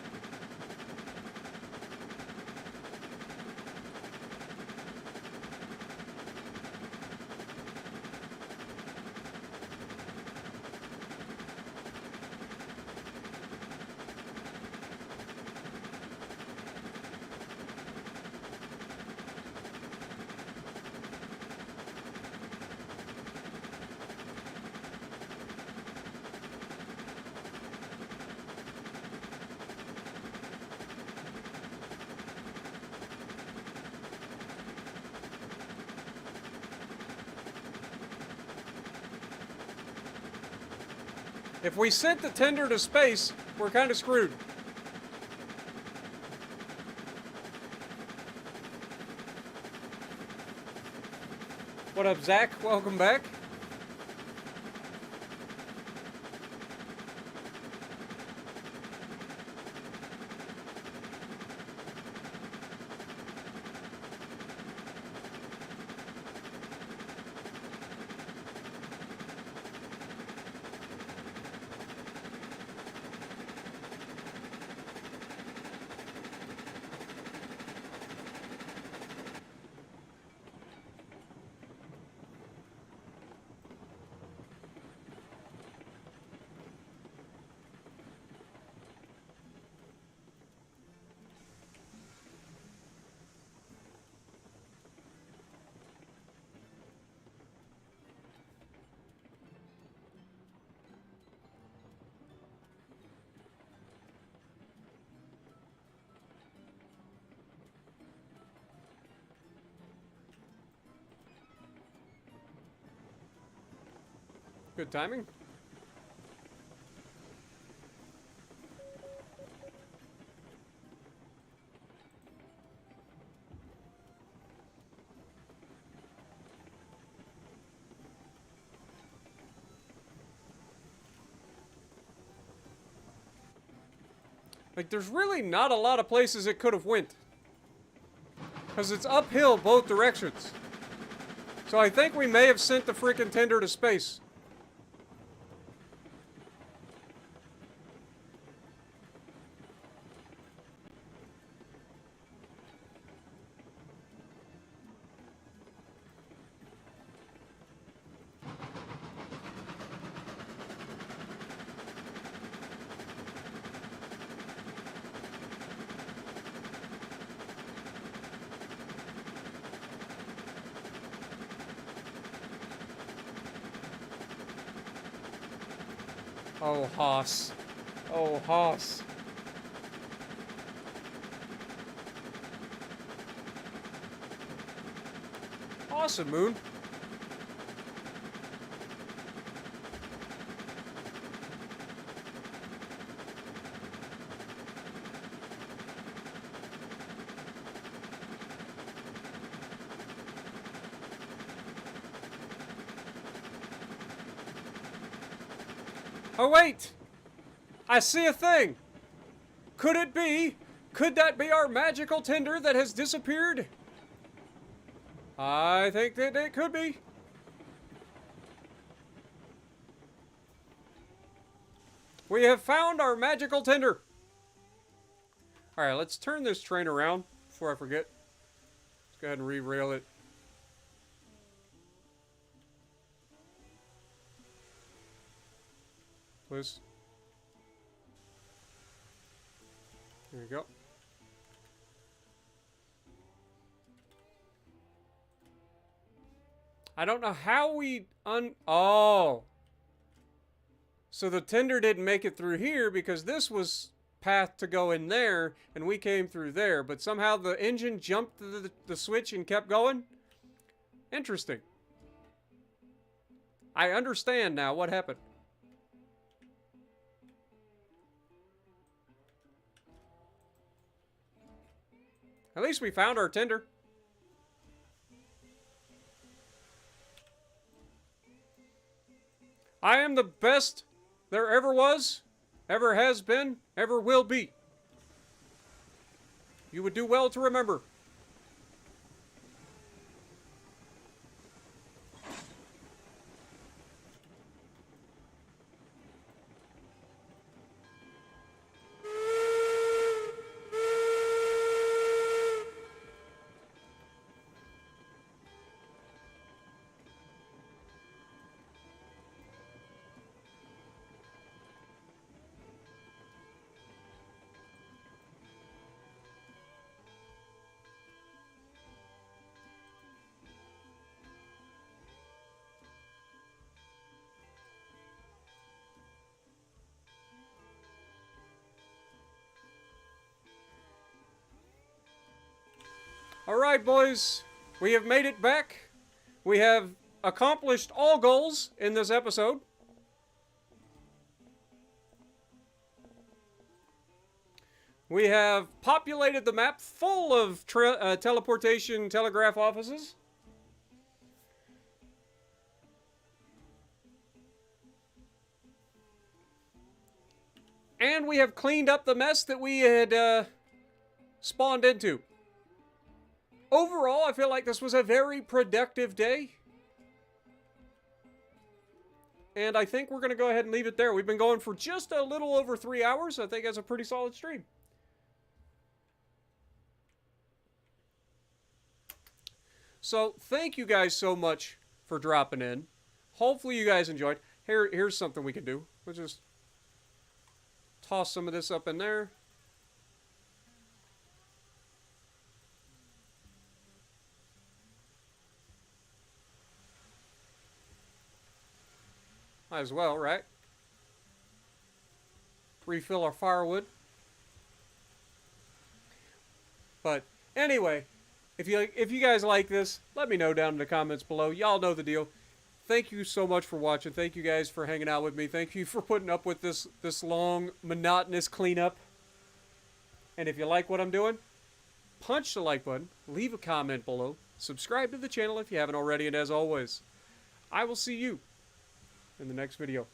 A: If we sent the tender to space, we're kind of screwed. What up, Zach? Welcome back. Good timing. Like, there's really not a lot of places it could have went. Because it's uphill both directions. So I think we may have sent the freaking tender to space. Oh, Haas. Oh, Haas. Awesome, Moon. Oh, wait! I see a thing! Could it be? Could that be our magical tender that has disappeared? I think that it could be. We have found our magical tender. Alright, let's turn this train around before I forget. Let's go ahead and re-rail it. Please. There you go. I don't know how we oh. So the tender didn't make it through here because this was path to go in there and we came through there, but somehow the engine jumped the switch and kept going? Interesting. I understand now what happened. At least we found our tender. I am the best there ever was, ever has been, ever will be. You would do well to remember. Alright, boys. We have made it back. We have accomplished all goals in this episode. We have populated the map full of teleportation telegraph offices. And we have cleaned up the mess that we had spawned into. Overall, I feel like this was a very productive day. And I think we're going to go ahead and leave it there. We've been going for just a little over 3 hours. I think that's a pretty solid stream. So, thank you guys so much for dropping in. Hopefully you guys enjoyed. Here's something we can do. We'll just toss some of this up in there. Might as well, right? Refill our firewood. But anyway, if you guys like this, let me know down in the comments below. Y'all know the deal. Thank you so much for watching. Thank you guys for hanging out with me. Thank you for putting up with this long, monotonous cleanup. And if you like what I'm doing, punch the like button, leave a comment below, subscribe to the channel if you haven't already, and as always, I will see you in the next video.